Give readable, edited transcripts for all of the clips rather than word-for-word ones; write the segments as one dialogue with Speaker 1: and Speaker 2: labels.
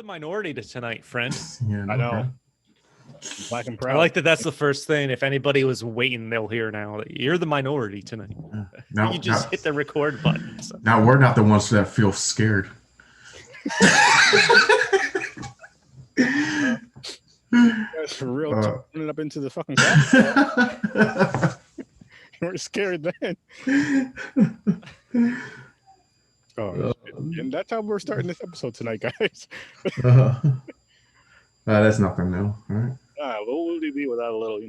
Speaker 1: minority to tonight, friend.
Speaker 2: Yeah,
Speaker 3: I know. Black and proud.
Speaker 1: I like that. That's the first thing. If anybody was waiting, they'll hear now. You're the minority tonight.
Speaker 2: No,
Speaker 1: You just hit the record button. So.
Speaker 2: Now we're not the ones that feel scared.
Speaker 3: That's for real. Turning up into the fucking car. You weren't scared then. Oh, and that's how we're starting this episode tonight, guys.
Speaker 2: That's nothing new, right?
Speaker 3: What would we be without a little,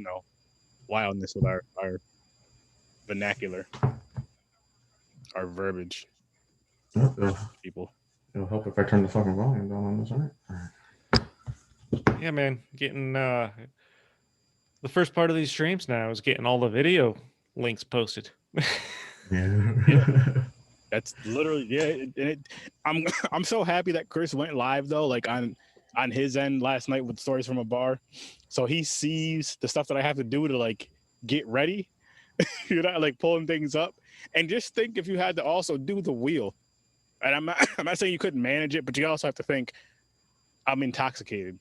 Speaker 3: wildness with our vernacular, our verbiage? People.
Speaker 2: It'll help if I turn the fucking volume down on this, right?
Speaker 1: Yeah, man. Getting the first part of these streams now is getting all the video links posted.
Speaker 2: Yeah.
Speaker 3: That's literally I'm so happy that Chris went live though, like on his end last night with stories from a bar, so he sees the stuff that I have to do to like get ready. You're not like pulling things up, and just think if you had to also do the wheel, and I'm not saying you couldn't manage it, but you also have to think I'm intoxicated.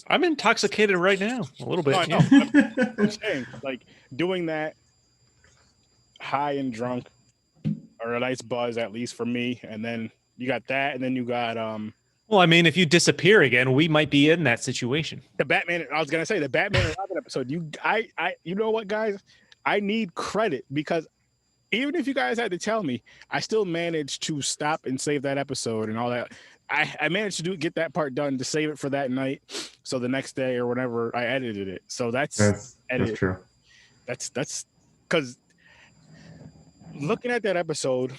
Speaker 1: I'm intoxicated right now a little bit.
Speaker 3: No, yeah. I'm saying like doing that high and drunk, or a nice buzz at least for me, and then you got that, and then you got
Speaker 1: Well, I mean, if you disappear again, we might be in that situation.
Speaker 3: The Batman. I was gonna say the Batman and Robin episode. You know what, guys? I need credit because even if you guys had to tell me, I still managed to stop and save that episode and all that. I managed to get that part done to save it for that night, so the next day or whenever I edited it. So that's
Speaker 2: true.
Speaker 3: That's because looking at that episode,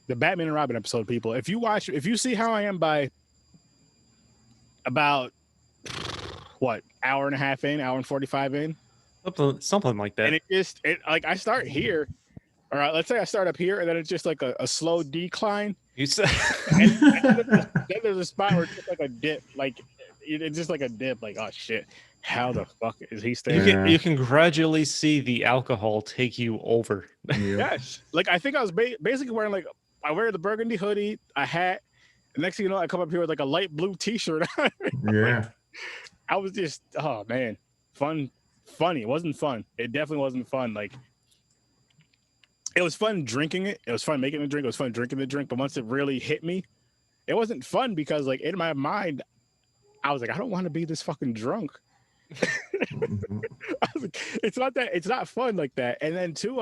Speaker 3: the Batman and Robin episode, people, if you see how I am by about hour and a half in, hour and 45 in,
Speaker 1: something like that,
Speaker 3: and it like I start here, all right, let's say I start up here, and then it's just like a slow decline.
Speaker 1: You said,
Speaker 3: and then there's a spot where it's just like a dip, like it's just like a dip, like oh shit, how the fuck is he staying?
Speaker 1: You can gradually see the alcohol take you over.
Speaker 3: Yes, like I think I was basically wearing I wear the burgundy hoodie, a hat. The next thing you know, I come up here with like a light blue T-shirt.
Speaker 2: Yeah,
Speaker 3: I was just oh man, funny. It wasn't fun. It definitely wasn't fun. Like it was fun drinking it. It was fun making the drink. It was fun drinking the drink. But once it really hit me, it wasn't fun because like in my mind, I was like, I don't want to be this fucking drunk. I was like, it's not fun like that. And then two,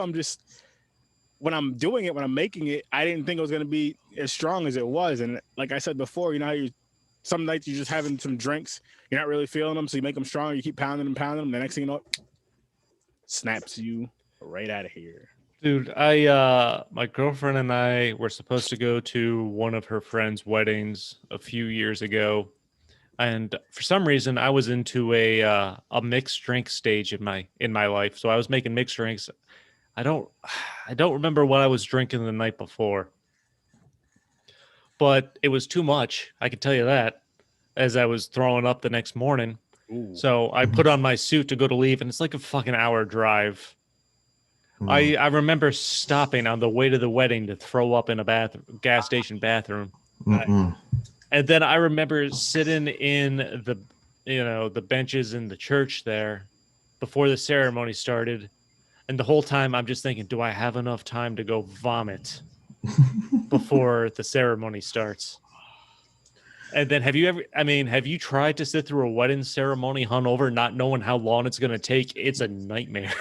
Speaker 3: when I'm doing it, when I'm making it, I didn't think it was going to be as strong as it was. And like I said before, you know how some nights you're just having some drinks, you're not really feeling them, so you make them strong, you keep pounding them. The next thing you know, snaps you right out of here.
Speaker 1: Dude, my girlfriend and I were supposed to go to one of her friends' weddings a few years ago. And for some reason, I was into a mixed drink stage in my life. So I was making mixed drinks. I don't remember what I was drinking the night before, but it was too much. I can tell you that as I was throwing up the next morning.
Speaker 3: Ooh.
Speaker 1: So I put on my suit to go to leave, and it's like a fucking hour drive. I remember stopping on the way to the wedding to throw up in a gas station bathroom. And then I remember sitting in the benches in the church there before the ceremony started. And the whole time I'm just thinking, do I have enough time to go vomit before the ceremony starts? And then have you tried to sit through a wedding ceremony hungover, not knowing how long it's going to take? It's a nightmare.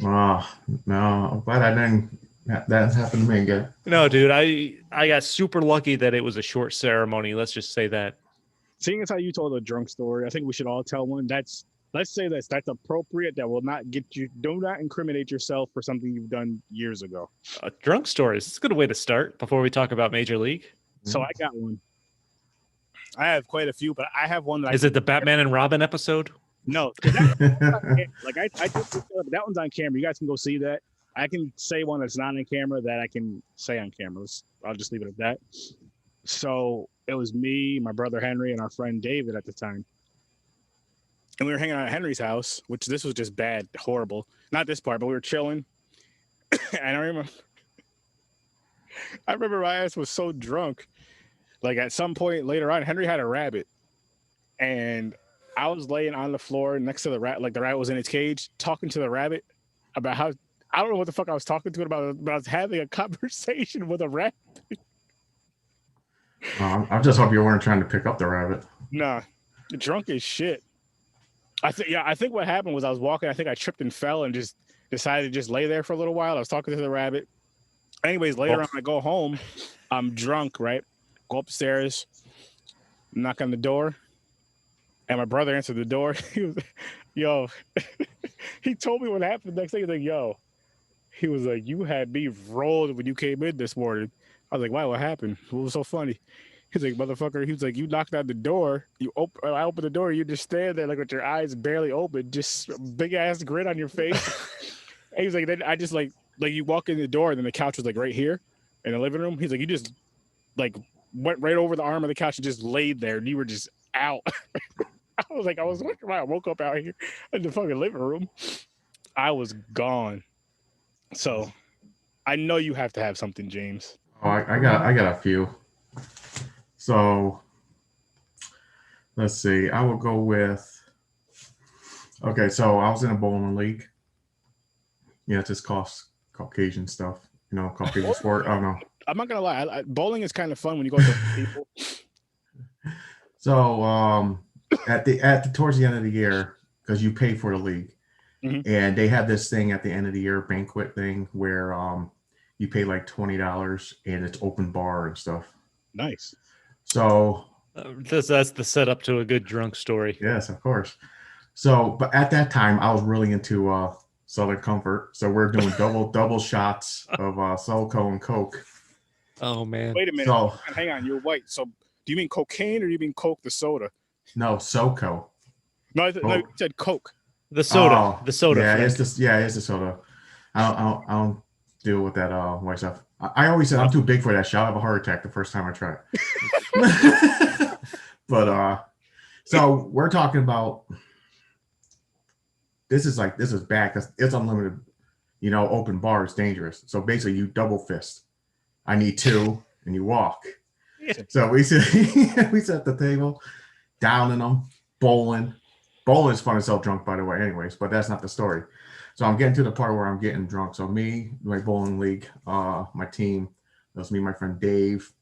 Speaker 2: Oh, no. I'm glad I didn't. That happened to me again.
Speaker 1: No, dude, I got super lucky that it was a short ceremony. Let's just say that.
Speaker 3: Seeing as how you told a drunk story, I think we should all tell one. Let's say that's appropriate. That will not get you. Do not incriminate yourself for something you've done years ago.
Speaker 1: Drunk stories. It's a good way to start before we talk about Major League.
Speaker 3: So I got one. I have quite a few, but I have one that
Speaker 1: Is it the Batman and Robin episode?
Speaker 3: No, I did that one's on camera. You guys can go see that. I can say one that's not on camera that I can say on camera. I'll just leave it at that. So it was me, my brother Henry, and our friend David at the time. And we were hanging out at Henry's house, which this was just bad, horrible. Not this part, but we were chilling. And I remember my ass was so drunk Like at some point later on, Henry had a rabbit, and I was laying on the floor next to the rat, like the rat was in its cage, talking to the rabbit about how I don't know what the fuck I was talking to it about, but I was having a conversation with a rat.
Speaker 2: I just hope you weren't trying to pick up the rabbit.
Speaker 3: Nah, drunk as shit. I think what happened was I was walking. I think I tripped and fell and just decided to just lay there for a little while. I was talking to the rabbit. Anyways, later on, I go home. I'm drunk, right? Go upstairs, knock on the door, and my brother answered the door. He was, yo, he told me what happened. Next thing, he's like, yo, he was like, you had me rolled when you came in this morning. I was like, wow, what happened? What was so funny? He's like, motherfucker. He was like, you knocked on the door. I opened the door. You just stand there like with your eyes barely open, just big ass grin on your face. And he was like, then I just like you walk in the door, and then the couch was like right here in the living room. He's like, you just like went right over the arm of the couch and just laid there, and you were just out. I was like, I was wondering why I woke up out here in the fucking living room. I was gone. So I know you have to have something, James.
Speaker 2: Oh, I got a few. So let's see. I will go with. Okay, so I was in a bowling league. Yeah, it's just Caucasian stuff. You know, Caucasian sport. I don't know.
Speaker 3: I'm not gonna lie. Bowling is kind of fun when you go to people.
Speaker 2: So towards the end of the year, because you pay for the league, and they have this thing at the end of the year banquet thing where you pay like $20 and it's open bar and stuff.
Speaker 3: Nice.
Speaker 2: So
Speaker 1: that's the setup to a good drunk story.
Speaker 2: Yes, of course. So, but at that time, I was really into Southern Comfort. So we're doing double shots of SoCo and Coke.
Speaker 1: Oh man!
Speaker 3: Wait a minute.
Speaker 2: So,
Speaker 3: hang on, you're white. So, do you mean cocaine or do you mean Coke the soda?
Speaker 2: No, SoCo.
Speaker 3: No, you said Coke.
Speaker 1: The soda.
Speaker 2: Oh,
Speaker 1: the soda.
Speaker 2: Yeah,
Speaker 1: friend.
Speaker 2: it's the soda. I don't deal with that white stuff. I always said I'm too big for that shit. I'll have a heart attack the first time I try it. But so we're talking about this is bad because it's unlimited. You know, open bar is dangerous. So basically, you double fist. I need two, and you walk. Yeah. So we sit at the table, downing them, bowling. Bowling is fun as hell drunk, by the way. Anyways, but that's not the story. So I'm getting to the part where I'm getting drunk. So me, my bowling league, my team, that was me, my friend Dave.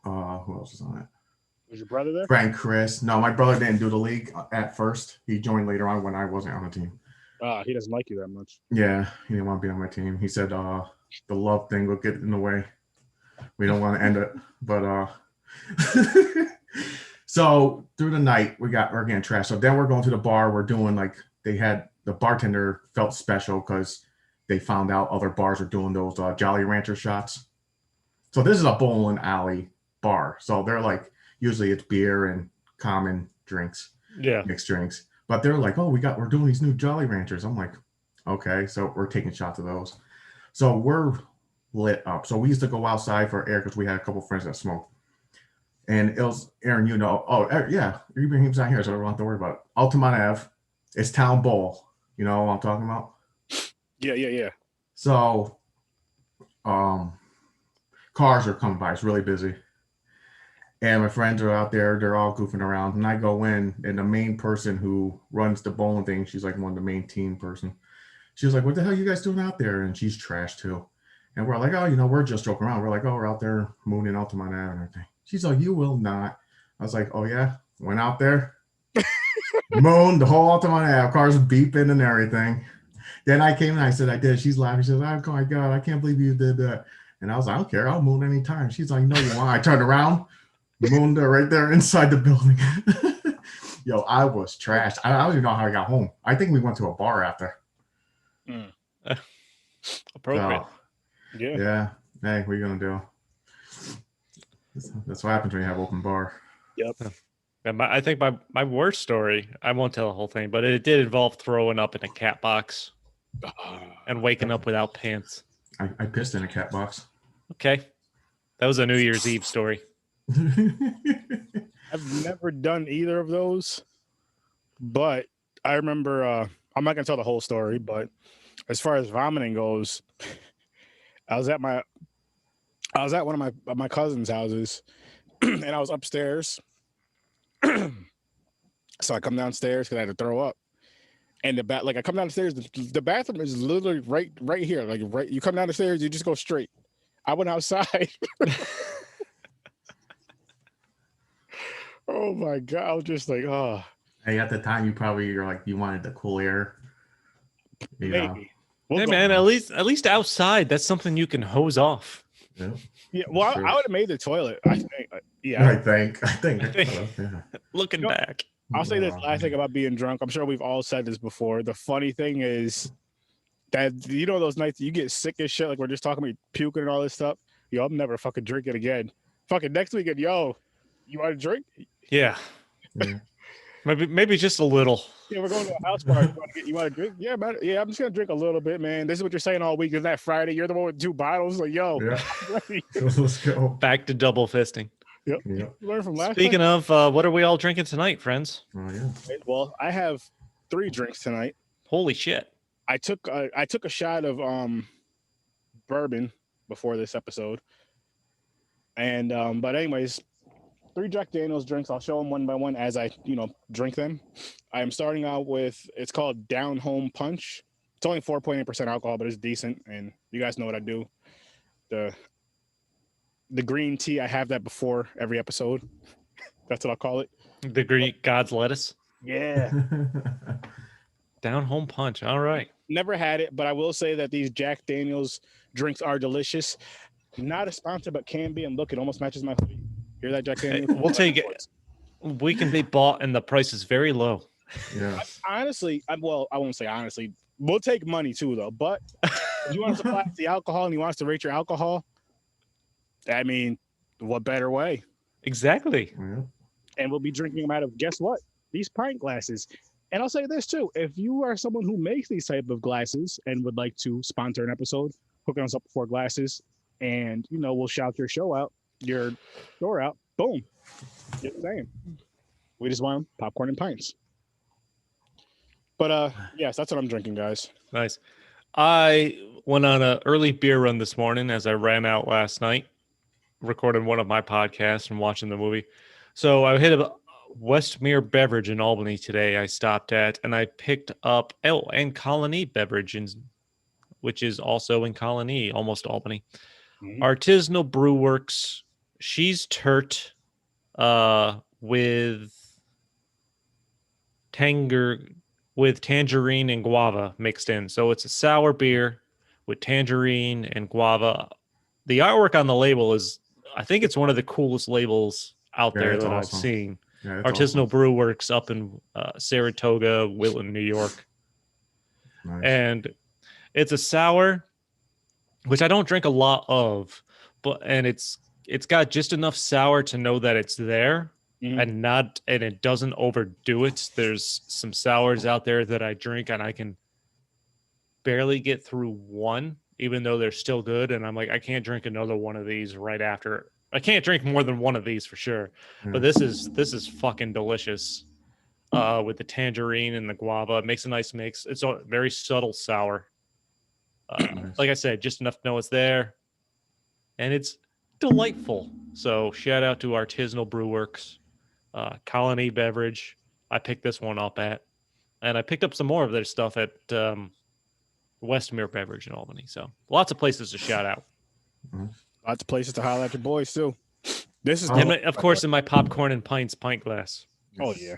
Speaker 2: Who else was on it?
Speaker 3: Was your brother there?
Speaker 2: Friend Chris. No, my brother didn't do the league at first. He joined later on when I wasn't on the team.
Speaker 3: He doesn't like you that much.
Speaker 2: Yeah, he didn't want to be on my team. He said the love thing will get in the way. We don't want to end it. But so through the night, we're getting trashed. So then we're going to the bar. We're doing the bartender felt special because they found out other bars are doing those Jolly Rancher shots. So this is a bowling alley bar. So they're like, usually it's beer and common drinks, mixed drinks. But they're like, oh, we're doing these new Jolly Ranchers. I'm like, okay. So we're taking shots of those. So we're lit up. So we used to go outside for air because we had a couple friends that smoked. And it was Aaron, you know, he was out here, so we don't have to worry about it. Altamont Ave, it's Town Bowl. You know what I'm talking about?
Speaker 3: Yeah.
Speaker 2: So cars are coming by. It's really busy. And my friends are out there. They're all goofing around. And I go in, and the main person who runs the bowling thing, she's like one of the main team person. She was like, what the hell are you guys doing out there? And she's trash too. And we're like, oh, you know, we're just joking around. We're like, oh, we're out there mooning Altamont Ave and everything. She's like, you will not. I was like, oh, yeah. Went out there. Mooned the whole Altamont Ave. Cars beeping and everything. Then I came and I said, I did. She's laughing. She says, oh, my God, I can't believe you did that. And I was like, I don't care. I'll moon anytime. She's like, no, you won't. I turned around. Mooned her right there inside the building. Yo, I was trashed. I don't even know how I got home. I think we went to a bar after.
Speaker 1: Appropriate.
Speaker 2: So, yeah. Hey, what are you gonna do? That's what happens when you have open bar.
Speaker 3: Yep.
Speaker 1: And I think my worst story, I won't tell the whole thing, but it did involve throwing up in a cat box and waking up without pants.
Speaker 2: I pissed in a cat box.
Speaker 1: Okay. That was a New Year's Eve story.
Speaker 3: I've never done either of those, but I remember, I'm not going to tell the whole story, but as far as vomiting goes, I was at one of my cousin's houses, and I was upstairs. So I come downstairs because I had to throw up. And I come downstairs, the bathroom is literally right here. Like right, you come down the stairs, you just go straight. I went outside. Oh my God. I was just like, oh.
Speaker 2: Hey, at the time you're like you wanted the cool air.
Speaker 3: Maybe.
Speaker 1: Hey man, at least outside, that's something you can hose off.
Speaker 3: Yeah, well, I would have made the toilet. I think. Yeah.
Speaker 2: I think. Yeah.
Speaker 1: Looking back.
Speaker 3: I'll say this last thing about being drunk. I'm sure we've all said this before. The funny thing is that those nights you get sick as shit, like we're just talking about puking and all this stuff. Yo, I'm never fucking drinking again. Fucking next weekend, yo, you want to drink?
Speaker 1: Yeah. Maybe just a little.
Speaker 3: Yeah, we're going to a house party. You want to drink? Yeah, man. Yeah, I'm just gonna drink a little bit, man. This is what you're saying all week. Is that Friday? You're the one with 2 bottles. Like, yo,
Speaker 2: let's go
Speaker 1: back to double fisting.
Speaker 3: Yep. Learn from last.
Speaker 1: Speaking of, what are we all drinking tonight, friends?
Speaker 2: Oh yeah.
Speaker 3: Well, I have 3 drinks tonight.
Speaker 1: Holy shit!
Speaker 3: I took a shot of bourbon before this episode, and but anyways, 3 Jack Daniels drinks. I'll show them one by one as I drink them. I am starting out with, it's called Down Home Punch. It's only 4.8% alcohol, but it's decent, and you guys know what I do. The green tea, I have that before every episode. That's what I'll call it.
Speaker 1: The green God's lettuce.
Speaker 3: Yeah.
Speaker 1: Down Home Punch. All right.
Speaker 3: Never had it, but I will say that these Jack Daniels drinks are delicious. Not a sponsor, but can be. And look, it almost matches my hoodie. Hear that, Jack Daniels?
Speaker 1: We'll take it. We can be bought, and the price is very low.
Speaker 2: Yeah.
Speaker 3: Honestly, I won't say honestly. We'll take money too, though. But if you want to supply the alcohol and you want us to rate your alcohol, I mean, what better way?
Speaker 1: Exactly.
Speaker 2: Yeah.
Speaker 3: And we'll be drinking them out of, guess what? These pint glasses. And I'll say this too. If you are someone who makes these type of glasses and would like to sponsor an episode, hooking us up 4 glasses, and, we'll shout your show out, your store out. Boom. Just saying. We just want popcorn and pints. But, yes, that's what I'm drinking, guys.
Speaker 1: Nice. I went on an early beer run this morning as I ran out last night, recorded one of my podcasts and watching the movie. So I hit a Westmere Beverage in Albany today. I stopped at, and I picked up and Colony Beverage, which is also in Colony, almost Albany. Mm-hmm. Artisanal Brew Works. She's Turt with tangerine and guava mixed in. So it's a sour beer with tangerine and guava. The artwork on the label is, I think it's one of the coolest labels out there that I've seen. Yeah, Artisanal Brew Works up in Saratoga, Wilton, New York.
Speaker 2: Nice.
Speaker 1: And it's a sour, which I don't drink a lot of, and it's got just enough sour to know that it's there. Mm-hmm. and it doesn't overdo it. There's some sours out there that I drink and I can barely get through one, even though they're still good. And I'm like, I can't drink another one of these right after. I can't drink more than one of these for sure. Mm-hmm. But this is fucking delicious. With the tangerine and the guava, it makes a nice mix. It's a very subtle sour. Nice. Like I said, just enough to know it's there, and it's delightful. So shout out to Artisanal Brew Works. Colony Beverage, I picked this one up at, and I picked up some more of their stuff at Westmere Beverage in Albany. So lots of places to shout out.
Speaker 3: Lots of places to holler at your boys too. This is
Speaker 1: of course in my popcorn and pints pint glass.
Speaker 3: Oh yeah.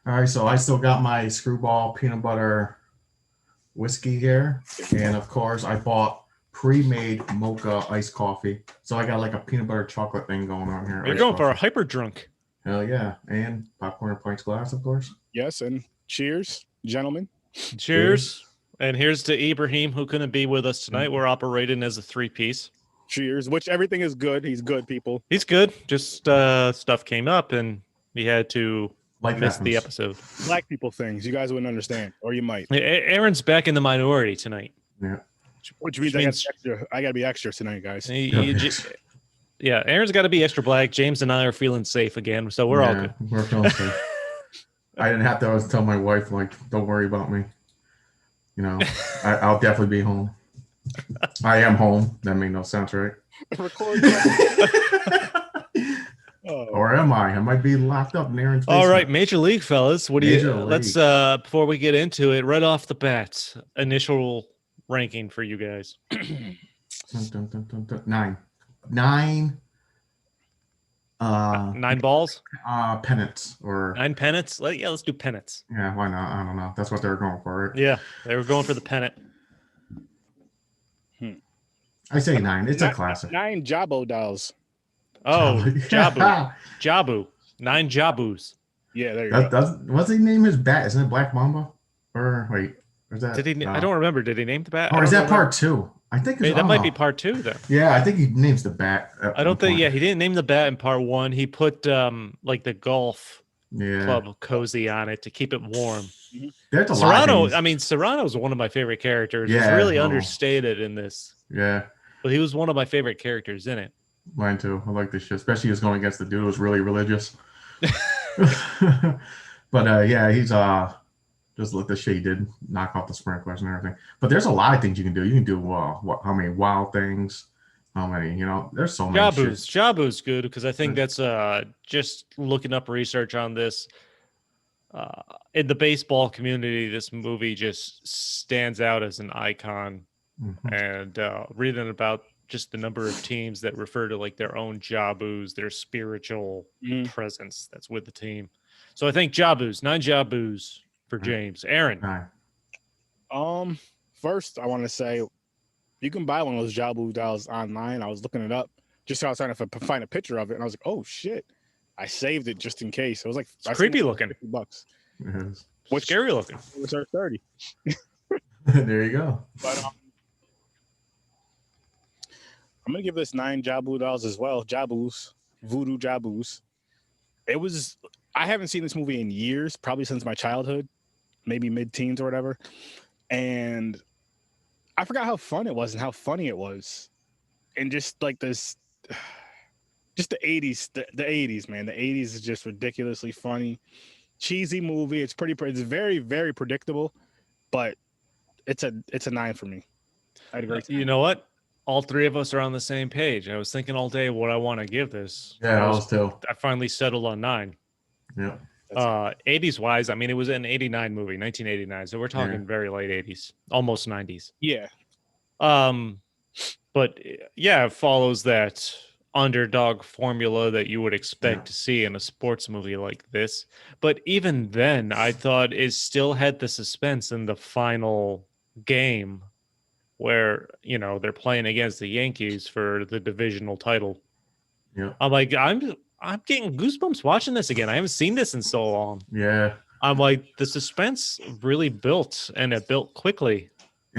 Speaker 2: All right, so I still got my Screwball peanut butter whiskey here, and of course I bought pre-made mocha iced coffee. So I got like a peanut butter chocolate thing going on here.
Speaker 1: You're going for a hyper drunk.
Speaker 2: Hell yeah. And popcorn and pints glass, of course.
Speaker 3: Yes, and cheers, gentlemen.
Speaker 1: Cheers. And here's to Ibrahim, who couldn't be with us tonight. We're operating as a 3-piece.
Speaker 3: Cheers, which everything is good. He's good, people.
Speaker 1: He's good. Just stuff came up, and he had to miss the episode.
Speaker 3: Black people things. You guys wouldn't understand, or you might.
Speaker 1: Aaron's back in the minority tonight.
Speaker 2: Yeah.
Speaker 3: Which means I got to be extra tonight, guys.
Speaker 1: Yeah, Aaron's got to be extra black. James and I are feeling safe again, so we're all good.
Speaker 2: We're feeling safe. I didn't have to always tell my wife, like, don't worry about me. I'll definitely be home. I am home. That made no sense, right? Or am I? I might be locked up in Aaron's basement.
Speaker 1: All right, Major League, fellas. What do you?
Speaker 2: Major
Speaker 1: Let's
Speaker 2: League.
Speaker 1: before we get into it, right off the bat, initial ranking for you guys.
Speaker 2: Dun, dun, dun, dun, dun. 9. 9.
Speaker 1: 9 balls.
Speaker 2: Pennants or
Speaker 1: 9 pennants. Let's do pennants.
Speaker 2: yeah, why not? I don't know. That's what they're going for, right?
Speaker 1: Yeah, they were going for the pennant.
Speaker 2: I say 9. It's a classic.
Speaker 3: 9 Jabbo dolls.
Speaker 1: Oh,
Speaker 2: Yeah.
Speaker 1: Jabu. Jabu. 9 Jabus.
Speaker 3: Yeah, there you go.
Speaker 2: What's he name his bat? Isn't it Black Mamba? Or wait, is that?
Speaker 1: Did he? I don't remember. Did he name the bat?
Speaker 2: Or is that part 2? I think
Speaker 1: That might be part 2 then.
Speaker 2: Yeah, I think he names the bat.
Speaker 1: I don't think. Yeah, he didn't name the bat in part 1. He put like the golf club cozy on it to keep it warm.
Speaker 2: There's a
Speaker 1: Serrano.
Speaker 2: lot of
Speaker 1: I mean, Serrano's one of my favorite characters.
Speaker 2: Yeah,
Speaker 1: He's really understated in this.
Speaker 2: Yeah.
Speaker 1: But he was one of my favorite characters in it.
Speaker 2: Mine too. I like this shit, especially he's going against the dude who's really religious. But yeah, he's just look the shit he did, knock off the sprinklers and everything. But there's a lot of things you can do. You can do how many wild things? How many? There's so many.
Speaker 1: Jabu's good because I think that's just looking up research on this. In the baseball community, this movie just stands out as an icon.
Speaker 2: Mm-hmm.
Speaker 1: And reading about just the number of teams that refer to like their own Jabus, their spiritual presence that's with the team. So I think Jabus, 9 Jabus for James. Aaron.
Speaker 3: First I want to say you can buy one of those Jabu dolls online. I was looking it up just so I was trying to find a picture of it, and I was like, oh shit. I saved it just in case. It was like
Speaker 1: it's creepy looking.
Speaker 3: $50.
Speaker 2: Yes.
Speaker 1: What's scary looking?
Speaker 3: It was our 30.
Speaker 2: There you go.
Speaker 3: But I'm gonna give this 9 Jabu dolls as well. Jabus, voodoo Jabus. I haven't seen this movie in years, probably since my childhood, maybe mid-teens or whatever. And I forgot how fun it was and how funny it was. And just like this, just the 80s, the 80s, man. The 80s is just ridiculously funny. Cheesy movie. It's very, very predictable, but it's a 9 for me. I had a great time.
Speaker 1: You know what? All 3 of us are on the same page. I was thinking all day what I want to give this.
Speaker 2: Yeah, I was too.
Speaker 1: I finally settled on 9.
Speaker 2: Yeah.
Speaker 1: 80s wise, I mean, it was an 89 movie, 1989. So we're talking very late 80s, almost 90s.
Speaker 3: Yeah.
Speaker 1: But yeah, it follows that underdog formula that you would expect to see in a sports movie like this. But even then, I thought it still had the suspense in the final game where, they're playing against the Yankees for the divisional title.
Speaker 2: Yeah.
Speaker 1: I'm like, I'm getting goosebumps watching this again. I haven't seen this in so long.
Speaker 2: Yeah.
Speaker 1: I'm like, the suspense really built, and it built quickly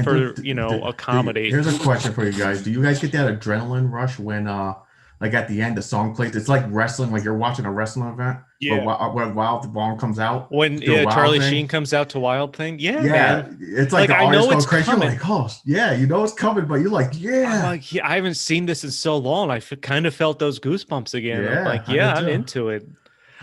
Speaker 1: for, a comedy.
Speaker 2: Here's a question for you guys. Do you guys get that adrenaline rush when, like at the end, the song plays? It's like wrestling, like you're watching a wrestling event.
Speaker 3: Yeah.
Speaker 2: When Wild Ball comes out.
Speaker 1: When Charlie Sheen comes out to Wild Thing. Yeah, man.
Speaker 2: It's like the audience goes crazy. You're like, oh, yeah, it's coming, but you're like, yeah.
Speaker 1: I'm like, I haven't seen this in so long. I kind of felt those goosebumps again.
Speaker 2: Yeah,
Speaker 1: I'm like, I'm into it.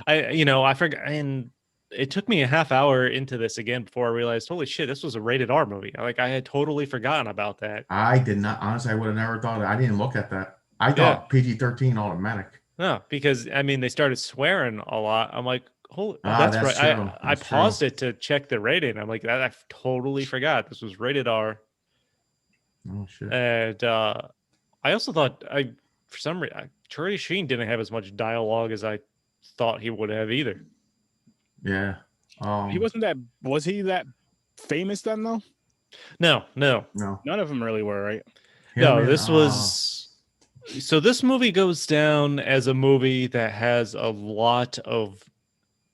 Speaker 1: I forgot, and it took me a half hour into this again before I realized, holy shit, this was a rated R movie. Like, I had totally forgotten about that.
Speaker 2: I did not. Honestly, I would have never thought I didn't look at that. I thought PG-13 automatic.
Speaker 1: No, because I mean they started swearing a lot. I'm like, holy, that's right.
Speaker 2: True.
Speaker 1: I paused it to check the rating. I'm like, I totally forgot this was rated R.
Speaker 2: Oh shit!
Speaker 1: And I also thought for some reason Charlie Sheen didn't have as much dialogue as I thought he would have either.
Speaker 2: Yeah.
Speaker 3: He wasn't that. Was he that famous then though?
Speaker 1: No.
Speaker 3: None of them really were, right?
Speaker 1: This was. So this movie goes down as a movie that has a lot of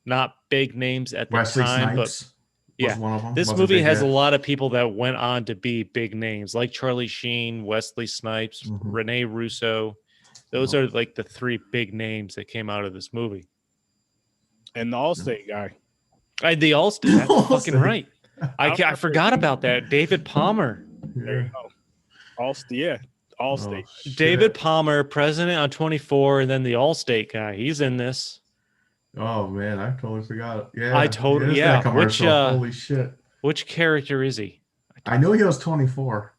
Speaker 1: not big names at the
Speaker 2: Wesley
Speaker 1: time,
Speaker 2: Snipes was one of them.
Speaker 1: This movie has a lot of people that went on to be big names, like Charlie Sheen, Wesley Snipes, Rene Russo. Those are like the 3 big names that came out of this movie.
Speaker 3: And the Allstate guy.
Speaker 1: The Allstate, that's fucking right. I forgot about that. David Palmer.
Speaker 3: There you go. Allstate.
Speaker 2: Oh,
Speaker 1: David Palmer, president on 24, and then the Allstate guy. He's in this.
Speaker 2: Oh man, I totally forgot. Yeah,
Speaker 1: Holy
Speaker 2: shit!
Speaker 1: Which character is he?
Speaker 2: I knew he was 24.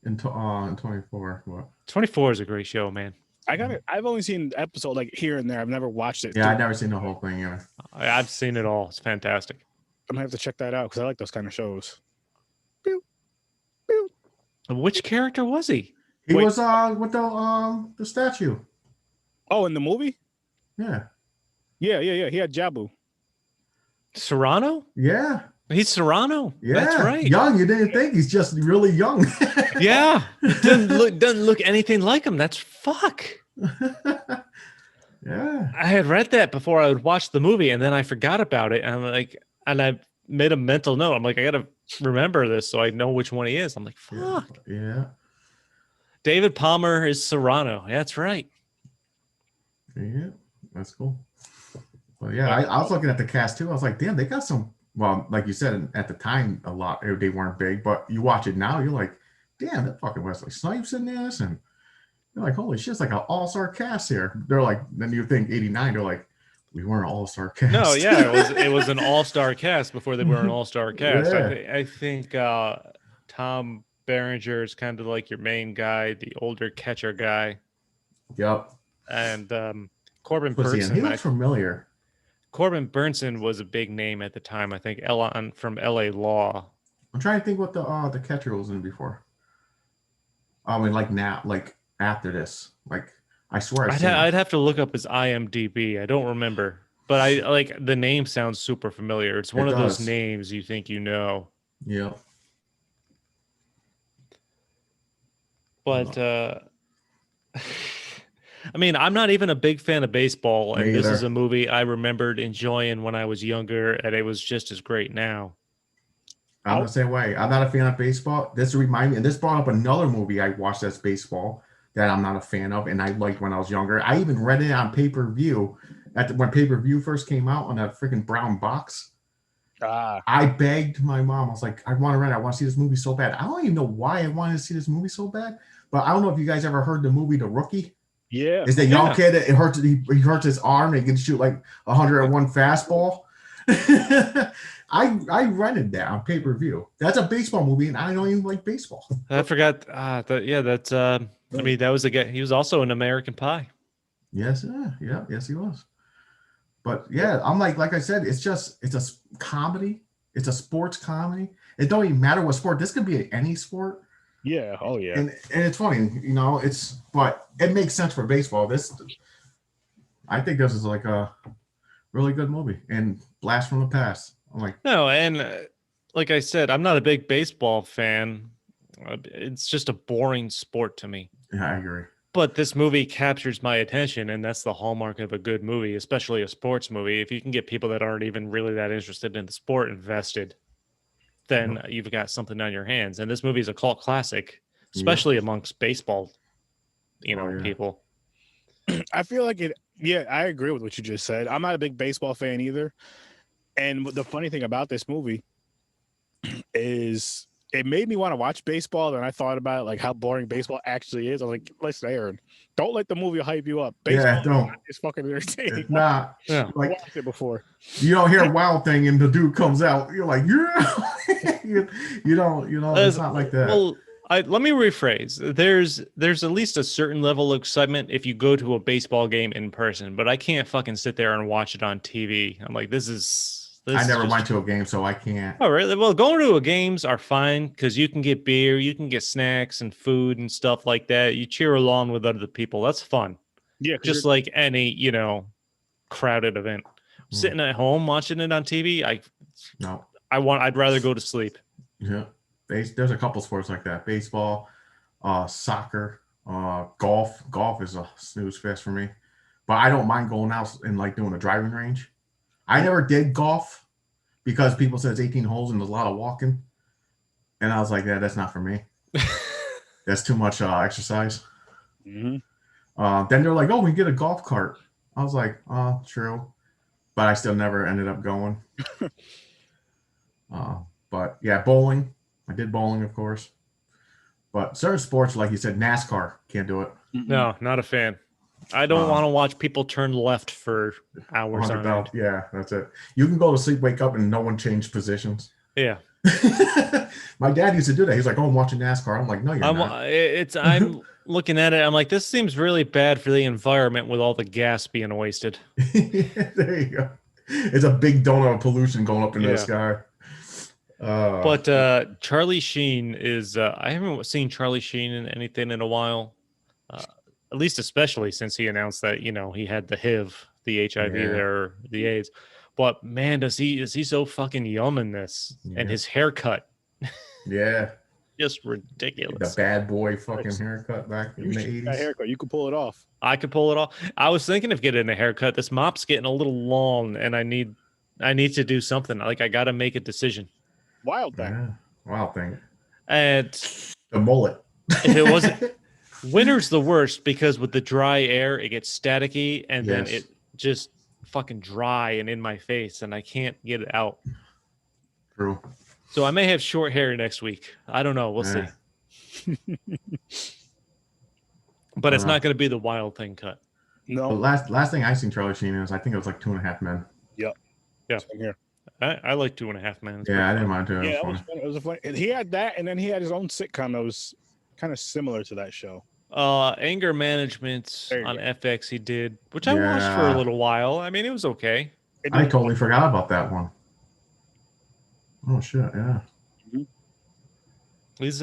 Speaker 2: In 24. What?
Speaker 1: 24 is a great show, man.
Speaker 3: I got it. I've only seen the episode like here and there. I've never watched it.
Speaker 2: Yeah, I've never seen the whole thing either.
Speaker 1: I've seen it all. It's fantastic.
Speaker 3: I'm gonna have to check that out because I like those kind of shows.
Speaker 1: Which character was he?
Speaker 2: He
Speaker 1: Wait.
Speaker 2: was with the statue.
Speaker 3: Oh, in the movie?
Speaker 2: Yeah.
Speaker 3: Yeah. He had Jabu.
Speaker 1: Serrano?
Speaker 2: Yeah.
Speaker 1: He's Serrano.
Speaker 2: Yeah.
Speaker 1: That's right.
Speaker 2: Young. You didn't think he's just really young.
Speaker 1: Yeah. Doesn't look anything like him. That's fuck.
Speaker 2: Yeah.
Speaker 1: I had read that before I would watch the movie, and then I forgot about it. And I'm like, and I made a mental note. I'm like, I gotta remember this so I know which one he is. I'm like, fuck.
Speaker 2: Yeah.
Speaker 1: David Palmer is Serrano. That's right.
Speaker 2: Yeah. That's cool. Well, yeah, I was looking at the cast too. I was like, damn, they got some. Well, like you said, at the time, a lot they weren't big, but you watch it now, you're like, damn, that fucking Wesley Snipes in this, and you're like, holy shit, it's like an all-star cast here. They're like, then you think 89, they're like, we weren't an all-star cast.
Speaker 1: No, yeah, it was an all-star cast before they were an all-star cast.
Speaker 2: Yeah.
Speaker 1: I think Tom Berenger is kind of like your main guy, the older catcher guy,
Speaker 2: Yep.
Speaker 1: and Corbin
Speaker 2: What's he in? He
Speaker 1: Burnson.
Speaker 2: looks familiar.
Speaker 1: Corbin Burnson was a big name at the time. I think from LA Law.
Speaker 2: I'm trying to think what the catcher was in before. I mean, like now, like after this, like I swear
Speaker 1: I'd have to look up his IMDb. I don't remember, but I like the name sounds super familiar. It's one of those names you think you know.
Speaker 2: Yeah.
Speaker 1: But I mean, I'm not even a big fan of baseball, and this is a movie I remembered enjoying when I was younger, and it was just as great now.
Speaker 2: I'm the same way. I'm not a fan of baseball. This reminded me, and this brought up another movie I watched that's baseball that I'm not a fan of, and I liked when I was younger. I even read it on pay-per-view when pay-per-view first came out on that freaking brown box. I begged my mom. I was like, I want to rent it. I want to see this movie so bad. I don't even know why I wanted to see this movie so bad, but I don't know if you guys ever heard the movie The Rookie.
Speaker 3: Yeah.
Speaker 2: Is the young kid that he hurts his arm and he can shoot like 101 fastball? I rented that on pay-per-view. That's a baseball movie, and I don't even like baseball.
Speaker 1: I forgot. That's. I mean, that was a guy. He was also in American Pie.
Speaker 2: Yes, yes, he was. But yeah, I'm like I said, it's a comedy. It's a sports comedy. It don't even matter what sport. This could be any sport.
Speaker 3: Yeah. Oh yeah.
Speaker 2: And it's funny, but it makes sense for baseball. I think this is like a really good movie and blast from the past. I'm like,
Speaker 1: no, and like I said, I'm not a big baseball fan. It's just a boring sport to me.
Speaker 2: Yeah, I agree.
Speaker 1: But this movie captures my attention, and that's the hallmark of a good movie, especially a sports movie. If you can get people that aren't even really that interested in the sport invested, then you've got something on your hands. And this movie is a cult classic, especially amongst baseball, people.
Speaker 3: I feel like it. Yeah, I agree with what you just said. I'm not a big baseball fan either. And the funny thing about this movie is it made me want to watch baseball. And I thought about like how boring baseball actually is. I was like, listen, Aaron, don't let the movie hype you up. Baseball
Speaker 2: don't.
Speaker 3: It's fucking entertaining.
Speaker 2: It's not.
Speaker 1: Yeah.
Speaker 2: Like,
Speaker 3: I watched it before.
Speaker 2: You don't hear a wild thing and the dude comes out. You're like, yeah. you don't. It's not like that.
Speaker 1: Well, let me rephrase. There's at least a certain level of excitement if you go to a baseball game in person, but I can't fucking sit there and watch it on TV. I'm like, I
Speaker 2: never went to a game, so I can't.
Speaker 1: Oh, really? Well, going to a games are fine because you can get beer, you can get snacks and food and stuff like that. You cheer along with other people. That's fun.
Speaker 3: Yeah,
Speaker 1: just like any crowded event. Sitting at home watching it on TV, I'd rather go to sleep.
Speaker 2: Yeah. There's a couple sports like that. Baseball, soccer, golf. Golf is a snooze fest for me. But I don't mind going out and like doing a driving range. I never did golf because people said it's 18 holes and there's a lot of walking. And I was like, yeah, that's not for me. That's too much exercise.
Speaker 3: Mm-hmm.
Speaker 2: Then they're like, oh, we get a golf cart. I was like, oh, true. But I still never ended up going. But yeah, bowling. I did bowling, of course. But certain sports, like you said, NASCAR, can't do it.
Speaker 1: No, not a fan. I don't want to watch people turn left for hours on end.
Speaker 2: Yeah, that's it. You can go to sleep, wake up, and no one changed positions.
Speaker 1: Yeah.
Speaker 2: My dad used to do that. He's like, "Oh, I'm watching NASCAR." I'm like, "No, you're not."
Speaker 1: looking at it, I'm like, this seems really bad for the environment with all the gas being wasted.
Speaker 2: There you go. It's a big donut of pollution going up into the sky.
Speaker 1: But Charlie Sheen is, I haven't seen Charlie Sheen in anything in a while. At least especially since he announced that, you know, he had the HIV, the HIV there, the AIDS. But man, is he so fucking yum in this. And his haircut.
Speaker 2: Yeah.
Speaker 1: Just ridiculous.
Speaker 2: The bad boy fucking haircut back in the 80s.
Speaker 3: That haircut, you could pull it off.
Speaker 1: I could pull it off. I was thinking of getting a haircut. This mop's getting a little long, and I need to do something. Like, I got to make a decision.
Speaker 3: Wild thing.
Speaker 2: Yeah. Wild thing.
Speaker 1: And
Speaker 2: the mullet.
Speaker 1: If it wasn't, winter's the worst because with the dry air, it gets staticky, and then it just fucking dry and in my face, and I can't get it out.
Speaker 2: True.
Speaker 1: So I may have short hair next week. I don't know. We'll see. But it's not going to be the wild thing cut.
Speaker 2: No. The last thing I seen Charlie Sheen is, I think it was like 2.5 Men.
Speaker 3: Yep.
Speaker 1: Yeah. Same here. I like 2.5 Men. It's
Speaker 2: I didn't mind too.
Speaker 3: Yeah, it was funny. He had that, and then he had his own sitcom that was kind of similar to that show.
Speaker 1: Anger Management on FX he did, which I watched for a little while. I mean, it was okay.
Speaker 2: I totally forgot about that one. Oh shit, yeah.
Speaker 1: He's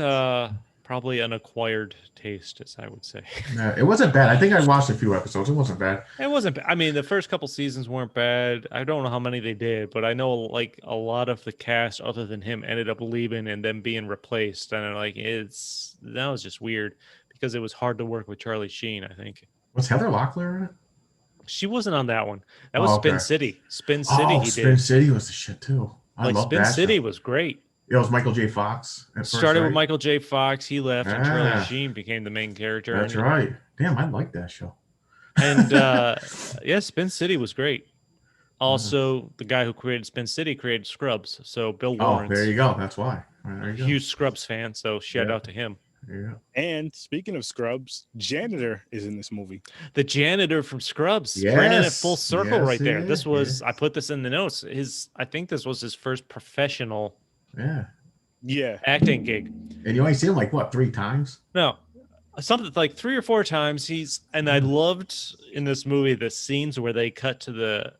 Speaker 1: probably an acquired taste, as I would say.
Speaker 2: Yeah, it wasn't bad. I think I watched a few episodes. It wasn't bad.
Speaker 1: It wasn't bad. I mean, the first couple seasons weren't bad. I don't know how many they did, but I know like a lot of the cast other than him ended up leaving and then being replaced. And like that was just weird because it was hard to work with Charlie Sheen, I think.
Speaker 2: Was Heather Locklear in it?
Speaker 1: She wasn't on that one. That was Spin City. Spin City he did.
Speaker 2: Spin City was the shit too. I love
Speaker 1: Spin City was great.
Speaker 2: It was Michael J. Fox.
Speaker 1: Started with Michael J. Fox. He left, and Charlie Sheen became the main character.
Speaker 2: That's right. Damn, I like that show.
Speaker 1: And Spin City was great. Also, the guy who created Spin City created Scrubs. So Bill Lawrence.
Speaker 2: Oh, there you go. That's why. There you go.
Speaker 1: Huge Scrubs fan. So shout out to him.
Speaker 2: Yeah.
Speaker 3: And speaking of Scrubs, Janitor is in this movie.
Speaker 1: The janitor from Scrubs, bringing it full circle right there. This was I put this in the notes. I think this was his first professional acting gig.
Speaker 2: And you only see him like what, 3 times?
Speaker 1: No, something like 3 or 4 times. I loved in this movie the scenes where they cut to the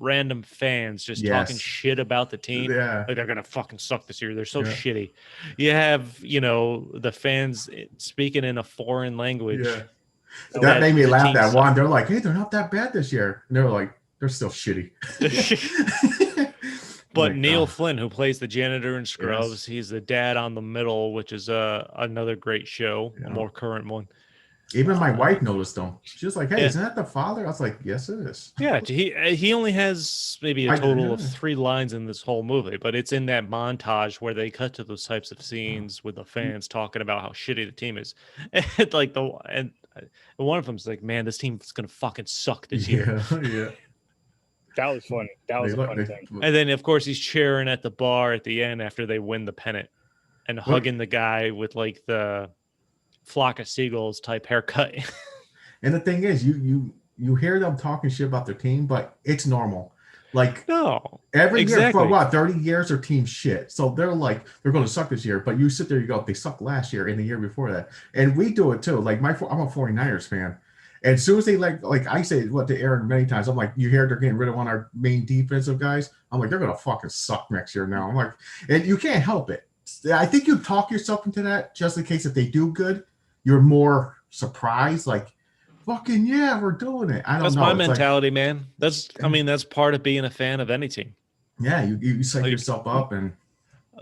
Speaker 1: random fans just talking shit about the team. Like they're gonna fucking suck this year. They're so shitty. You have the fans speaking in a foreign language.
Speaker 2: That made me laugh. That one, they're like, hey, they're not that bad this year. And they're like, they're still shitty.
Speaker 1: But Neil Flynn, who plays the janitor in Scrubs, he's the dad on The Middle, which is another great show, a more current one.
Speaker 2: Even my wife noticed them. She was like, hey, isn't that the father? I was like, yes, it is.
Speaker 1: Yeah, he only has maybe a total of 3 lines in this whole movie, but it's in that montage where they cut to those types of scenes with the fans talking about how shitty the team is. And one of them's like, man, this team's going to fucking suck this year.
Speaker 2: Yeah.
Speaker 3: That was funny. That was a funny thing.
Speaker 1: And then, of course, he's cheering at the bar at the end after they win the pennant and hugging the guy with like the Flock of Seagulls type haircut.
Speaker 2: And the thing is, you hear them talking shit about their team, but it's normal. Like every year for what 30 years their team's shit. So they're like they're going to suck this year, but you sit there, you go, they sucked last year and the year before that, and we do it too. Like I'm a 49ers fan, and as soon as they like I say what to Aaron many times, I'm like, you hear they're getting rid of one of our main defensive guys. I'm like, they're going to fucking suck next year now. I'm like, and you can't help it. I think you talk yourself into that just in case if they do good. You're more surprised, like, fucking we're doing it. I don't know.
Speaker 1: That's my mentality, man. That's part of being a fan of any team.
Speaker 2: Yeah, you psych yourself up. And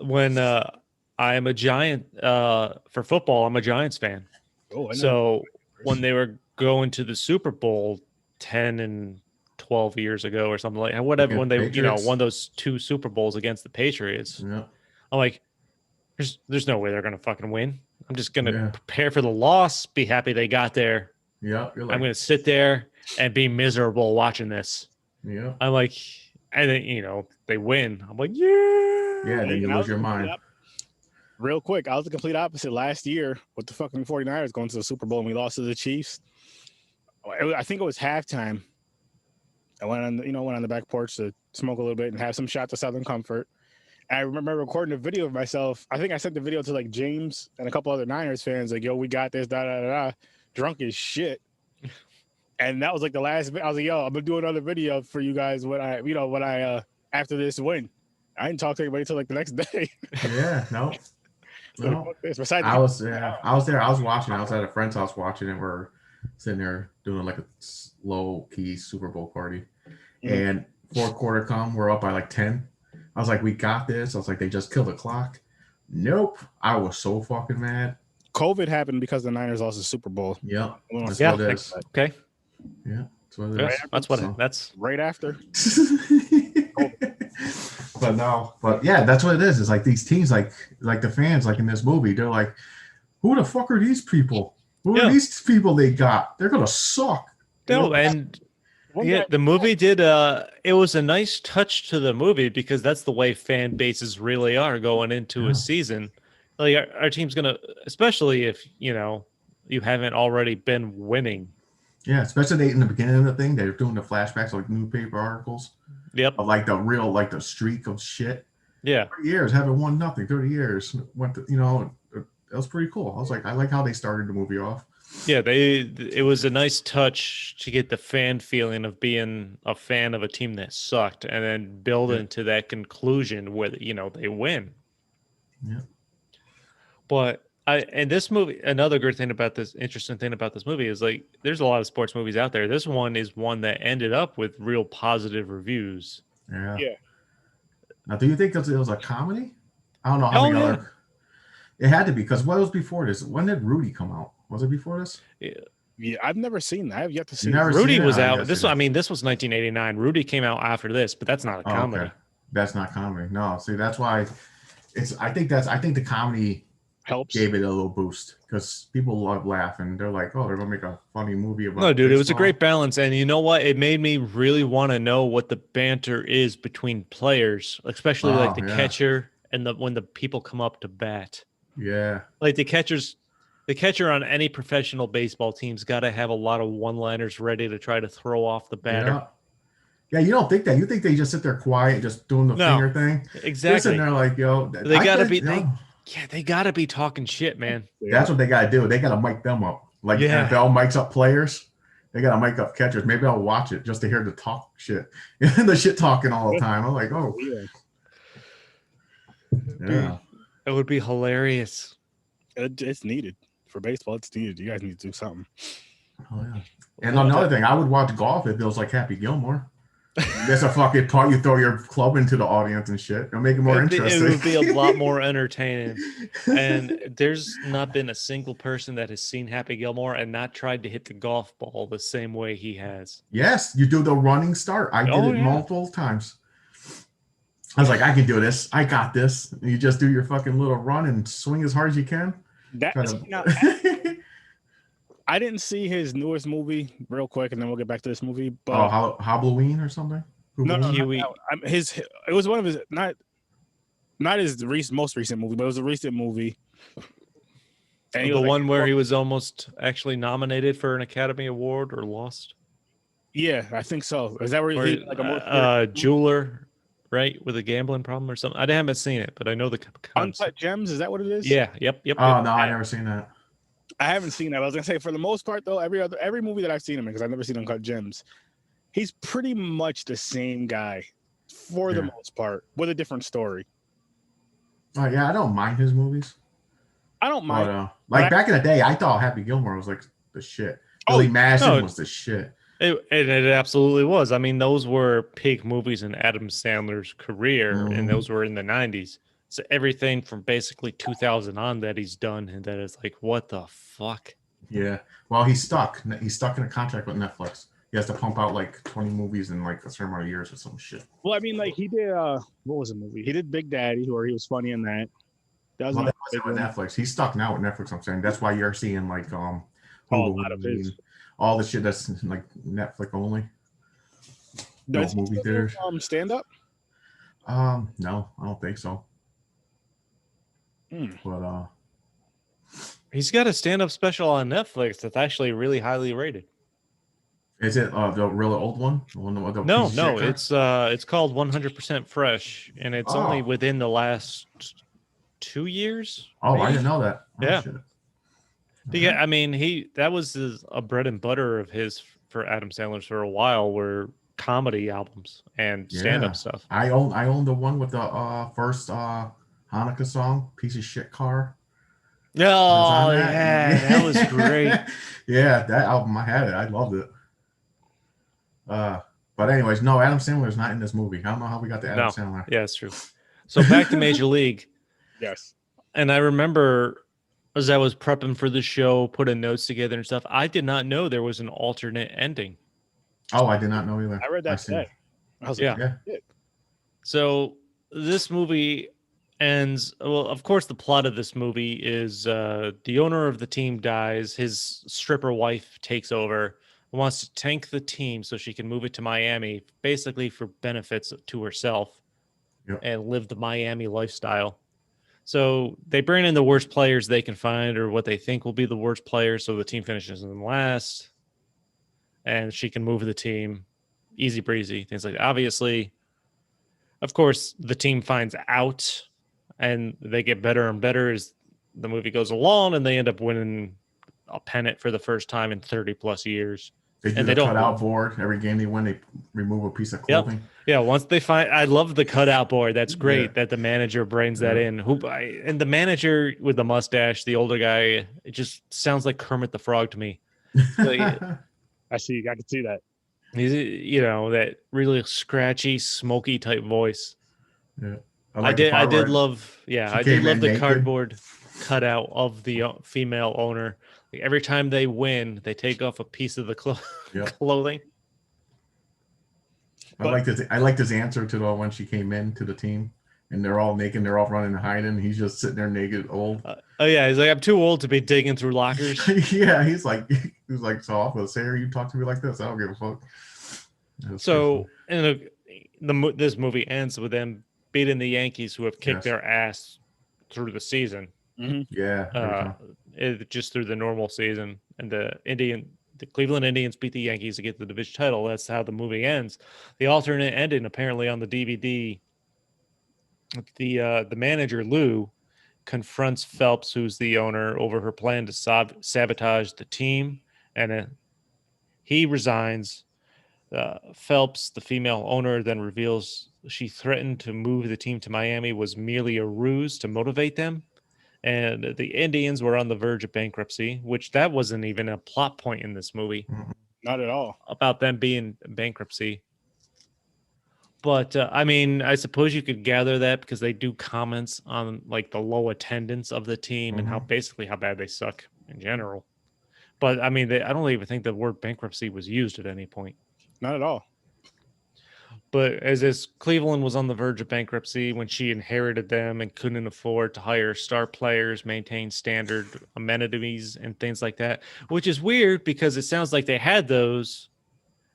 Speaker 1: when I am a Giant for football, I'm a Giants fan.
Speaker 3: Oh, I know.
Speaker 1: So when they were going to the Super Bowl 10 and 12 years ago or something like whatever, when they won those 2 Super Bowls against the Patriots, I'm like, there's no way they're gonna fucking win. I'm just gonna prepare for the loss, be happy they got there.
Speaker 2: Yeah,
Speaker 1: I'm gonna sit there and be miserable watching this.
Speaker 2: Yeah,
Speaker 1: I'm like, and then they win. I'm like,
Speaker 2: then you lose your mind.
Speaker 3: Real quick, I was the complete opposite last year with the fucking 49ers going to the Super Bowl and we lost to the Chiefs. I think it was halftime. I went on the back porch to smoke a little bit and have some shots of Southern Comfort. And I remember recording a video of myself. I think I sent the video to like James and a couple other Niners fans, like, yo, we got this, da da da da, drunk as shit. And that was like the last bit. I was like, yo, I'm gonna do another video for you guys when I after this win. I didn't talk to anybody until like the next day.
Speaker 2: Yeah, no.
Speaker 3: So
Speaker 2: No.
Speaker 3: besides
Speaker 2: I was there. I was watching. I was at a friend's house watching, and we're sitting there doing like a low key Super Bowl party. And fourth quarter come, we're up by like 10. I was like, we got this. I was like, they just killed the clock. Nope. I was so fucking mad.
Speaker 3: COVID happened because the Niners lost the Super Bowl.
Speaker 2: Yep. That's
Speaker 1: Yeah.
Speaker 2: what it is.
Speaker 1: Okay.
Speaker 2: Yeah. That's what it is.
Speaker 1: That's what. That's
Speaker 3: Right after.
Speaker 2: But yeah, that's what it is. It's like these teams, like the fans, like in this movie, they're like, who the fuck are these people? Who are these people they got? They're gonna suck.
Speaker 1: no, and yeah, the movie did. It was a nice touch to the movie because that's the way fan bases really are going into a season. Like our team's gonna, especially if you haven't already been winning.
Speaker 2: Yeah, especially in the beginning of the thing, they're doing the flashbacks like newspaper articles.
Speaker 1: Yep.
Speaker 2: Of like the real, like the streak of shit.
Speaker 1: Yeah.
Speaker 2: 30 years, haven't won nothing. 30 years. Went to, that was pretty cool. I was like, I like how they started the movie off.
Speaker 1: Yeah, it was a nice touch to get the fan feeling of being a fan of a team that sucked and then build into that conclusion where, they win.
Speaker 2: Yeah.
Speaker 1: But and this movie, another good thing about this, interesting thing about this movie is like, there's a lot of sports movies out there. This one is one that ended up with real positive reviews.
Speaker 2: Yeah.
Speaker 3: Yeah.
Speaker 2: Now, do you think it was a comedy? I don't know how many other. It had to be, because what was before this? When did Rudy come out? Was it before this?
Speaker 3: Yeah, I've never seen that. I've yet to see.
Speaker 1: Rudy was out. This was 1989. Rudy came out after this, but that's not a comedy.
Speaker 2: Okay. That's not comedy. No, see, that's why I think the comedy
Speaker 3: helps,
Speaker 2: gave it a little boost because people love laughing. They're like, oh, they're gonna make a funny movie about.
Speaker 1: No, dude,
Speaker 2: baseball.
Speaker 1: it was a great balance, and you know what? It made me really want to know what the banter is between players, especially like the catcher and when the people come up to bat.
Speaker 2: Yeah,
Speaker 1: like the catcher on any professional baseball team's got to have a lot of one-liners ready to try to throw off the batter.
Speaker 2: Yeah, you don't think that. You think they just sit there quiet, just doing the finger thing.
Speaker 1: Exactly.
Speaker 2: And they're like, yo,
Speaker 1: they gotta be. They gotta be talking shit, man.
Speaker 2: That's what they gotta do. They gotta mic them up. Like NFL mics up players. They gotta mic up catchers. Maybe I'll watch it just to hear the talk shit. The shit talking all the time. I'm like, oh. Yeah.
Speaker 1: It would be hilarious.
Speaker 3: It's needed for baseball. It's needed. You guys need to do something.
Speaker 2: Oh yeah. And another thing, I would watch golf if it was like Happy Gilmore. That's a fucking part. You throw your club into the audience and shit. It'll make it more interesting.
Speaker 1: It would be a lot more entertaining. And there's not been a single person that has seen Happy Gilmore and not tried to hit the golf ball the same way he has.
Speaker 2: Yes, you do the running start. I did it multiple times. I was like, I can do this. I got this. And you just do your fucking little run and swing as hard as you can.
Speaker 3: I didn't see his newest movie real quick, and then we'll get back to this movie. But
Speaker 2: Halloween or something?
Speaker 3: No, it was one of his not his most recent movie, but it was a recent movie.
Speaker 1: And the one where he was almost actually nominated for an Academy Award or lost.
Speaker 3: Yeah, I think so. Is that where he like a
Speaker 1: jeweler, right, with a gambling problem or something? I haven't seen it, but I know the
Speaker 3: Uncut Gems. Is that what it is?
Speaker 1: Yeah. Yep.
Speaker 2: Oh no, I never seen that.
Speaker 3: I haven't seen that. I was gonna say, for the most part, though, every movie that I've seen him in, because I've never seen Uncut Gems, he's pretty much the same guy for the most part, with a different story.
Speaker 2: Oh yeah, I don't mind his movies.
Speaker 3: I don't mind.
Speaker 2: But, back in the day, I thought Happy Gilmore was like the shit. Billy Madison was the shit.
Speaker 1: It absolutely was. I mean, those were peak movies in Adam Sandler's career, and those were in the 90s. So everything from basically 2000 on that he's done, and that is like, what the fuck?
Speaker 2: Yeah. Well, he's stuck. He's stuck in a contract with Netflix. He has to pump out like 20 movies in like a certain amount of years or some shit.
Speaker 3: Well, I mean, like he did. What was the movie? He did Big Daddy, where he was funny in that.
Speaker 2: That wasn't with Netflix. He's stuck now with Netflix. I'm saying that's why you're seeing like
Speaker 3: a lot of his,
Speaker 2: all the shit that's like Netflix only.
Speaker 3: Does
Speaker 2: no movie theaters.
Speaker 3: Stand up?
Speaker 2: No, I don't think so. But
Speaker 1: he's got a stand-up special on Netflix that's actually really highly rated.
Speaker 2: Is it the really old one? The one with the
Speaker 1: No,
Speaker 2: piece of
Speaker 1: no,
Speaker 2: shit car?
Speaker 1: it's called 100% Fresh, and it's only
Speaker 2: Oh.
Speaker 1: within the last 2 years.
Speaker 2: Oh, I
Speaker 1: maybe?
Speaker 2: didn't know that. Oh,
Speaker 1: Yeah.
Speaker 2: shit.
Speaker 1: Yeah,
Speaker 2: Alright.
Speaker 1: I mean, that was a bread and butter of his for Adam Sandler for a while, were comedy albums and stand-up
Speaker 2: Yeah.
Speaker 1: stuff.
Speaker 2: I own the one with the first Hanukkah song, Piece of Shit Car. That's
Speaker 1: Oh
Speaker 2: on that.
Speaker 1: yeah, that was great.
Speaker 2: Yeah, that album, I had it. I loved it. But anyways, no, Adam Sandler's not in this movie. I don't know how we got to Adam
Speaker 1: No,
Speaker 2: Sandler.
Speaker 1: yeah, it's true. So back to Major League,
Speaker 3: Yes.
Speaker 1: and I remember as I was prepping for the show, putting notes together and stuff, I did not know there was an alternate ending.
Speaker 2: Oh, I did not know either.
Speaker 3: I read that today. I was like,
Speaker 1: Yeah.
Speaker 2: Yeah.
Speaker 1: So this movie ends. Well, of course, the plot of this movie is the owner of the team dies. His stripper wife takes over, wants to tank the team so she can move it to Miami, basically for benefits to herself,
Speaker 2: Yep.
Speaker 1: and live the Miami lifestyle. So they bring in the worst players they can find, or what they think will be the worst players, so the team finishes in last, and she can move the team, easy breezy, things like that. Obviously, of course, the team finds out, and they get better and better as the movie goes along, and they end up winning a pennant for the first time in 30 plus years.
Speaker 2: They do
Speaker 1: And
Speaker 2: the
Speaker 1: they don't
Speaker 2: cutout board. Every game they win, they remove a piece of
Speaker 1: Yep.
Speaker 2: clothing.
Speaker 1: Yeah, once they find, I love the cutout board. That's great
Speaker 2: Yeah.
Speaker 1: that the manager brings that
Speaker 2: Yeah.
Speaker 1: in. And the manager with the mustache, the older guy, it just sounds like Kermit the Frog to me. Like,
Speaker 3: I can see that.
Speaker 1: he's, that really scratchy, smoky type voice.
Speaker 2: Yeah.
Speaker 1: I did love the cardboard cutout of the female owner. Like, every time they win, they take off a piece of the clothing.
Speaker 2: I liked his answer to the when she came in to the team, and they're all naked, they're all running and hiding. He's just sitting there naked, old.
Speaker 1: He's like, I'm too old to be digging through lockers.
Speaker 2: Yeah, he's like, so off with Sarah, you talk to me like this, I don't give a fuck.
Speaker 1: So, this movie ends with them beating the Yankees, who have kicked their ass through the season.
Speaker 3: Mm-hmm.
Speaker 2: Yeah,
Speaker 1: just through the normal season, and the Cleveland Indians beat the Yankees to get the division title. That's how the movie ends. The alternate ending, apparently on the DVD, the manager Lou confronts Phelps, who's the owner, over her plan to sabotage the team, and he resigns. Phelps, the female owner, then reveals she threatened to move the team to Miami was merely a ruse to motivate them. And the Indians were on the verge of bankruptcy, which that wasn't even a plot point in this movie.
Speaker 3: Not at all.
Speaker 1: About them being in bankruptcy. But, I mean, I suppose you could gather that because they do comments on, like, the low attendance of the team and how bad they suck in general. But, I mean, I don't even think the word bankruptcy was used at any point.
Speaker 3: Not at all.
Speaker 1: But as Cleveland was on the verge of bankruptcy when she inherited them and couldn't afford to hire star players, maintain standard amenities and things like that, which is weird because it sounds like they had those,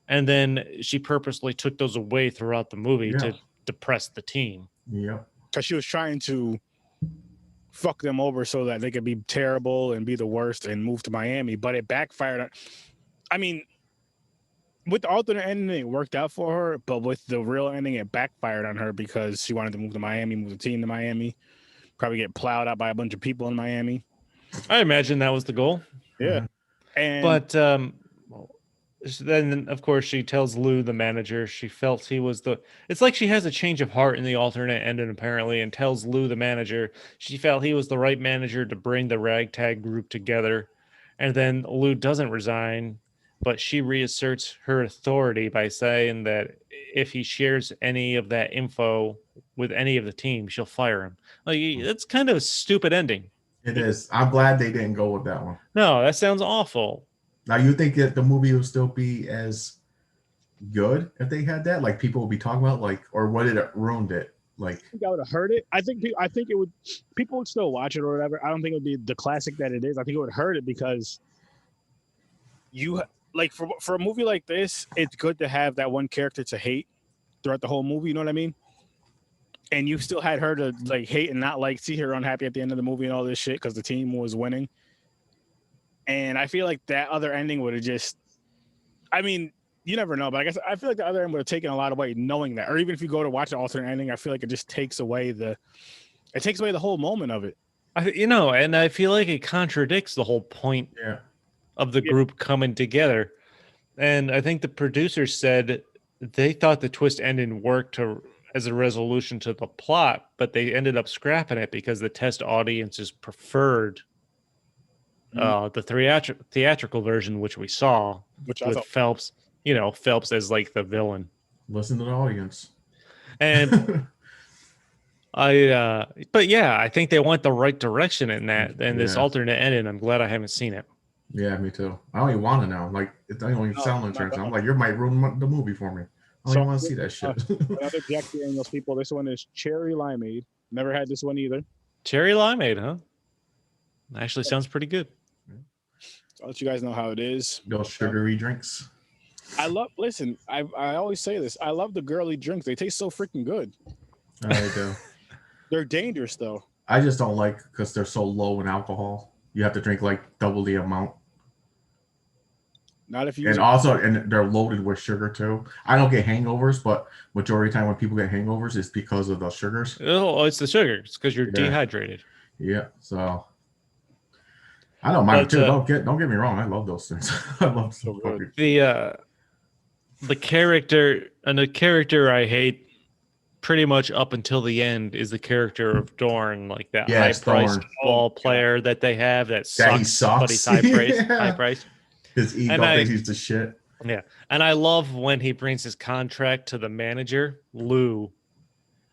Speaker 1: and then she purposely took those away throughout the movie to depress the team.
Speaker 2: Yeah,
Speaker 3: because she was trying to fuck them over so that they could be terrible and be the worst and move to Miami, but it backfired. I mean, with the alternate ending, it worked out for her, but with the real ending, it backfired on her because she wanted to move to Miami, move the team to Miami, probably get plowed out by a bunch of people in Miami.
Speaker 1: I imagine that was the goal.
Speaker 3: Yeah.
Speaker 1: But then, of course, she tells Lou, the manager, she felt he was it's like she has a change of heart in the alternate ending, apparently, and tells Lou, the manager, she felt he was the right manager to bring the ragtag group together. And then Lou doesn't resign, but she reasserts her authority by saying that if he shares any of that info with any of the team, she'll fire him. Like, that's kind of a stupid ending.
Speaker 2: it is. I'm glad they didn't go with that one.
Speaker 1: No, that sounds awful.
Speaker 2: Now, you think that the movie will still be as good if they had that? Like, people would be talking about, like, or would it have ruined it? Like,
Speaker 3: I think I would have heard it. I think it would. People would still watch it or whatever. I don't think it would be the classic that it is. I think it would hurt it because for a movie like this, it's good to have that one character to hate throughout the whole movie. You know what I mean? And you still had her to like hate and not like see her unhappy at the end of the movie and all this shit because the team was winning. And I feel like that other ending would have just, I mean, you never know, but I guess I feel like the other end would have taken a lot away knowing that. Or even if you go to watch the alternate ending, I feel like it just takes away the whole moment of it.
Speaker 1: And I feel like it contradicts the whole point of the group coming together. And I think the producers said they thought the twist ending worked as a resolution to the plot, but they ended up scrapping it because the test audiences preferred the theatrical version, which we saw,
Speaker 3: which
Speaker 1: with Phelps. Phelps as like the villain.
Speaker 2: Listen to the audience.
Speaker 1: And but yeah, I think they went the right direction in that. And this alternate ending, I'm glad I haven't seen it.
Speaker 2: Yeah, me too. I don't even want to know. Like, it don't even sound interesting. I'm like, you might ruin the movie for me. I don't want to see that shit.
Speaker 3: Another Jack Daniels people. This one is cherry limeade. Never had this one either.
Speaker 1: Cherry limeade, huh? Actually, sounds pretty good.
Speaker 3: I'll let you guys know how it is.
Speaker 2: Those sugary drinks.
Speaker 3: Listen, I always say this. I love the girly drinks. They taste so freaking good.
Speaker 2: I do.
Speaker 3: They're dangerous though.
Speaker 2: I just don't like because they're so low in alcohol. You have to drink like double the amount.
Speaker 3: Not if you.
Speaker 2: And they're loaded with sugar too. I don't get hangovers, but majority of the time when people get hangovers, it's because of the sugars.
Speaker 1: Oh, it's the sugar. It's because you're dehydrated.
Speaker 2: Yeah, so I don't mind too. Don't get me wrong. I love those things. I love so good.
Speaker 1: The character I hate pretty much up until the end is the character of Dorn, like that high-priced ball player that they have that sucks, but he's high-priced.
Speaker 2: His ego thinks he's the shit.
Speaker 1: Yeah, and I love when he brings his contract to the manager, Lou,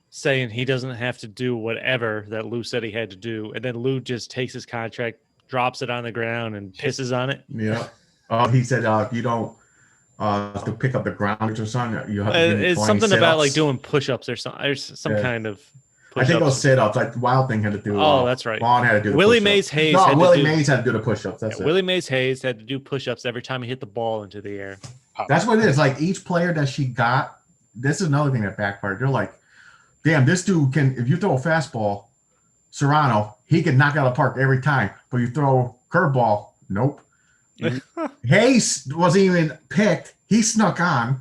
Speaker 1: saying he doesn't have to do whatever that Lou said he had to do, and then Lou just takes his contract, drops it on the ground, and pisses on it.
Speaker 2: Yeah. He said, you don't to pick up the ground or something. You have to do
Speaker 1: it's something about like doing push-ups or something. There's some kind of
Speaker 2: push-ups. I think those sit-ups, like the Wild Thing had to do.
Speaker 1: Oh, that's right.
Speaker 2: Vaughn had to do the
Speaker 1: Willie Mays Hayes.
Speaker 2: Willie Mays had to do the push-ups. That's it.
Speaker 1: Willie Mays Hayes had to do push-ups every time he hit the ball into the air.
Speaker 2: That's what it is. Like each player that she got, this is another thing that backfired. They're like, damn, this dude can, if you throw a fastball, Serrano, he can knock out of the park every time. But you throw curveball, nope. Hayes wasn't even picked. He snuck on.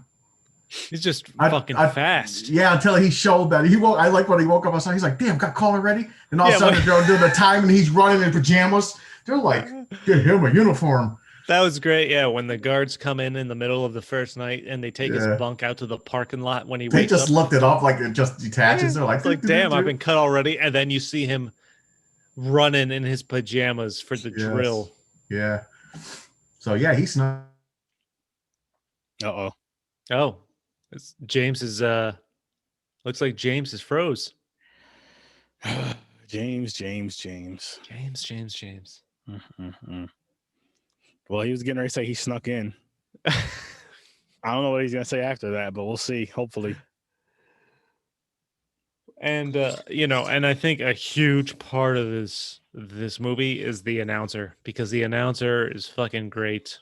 Speaker 1: He's just fucking fast.
Speaker 2: Yeah, until he showed that. I like when he woke up outside. He's like, damn, got call already? And all of a sudden they're doing the time and he's running in pajamas. They're like, get him a uniform.
Speaker 1: That was great. Yeah, when the guards come in the middle of the first night and they take his bunk out to the parking lot when he wakes up.
Speaker 2: They just looked it up like it just detaches. They're like
Speaker 1: damn, I've been cut already. And then you see him running in his pajamas for the drill.
Speaker 2: Yeah. So, yeah, he snuck.
Speaker 3: Uh-oh.
Speaker 1: Oh, James is, looks like James is froze.
Speaker 3: James. Mm-hmm. Well, he was getting ready to say he snuck in. I don't know what he's going to say after that, but we'll see, hopefully.
Speaker 1: And, and I think a huge part of this movie is the announcer, because the announcer is fucking great.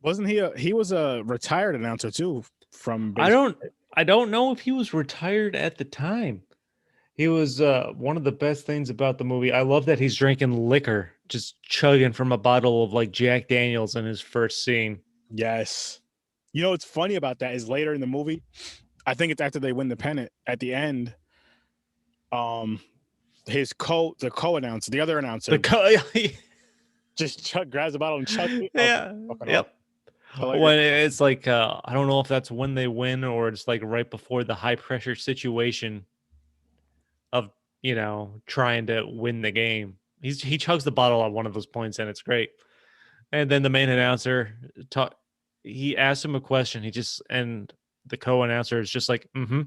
Speaker 3: Wasn't he was a retired announcer too from
Speaker 1: baseball. I don't know if he was retired at the time. He was one of the best things about the movie. I love that he's drinking liquor, just chugging from a bottle of like Jack Daniels in his first scene.
Speaker 3: Yes. You know what's funny about that is later in the movie, I think it's after they win the pennant at the end. The co-announcer, the other announcer, just grabs the bottle and chugs it.
Speaker 1: Yeah. Yep. When it's like I don't know if that's when they win or it's like right before the high pressure situation of trying to win the game. He chugs the bottle at one of those points and it's great. And then the main announcer he asks him a question. And the co-announcer is just like, mm-hmm.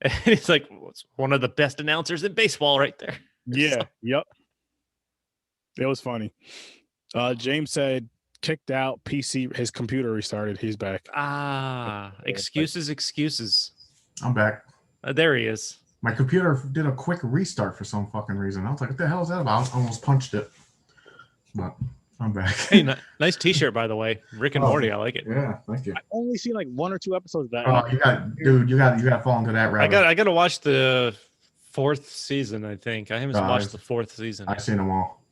Speaker 1: And he's like, well, it's one of the best announcers in baseball right there.
Speaker 3: Yeah. Yep. It was funny. James said, kicked out PC, his computer restarted. He's back.
Speaker 1: Excuses.
Speaker 2: I'm back.
Speaker 1: There he is.
Speaker 2: My computer did a quick restart for some fucking reason. I was like, what the hell is that about? I almost punched it. But I'm back.
Speaker 1: Hey, nice t-shirt, by the way. Rick and Morty, I like it.
Speaker 2: Yeah, thank you.
Speaker 3: I've only seen like 1 or 2 episodes of that.
Speaker 2: Oh, you got to fall into that rabbit.
Speaker 1: I got to watch the 4th season, I think. I haven't watched the 4th season.
Speaker 2: I've seen them all.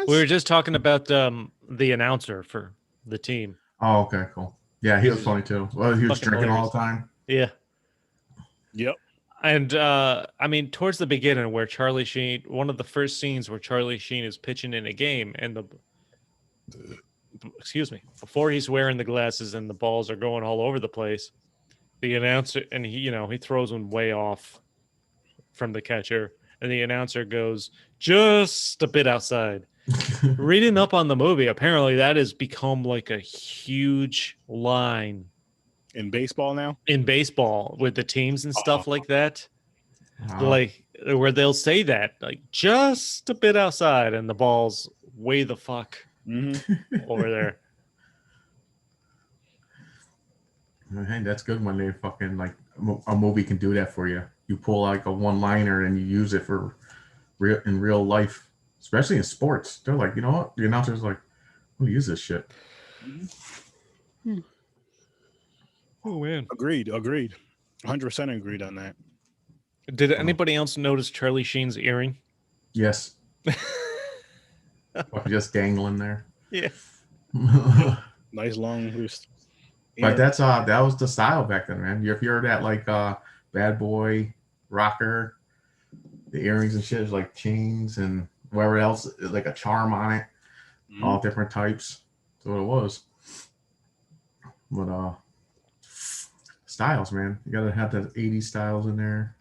Speaker 1: We were just talking about the announcer for the team.
Speaker 2: Oh, okay, cool. Yeah, he was funny too. Well, he was
Speaker 1: Fucking
Speaker 2: drinking all
Speaker 1: hilarious.
Speaker 2: the time.
Speaker 1: Yeah.
Speaker 3: Yep.
Speaker 1: And I mean, towards the beginning, where Charlie Sheen, one of the first scenes where Charlie Sheen is pitching in a game, and excuse me, before he's wearing the glasses and the balls are going all over the place, the announcer, and he throws them way off from the catcher, and the announcer goes just a bit outside. Reading up on the movie, apparently that has become like a huge line
Speaker 3: In baseball now?
Speaker 1: in baseball with the teams and stuff like that.
Speaker 2: Wow.
Speaker 1: Like where they'll say that, like just a bit outside, and the ball's way the fuck over there.
Speaker 2: Hey, that's good when they fucking like a movie can do that for you. You pull like a one-liner and you use it for real life, especially in sports. They're like, you know what? The announcer's like, who use this shit?
Speaker 1: Oh man,
Speaker 3: Agreed. 100% agreed on that.
Speaker 1: did anybody else notice Charlie Sheen's earring?
Speaker 2: Yes. Just dangling there.
Speaker 1: Yeah.
Speaker 3: Nice long loose.
Speaker 2: But that was the style back then, man. If you're that like bad boy rocker, the earrings and shit is like chains and whatever else, like a charm on it, all different types. That's what it was. But styles, man, you gotta have the 80s styles in there.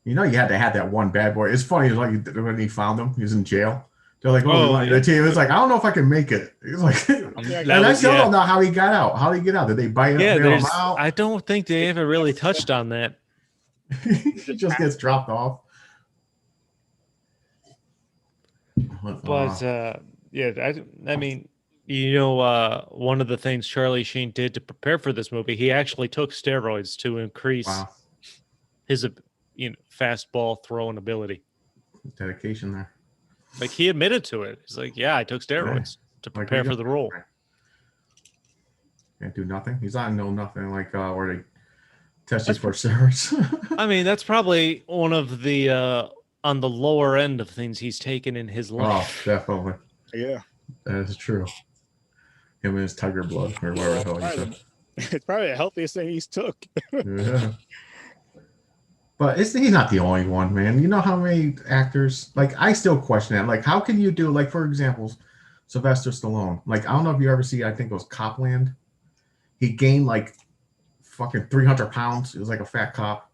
Speaker 2: You know, you had to have that one bad boy. It's funny, like when he found him, he was in jail. They're like, the team. It's like, I don't know if I can make it. He's like, and I still don't know how he got out. How did he get out? Did they bite him out?
Speaker 1: I don't think they ever really touched on that.
Speaker 2: He just gets dropped off.
Speaker 1: But I mean, one of the things Charlie Sheen did to prepare for this movie, he actually took steroids to increase his fastball throwing ability.
Speaker 2: Dedication there.
Speaker 1: Like he admitted to it. He's like, yeah, I took steroids to prepare for the role.
Speaker 2: Can't do nothing. He's on nothing like where they test you for steroids.
Speaker 1: I mean, that's probably one of the on the lower end of things he's taken in his life.
Speaker 2: Oh, definitely.
Speaker 3: Yeah.
Speaker 2: That is true. Him and his tiger blood or whatever the hell he said.
Speaker 3: It's probably the healthiest thing he's took.
Speaker 2: Yeah. But he's not the only one, man. You know how many actors, like, I still question that. Like, how can you do, like, for example, Sylvester Stallone. Like, I don't know if you ever see, I think it was Copland. He gained, like, fucking 300 pounds. It was like a fat cop.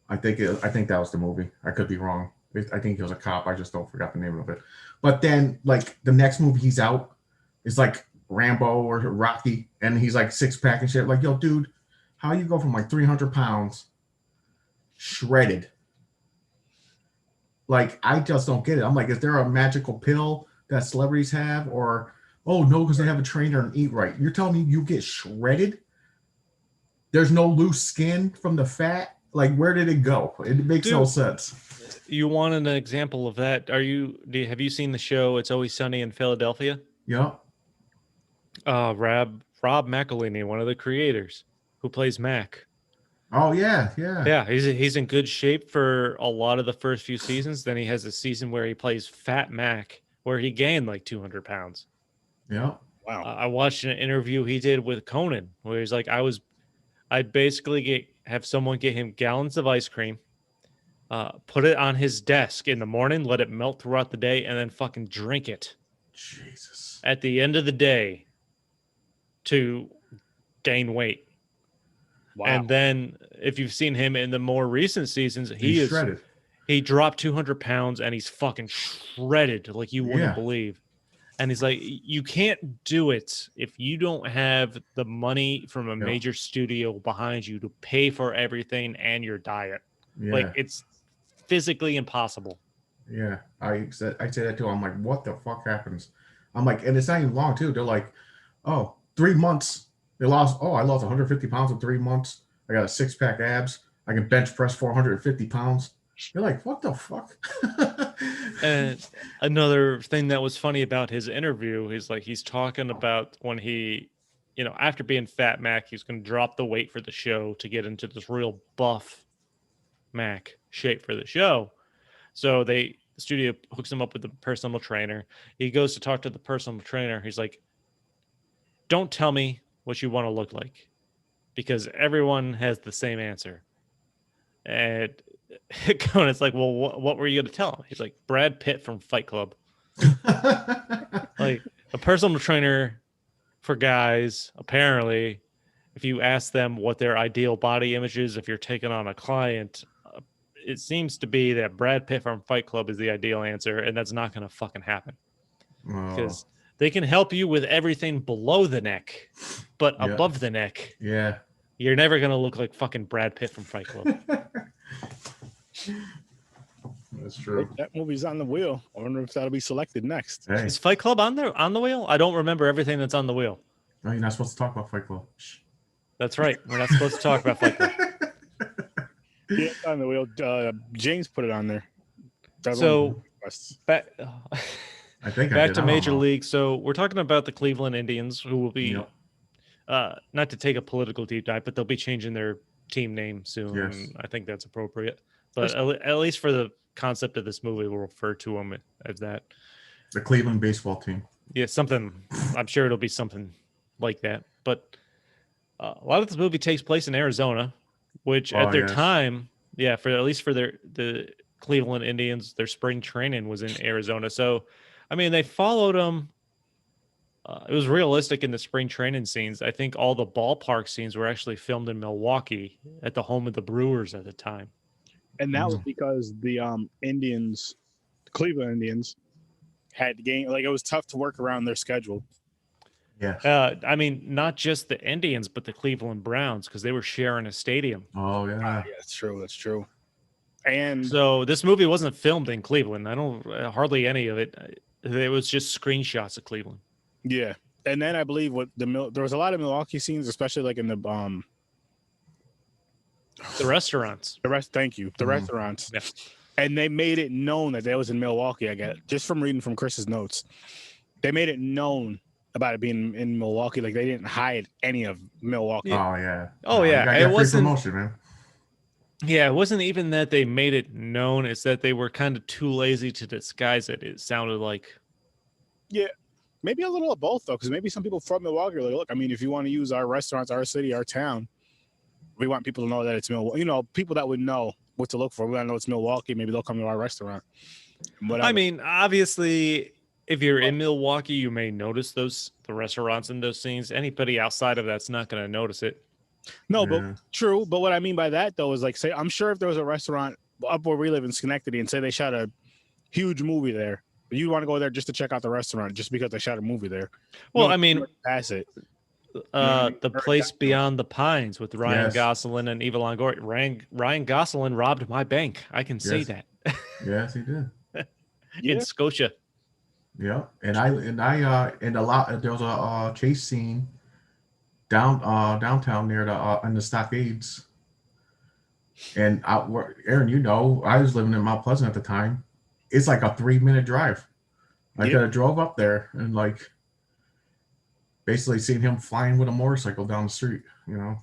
Speaker 2: I think that was the movie. I could be wrong. I think he was a cop. I just don't forgot the name of it. But then, like, the next movie he's out is, like, Rambo or Rocky. And he's, like, six-pack and shit. Like, yo, dude, how you go from, like, 300 pounds shredded? Like, I just don't get it. I'm like, is there a magical pill that celebrities have? Or, oh, no, because they have a trainer and eat right. You're telling me you get shredded? There's no loose skin from the fat? Like, where did it go? It makes no sense.
Speaker 1: You want an example of that? Have you seen the show It's Always Sunny in Philadelphia?
Speaker 2: Yeah.
Speaker 1: Rob McElhenney, one of the creators, who plays Mac.
Speaker 2: Oh yeah.
Speaker 1: He's in good shape for a lot of the first few seasons. Then he has a season where he plays Fat Mac, where he gained like 200 pounds.
Speaker 2: Yeah.
Speaker 3: Wow.
Speaker 1: I watched an interview he did with Conan, where he's like, I'd basically have someone get him gallons of ice cream, put it on his desk in the morning, let it melt throughout the day, and then fucking drink it.
Speaker 2: Jesus.
Speaker 1: At the end of the day to gain weight. Wow. And then if you've seen him in the more recent seasons, he's shredded. He dropped 200 pounds and he's fucking shredded like you wouldn't believe. And he's like, you can't do it if you don't have the money from a major studio behind you to pay for everything and your diet. Yeah. Like, it's physically impossible.
Speaker 2: Yeah, I say that too. I'm like, what the fuck happens? I'm like, and it's not even long too. They're like, oh, 3 months. I lost 150 pounds in 3 months. I got a six-pack abs. I can bench press 450 pounds. You're like, what the fuck?
Speaker 1: And another thing that was funny about his interview is like he's talking about when he, after being Fat Mac, he's going to drop the weight for the show to get into this real buff Mac shape for the show. So the studio hooks him up with a personal trainer. He goes to talk to the personal trainer. He's like, don't tell me what you want to look like, because everyone has the same answer. And Conan's like, well, what were you going to tell him? He's like, Brad Pitt from Fight Club. Like, a personal trainer for guys, apparently, if you ask them what their ideal body image is, if you're taking on a client, it seems to be that Brad Pitt from Fight Club is the ideal answer, and that's not going to fucking happen. Because they can help you with everything below the neck, but above the neck, you're never going to look like fucking Brad Pitt from Fight Club.
Speaker 2: That's true.
Speaker 3: That movie's on the wheel. I wonder if that'll be selected next.
Speaker 2: Hey.
Speaker 1: Is Fight Club on the wheel? I don't remember everything that's on the wheel.
Speaker 2: No, you're not supposed to talk about Fight Club. Shh.
Speaker 1: That's right. We're not supposed to talk about Fight Club.
Speaker 3: Yeah, it's on the wheel. James put it on there.
Speaker 1: So back,
Speaker 2: I think
Speaker 1: back to Major League. So we're talking about the Cleveland Indians, who will be, not to take a political deep dive, but they'll be changing their team name soon.
Speaker 2: Yes.
Speaker 1: And I think that's appropriate. But at least for the concept of this movie, we'll refer to them as that.
Speaker 2: The Cleveland baseball team.
Speaker 1: Yeah, something. I'm sure it'll be something like that. But a lot of this movie takes place in Arizona, which at their time, for at least for the Cleveland Indians, their spring training was in Arizona. So, I mean, they followed them. It was realistic in the spring training scenes. I think all the ballpark scenes were actually filmed in Milwaukee at the home of the Brewers at the time.
Speaker 3: And that was because the Indians, the Cleveland Indians, had the game. Like, it was tough to work around their schedule.
Speaker 2: Yeah.
Speaker 1: I mean, not just the Indians, but the Cleveland Browns, because they were sharing a stadium.
Speaker 2: Oh, yeah.
Speaker 3: Yeah, that's true. That's true. And
Speaker 1: so this movie wasn't filmed in Cleveland. I don't hardly any of it. It was just screenshots of Cleveland.
Speaker 3: Yeah. And then I believe there was a lot of Milwaukee scenes, especially like in the
Speaker 1: restaurants.
Speaker 3: Thank you. The restaurants.
Speaker 1: Yeah.
Speaker 3: And they made it known that was in Milwaukee. I get just from reading from Chris's notes. They made it known about it being in Milwaukee. Like, they didn't hide any of Milwaukee.
Speaker 2: Oh, yeah.
Speaker 1: Oh, yeah.
Speaker 2: It wasn't promotion, man.
Speaker 1: Yeah, it wasn't even that they made it known. It's that they were kind of too lazy to disguise it. It sounded like.
Speaker 3: Yeah. Maybe a little of both, though, because maybe some people from Milwaukee are like, look, I mean, if you want to use our restaurants, our city, our town, we want people to know that it's Milwaukee. You know, people that would know what to look for. We want to know it's Milwaukee. Maybe they'll come to our restaurant. Whatever.
Speaker 1: I mean, obviously, if you're in Milwaukee, you may notice the restaurants in those scenes. Anybody outside of that's not going to notice it.
Speaker 3: No, but true. But what I mean by that, though, is like, say, I'm sure if there was a restaurant up where we live in Schenectady and say they shot a huge movie there, you'd want to go there just to check out the restaurant just because they shot a movie there.
Speaker 1: Well,
Speaker 3: No,
Speaker 1: I mean,
Speaker 3: pass it.
Speaker 1: The Place Beyond the Pines with Ryan Gosling and Eva Longoria. Ryan Gosling robbed my bank. I can say that.
Speaker 2: Yes, he did.
Speaker 1: In Scotia.
Speaker 2: Yeah, and a lot. There was a chase scene downtown near in the stockades. And Aaron, you know, I was living in Mount Pleasant at the time. It's like a 3-minute drive. I could have drove up there and like basically seen him flying with a motorcycle down the street, you know.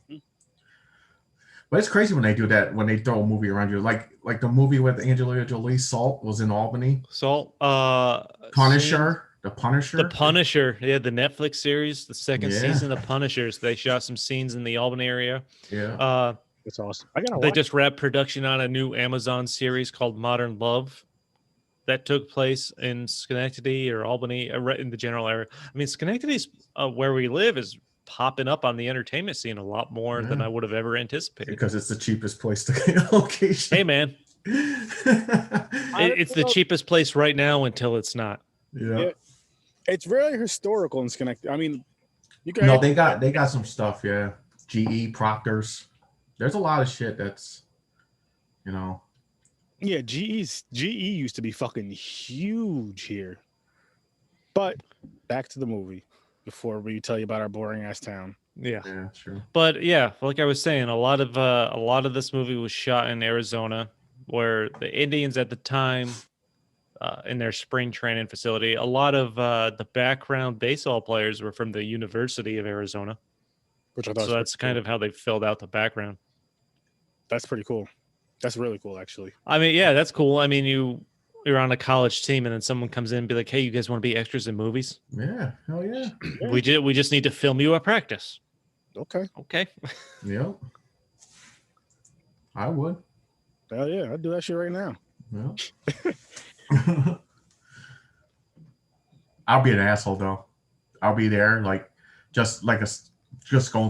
Speaker 2: But it's crazy when they do that, when they throw a movie around you. Like the movie with Angelina Jolie, Salt, was in Albany.
Speaker 1: Salt.
Speaker 2: Punisher. The Punisher.
Speaker 1: The Punisher. Yeah, the Netflix series, the second season of Punishers. They shot some scenes in the Albany area.
Speaker 2: Yeah.
Speaker 3: That's awesome.
Speaker 1: They just wrapped production on a new Amazon series called Modern Love that took place in Schenectady or Albany, in the general area. I mean, Schenectady's where we live is popping up on the entertainment scene a lot more than I would have ever anticipated.
Speaker 2: Because it's the cheapest place to get a location.
Speaker 1: Hey, man. It's the cheapest place right now until it's not.
Speaker 2: Yeah.
Speaker 3: It's really historical in Schenectady. I mean, you can.
Speaker 2: No, they got some stuff. Yeah. GE, Proctor's. There's a lot of shit that's, you know.
Speaker 3: Yeah, GE used to be fucking huge here. But back to the movie before we tell you about our boring ass town.
Speaker 1: Yeah,
Speaker 2: sure.
Speaker 1: But yeah, like I was saying, a lot of this movie was shot in Arizona, where the Indians at the time, in their spring training facility, a lot of the background baseball players were from the University of Arizona.
Speaker 3: Which I thought
Speaker 1: so that's kind of how they filled out the background.
Speaker 3: That's pretty cool. That's really cool, actually.
Speaker 1: I mean, yeah, that's cool. I mean, you're on a college team and then someone comes in and be like, "Hey, you guys want to be extras in movies?
Speaker 2: Yeah, hell yeah.
Speaker 1: We just need to film you at practice."
Speaker 3: Okay.
Speaker 1: Okay.
Speaker 2: Yep. I would.
Speaker 3: Hell yeah, I'd do that shit right now.
Speaker 2: Yep. I'll be an asshole though. I'll be there like just going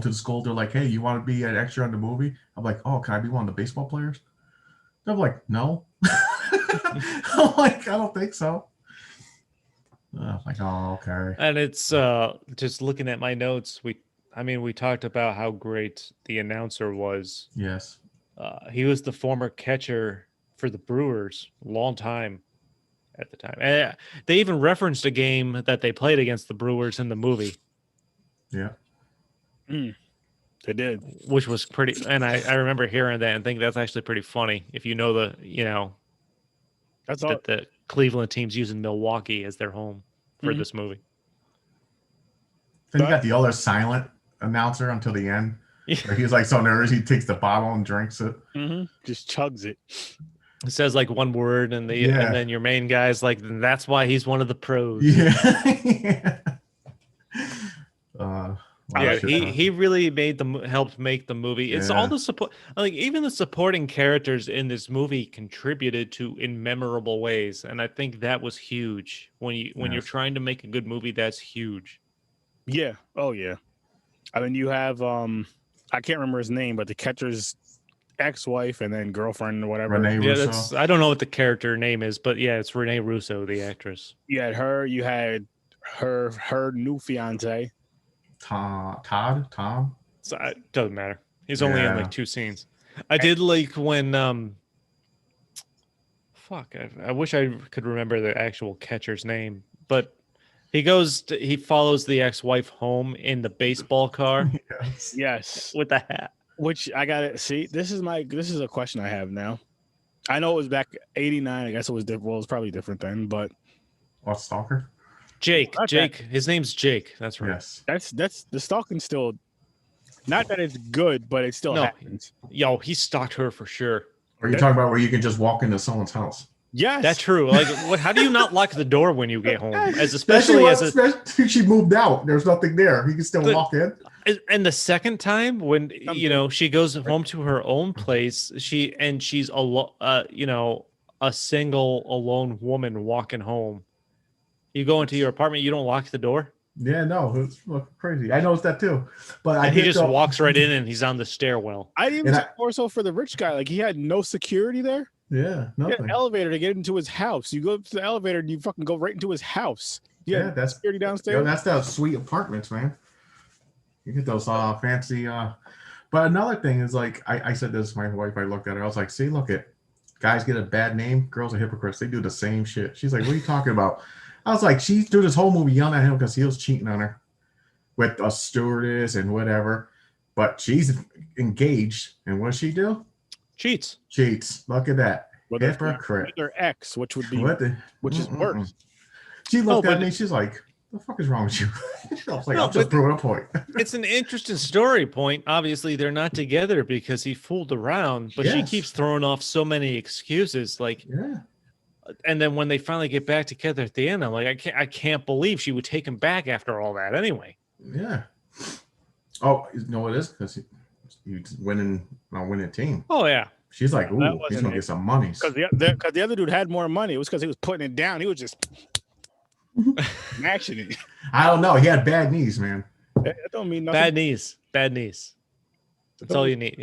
Speaker 2: to the school. They're like, "Hey, you want to be an extra in the movie?" I'm like, "Oh, can I be one of the baseball players?" They're like, "No." I'm like, "I don't think so." Like, oh, okay.
Speaker 1: And it's just looking at my notes. We talked about how great the announcer was.
Speaker 2: Yes.
Speaker 1: He was the former catcher for the Brewers, a long time at the time. And they even referenced a game that they played against the Brewers in the movie.
Speaker 2: Yeah.
Speaker 3: They did,
Speaker 1: which was pretty. And I remember hearing that and thinking that's actually pretty funny. If you know
Speaker 3: that's all.
Speaker 1: that the Cleveland team's using Milwaukee as their home for this movie.
Speaker 2: Then you got the other silent announcer until the end. Where he's like so nervous he takes the bottle and drinks it.
Speaker 3: Just chugs it.
Speaker 1: It says like one word, and then your main guy's like, "That's why he's one of the pros."
Speaker 2: Yeah.
Speaker 1: He really helped make the movie. It's all the support, like even the supporting characters in this movie contributed to in memorable ways, and I think that was huge. When you're trying to make a good movie, that's huge.
Speaker 3: Yeah. Oh yeah. I mean, you have I can't remember his name, but the catcher's ex-wife and then girlfriend or whatever.
Speaker 2: Renee Russo.
Speaker 1: I don't know what the character name is, but yeah, it's Renee Russo, the actress.
Speaker 3: You had her. You had her new fiance.
Speaker 2: Tom.
Speaker 1: So it doesn't matter. He's only in like 2 scenes. I did like when I wish I could remember the actual catcher's name, but he follows the ex-wife home in the baseball car.
Speaker 3: Yes.
Speaker 1: With the hat.
Speaker 3: Which I gotta see. This is a question I have now. I know it was back 89. I guess it was different. Well, it was probably different then, but
Speaker 2: what, Stalker?
Speaker 1: Jake. His name's Jake. That's right.
Speaker 2: Yes.
Speaker 3: That's the stalking still. Not that it's good, but it still happens.
Speaker 1: Yo, he stalked her for sure.
Speaker 2: Are you talking about where you can just walk into someone's house?
Speaker 3: Yes,
Speaker 1: that's true. Like, how do you not lock the door when you get home? Especially
Speaker 2: she moved out. There's nothing there. He can still walk in.
Speaker 1: And the second time when she goes home to her own place, she's a single alone woman walking home. You go into your apartment, you don't lock the door.
Speaker 2: Yeah, no, it's crazy. I noticed that too. But
Speaker 1: he just walks right in and he's on the stairwell.
Speaker 3: I didn't even more so for the rich guy. Like he had no security there.
Speaker 2: Yeah, nothing.
Speaker 3: He had an elevator to get into his house. You go up to the elevator and you fucking go right into his house.
Speaker 2: Yeah, that's
Speaker 3: security downstairs.
Speaker 2: That's those sweet apartments, man. You get those fancy. But another thing is like I said this to my wife. I looked at her. I was like, "See, look at guys get a bad name. Girls are hypocrites. They do the same shit." She's like, "What are you talking about?" I was like, "She's through this whole movie yelling at him because he was cheating on her with a stewardess and whatever." But she's engaged, and what does she do?
Speaker 1: Cheats.
Speaker 2: Look at that. Hypocrite.
Speaker 3: Their ex, which would be which is worse.
Speaker 2: She looked at me. She's like, "The fuck is wrong with you?" I was like, "I'm just proving a point."
Speaker 1: It's an interesting story point. Obviously, they're not together because he fooled around, but she keeps throwing off so many excuses. Like, and then when they finally get back together at the end, I'm like, I can't believe she would take him back after all that. Anyway.
Speaker 2: Yeah. Oh, you know what it is? Because he's winning team.
Speaker 1: Oh yeah.
Speaker 2: She's like, "Ooh, he's gonna get some money."
Speaker 3: Because the other dude had more money. It was because he was putting it down. He was just mashing it.
Speaker 2: I don't know. He had bad knees, man.
Speaker 3: That don't mean nothing.
Speaker 1: Bad knees. That's all you need.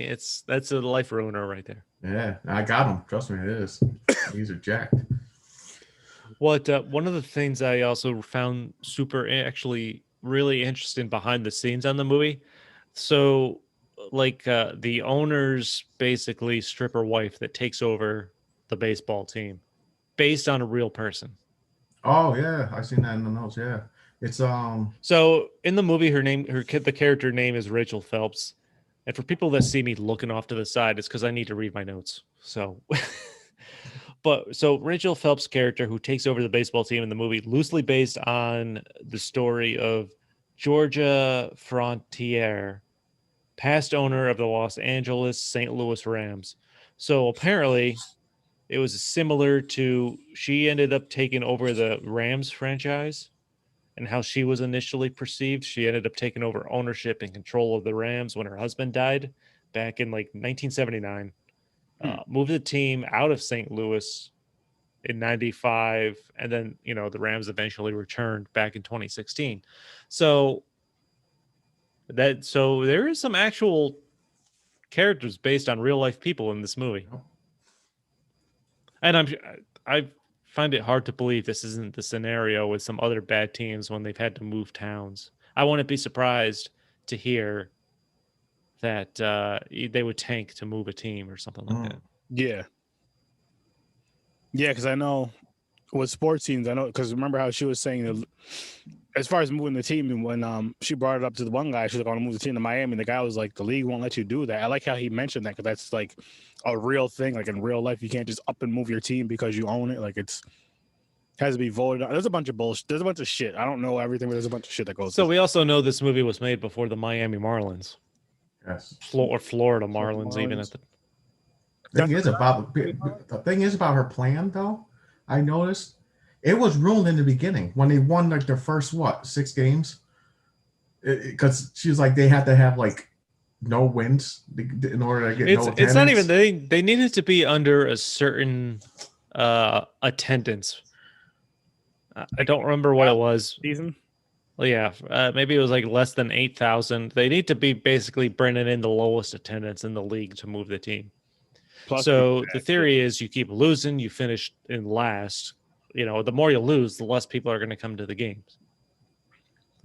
Speaker 1: That's a life ruiner right there.
Speaker 2: Yeah, I got him. Trust me, it is. These are jacked.
Speaker 1: What one of the things I also found actually really interesting behind the scenes on the movie. So, like the owner's basically stripper wife that takes over the baseball team, based on a real person.
Speaker 2: Oh yeah, I seen that in the notes. Yeah, it's
Speaker 1: So in the movie, the character name is Rachel Phelps, and for people that see me looking off to the side, it's because I need to read my notes. So, so Rachel Phelps' character who takes over the baseball team in the movie, loosely based on the story of Georgia Frontiere, past owner of the Los Angeles St. Louis Rams. So apparently it was similar to she ended up taking over the Rams franchise and how she was initially perceived. She ended up taking over ownership and control of the Rams when her husband died back in like 1979. Moved the team out of St. Louis in 95, and then the Rams eventually returned back in 2016. So there is some actual characters based on real life people in this movie. And I find it hard to believe this isn't the scenario with some other bad teams when they've had to move towns. I wouldn't be surprised to hear that they would tank to move a team or something like that.
Speaker 3: Yeah. Yeah, because I know with sports teams, I know, because remember how she was saying that as far as moving the team, and when she brought it up to the one guy, she's like, I want to move the team to Miami. The guy was like, the league won't let you do that. I like how he mentioned that, because that's like a real thing. Like in real life, you can't just up and move your team because you own it. Like it has to be voted on. There's a bunch of bullshit. There's a bunch of shit. I don't know everything, but there's a bunch of shit that goes.
Speaker 1: So we also know this movie was made before the Miami Marlins.
Speaker 2: Yes.
Speaker 1: Or Florida Marlins, even at the.
Speaker 2: The thing is about her plan, though. I noticed it was ruined in the beginning when they won like their first 6 games, because she was like they had to have like no wins in order to get no attendance.
Speaker 1: It's not even they needed to be under a certain attendance. I don't remember what it was.
Speaker 3: Season.
Speaker 1: Well, yeah, maybe it was like less than 8,000. They need to be basically bringing in the lowest attendance in the league to move the team. Plus, so the theory is you keep losing, you finish in last. The more you lose, the less people are going to come to the games.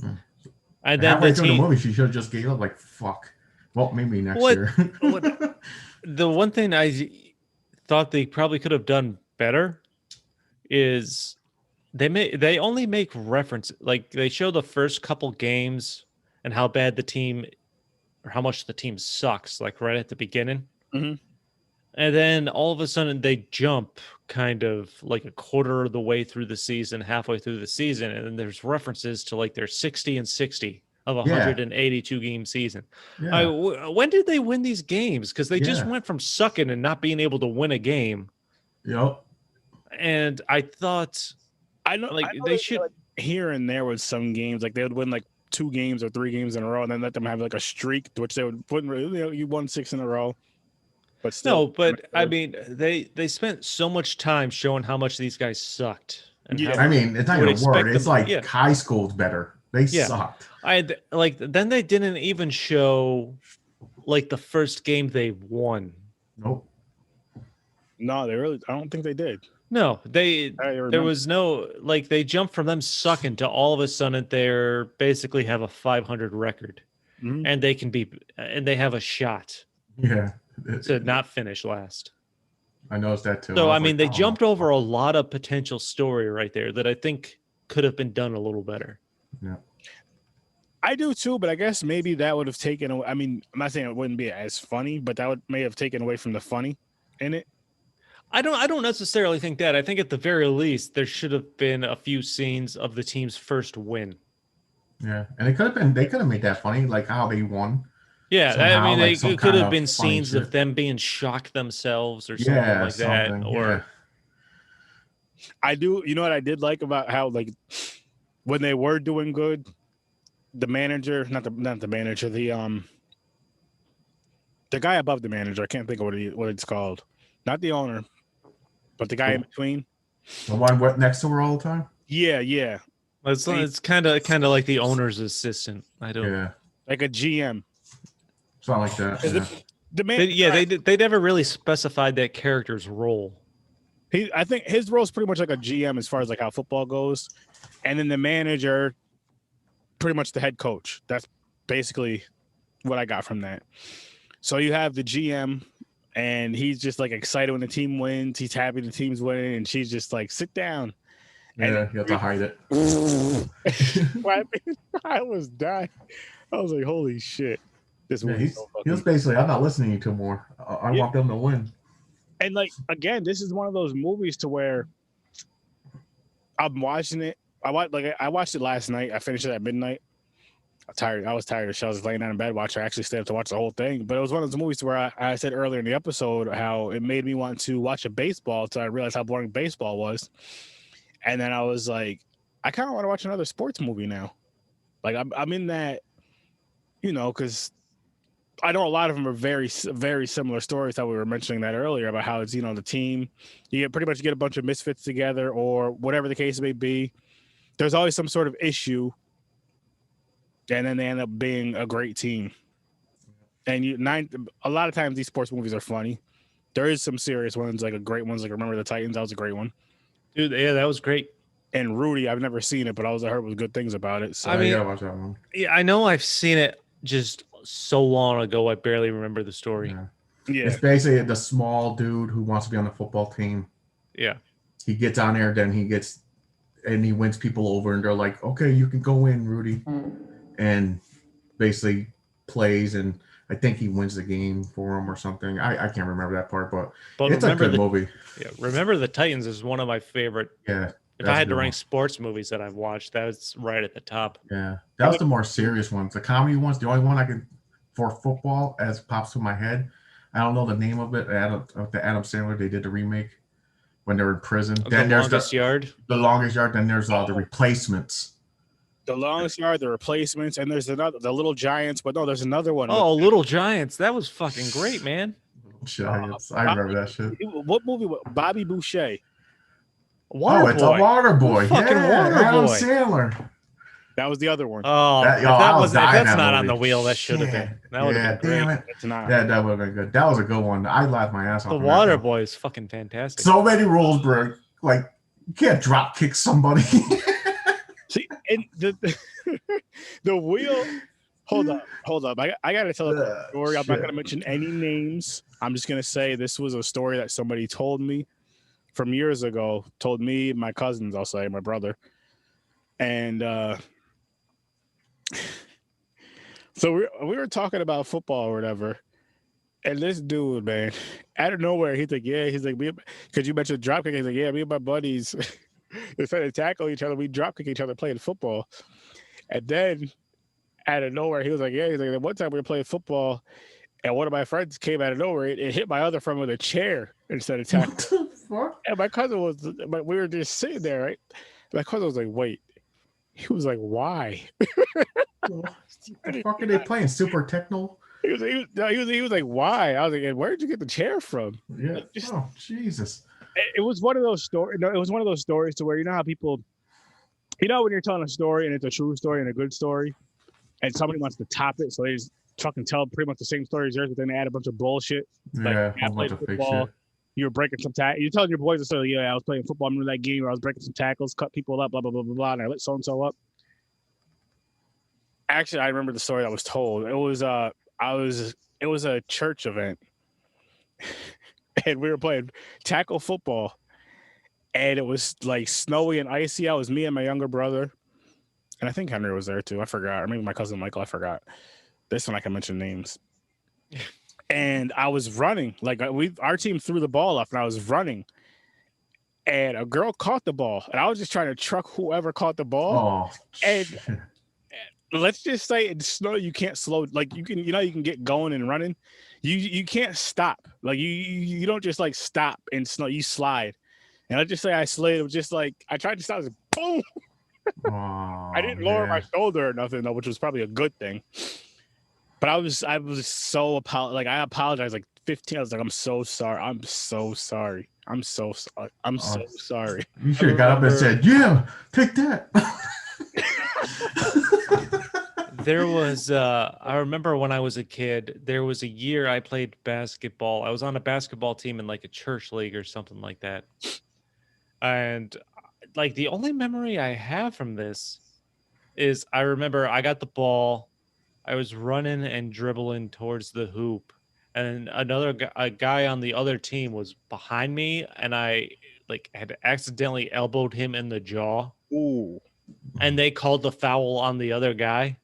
Speaker 1: And then
Speaker 2: halfway through the movie, she should have just gave up. Like, fuck. Well, maybe next year.
Speaker 1: The one thing I thought they probably could have done better is they only make reference, like they show the first couple games and how bad the team or how much the team sucks, like right at the beginning.
Speaker 3: Mm-hmm.
Speaker 1: And then all of a sudden they jump kind of like a quarter of the way through the season, halfway through the season. And then there's references to like their 60-60 of a 182 game season. Yeah. When did they win these games? Because they just went from sucking and not being able to win a game.
Speaker 2: Yep.
Speaker 1: And I thought, I know they should
Speaker 3: like here and there with some games, like they would win like 2 games or 3 games in a row, and then let them have like a streak, which they would put. You won 6 in a row. But still,
Speaker 1: no, but I mean, they spent so much time showing how much these guys sucked. And
Speaker 2: I mean, it's not even a word. It's like high school's better. They sucked.
Speaker 1: Then they didn't even show like the first game they won.
Speaker 2: Nope.
Speaker 3: No, I don't think they did.
Speaker 1: No, there was no, like they jumped from them sucking to all of a sudden they're basically have a 500 record, and they have a shot.
Speaker 2: Yeah.
Speaker 1: To not finish last.
Speaker 2: I noticed that too.
Speaker 1: So I mean, they jumped over a lot of potential story right there that I think could have been done a little better.
Speaker 2: Yeah,
Speaker 3: I do too, but I guess maybe that would have taken away. I mean, I'm not saying it wouldn't be as funny, but that may have taken away from the funny in it.
Speaker 1: I don't necessarily think that. I think at the very least there should have been a few scenes of the team's first win.
Speaker 2: Yeah, and they could have made that funny, like how they won.
Speaker 1: Yeah, somehow, I mean, it could have been scenes of them being shocked themselves or something like that. Or
Speaker 3: I do, you know what I did like about how like when they were doing good, the manager, not the manager, the guy above the manager, I can't think of what it's called, not the owner, but the guy in between,
Speaker 2: the one next to her all the time.
Speaker 3: Yeah.
Speaker 1: It's kind of like the owner's assistant. I don't.
Speaker 2: Yeah.
Speaker 3: Like a GM.
Speaker 2: Something like that.
Speaker 1: They never really specified that character's role.
Speaker 3: I think his role is pretty much like a GM as far as like how football goes, and then the manager, pretty much the head coach. That's basically what I got from that. So you have the GM, and he's just like excited when the team wins. He's happy the team's winning, and she's just like, sit down.
Speaker 2: Yeah, you have to hide it.
Speaker 3: I was dying. I was like, holy shit. This
Speaker 2: he was basically, I'm not listening to more. I want them to win.
Speaker 3: And like, again, this is one of those movies to where I'm watching it. I watched it last night. I finished it at midnight. tired. I was tired of shows. I was laying down in bed watching. I actually stayed up to watch the whole thing. But it was one of those movies where I said earlier in the episode how it made me want to watch a baseball until I realized how boring baseball was. And then I was like, I kind of want to watch another sports movie now. Like I'm in that, you know, because I know a lot of them are very, very similar stories that we were mentioning that earlier about how it's, you know, the team, you pretty much get a bunch of misfits together or whatever the case may be. There's always some sort of issue. And then they end up being a great team. And a lot of times these sports movies are funny. There is some serious ones, like a great ones, like Remember the Titans. That was a great one.
Speaker 1: Dude, yeah, that was great.
Speaker 3: And Rudy, I've never seen it, but I heard was good things about it. So
Speaker 1: I mean,
Speaker 2: gotta watch that one.
Speaker 1: Yeah, I know I've seen it just so long ago. I barely remember the story.
Speaker 3: Yeah.
Speaker 2: It's basically the small dude who wants to be on the football team.
Speaker 1: Yeah.
Speaker 2: He gets on there, then he wins people over, and they're like, "Okay, you can go in, Rudy," and basically plays, and I think he wins the game for him or something. I can't remember that part, but it's a good movie.
Speaker 1: Yeah, Remember the Titans is one of my favorite.
Speaker 2: Yeah.
Speaker 1: If I had to rank sports movies that I've watched, that's right at the top.
Speaker 2: Yeah, that was the more serious ones. The comedy ones, the only one I could for football as pops to my head. I don't know the name of it. The Adam Sandler, they did the remake when they were in prison. Then there's
Speaker 1: Longest Yard.
Speaker 2: The Longest Yard. Then there's the Replacements.
Speaker 3: The Longest Yard, The Replacements, and there's another, The Little Giants. But no, there's another one.
Speaker 1: Oh, Little Giants. That was fucking great, man.
Speaker 2: Giants. I remember that shit.
Speaker 3: What movie? Bobby Boucher.
Speaker 1: Waterboy.
Speaker 2: It's a Waterboy.
Speaker 1: Fucking
Speaker 2: Adam
Speaker 1: Waterboy.
Speaker 2: Sandler.
Speaker 3: That was the other one.
Speaker 1: Oh, if that's not on the wheel, that should have been. That would have been great.
Speaker 2: Damn it.
Speaker 3: It's not.
Speaker 2: Yeah, that would have been good. That was a good one. I laughed my ass off.
Speaker 1: The Waterboy is fucking fantastic.
Speaker 2: So many rules, bro. Like, you can't drop kick somebody.
Speaker 3: See, and the wheel. Hold up. I got to tell a story. I'm not going to mention any names. I'm just going to say this was a story that somebody told me from years ago. Told me, my cousins, I'll say, my brother. And so we were talking about football or whatever. And this dude, man, out of nowhere, he's like, because you mentioned drop kick. He's like, yeah, me and my buddies, instead of tackle each other, we drop kick each other playing football. And then out of nowhere, he was like, one time we were playing football, and one of my friends came out of nowhere. It hit my other friend with a chair instead of tackling.
Speaker 2: What the fuck?
Speaker 3: And my cousin we were just sitting there, right? My cousin was like, wait. He was like, why?
Speaker 2: What the fuck are they playing? Super Techno?
Speaker 3: He was like, why? I was like, where'd you get the chair from?
Speaker 2: Yeah. Oh, Jesus.
Speaker 3: It was one of those stories. No, it was one of those stories to where, you know how people, you know, when you're telling a story and it's a true story and a good story, and somebody wants to top it, so they just fucking tell pretty much the same story as yours, but then they add a bunch of bullshit.
Speaker 2: Yeah,
Speaker 3: like,
Speaker 2: a bunch of fake shit.
Speaker 3: You were breaking some tackles. You're telling your boys a story. Yeah, I was playing football. I remember that game where I was breaking some tackles, cut people up, blah, blah, blah, blah, blah, and I lit so-and-so up. Actually, I remember the story that was told. It was a church event. And we were playing tackle football. And it was like snowy and icy. I was me and my younger brother. And I think Henry was there too. I forgot. Or maybe my cousin Michael. I forgot. This one I can mention names. And I was running. Like our team threw the ball up and I was running. And a girl caught the ball. And I was just trying to truck whoever caught the ball.
Speaker 2: Oh,
Speaker 3: and let's just say in snow, you can't slow. Like you can get going and running. You can't stop. Like you don't just like stop in snow. You slide. And let's just say I slid. It was just like I tried to stop. It was boom.
Speaker 2: Oh,
Speaker 3: I didn't lower my shoulder or nothing though, which was probably a good thing. But I was so I apologized like 15. I was like, I'm so sorry. I'm so sorry. I'm so sorry. I'm so sorry.
Speaker 2: You should have got up and said, "Yeah, take that."
Speaker 1: There was, I remember when I was a kid, there was a year I played basketball. I was on a basketball team in like a church league or something like that. And like the only memory I have from this is I remember I got the ball. I was running and dribbling towards the hoop. And a guy on the other team was behind me. And I like had accidentally elbowed him in the jaw.
Speaker 3: Ooh.
Speaker 1: And they called the foul on the other guy.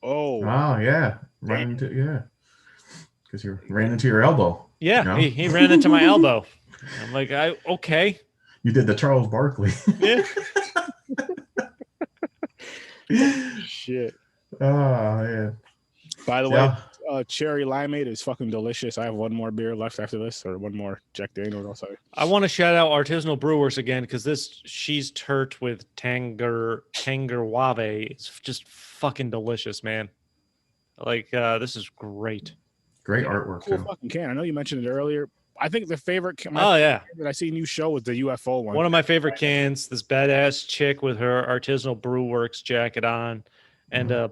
Speaker 3: Oh
Speaker 2: yeah, because you ran into your elbow.
Speaker 1: Yeah,
Speaker 2: you know?
Speaker 1: he ran into my elbow. I'm like, okay.
Speaker 2: You did the Charles Barkley.
Speaker 1: Yeah.
Speaker 3: Shit.
Speaker 2: Oh man.
Speaker 3: By the
Speaker 2: Yeah.
Speaker 3: way, cherry limeade is fucking delicious. I have one more beer left after this, or one more Jack Daniels. I'll say.
Speaker 1: I want to shout out Artisanal Brewers again because this she's turt with Tangerwave is just fucking delicious, man. Like this is great.
Speaker 2: Great artwork
Speaker 3: Cool
Speaker 2: too.
Speaker 3: fucking can. I know you mentioned it earlier. I think the favorite.
Speaker 1: Oh yeah,
Speaker 3: that I seen you show was the UFO one.
Speaker 1: one of my favorite cans. This badass chick with her Artisanal Brew Works jacket on, and a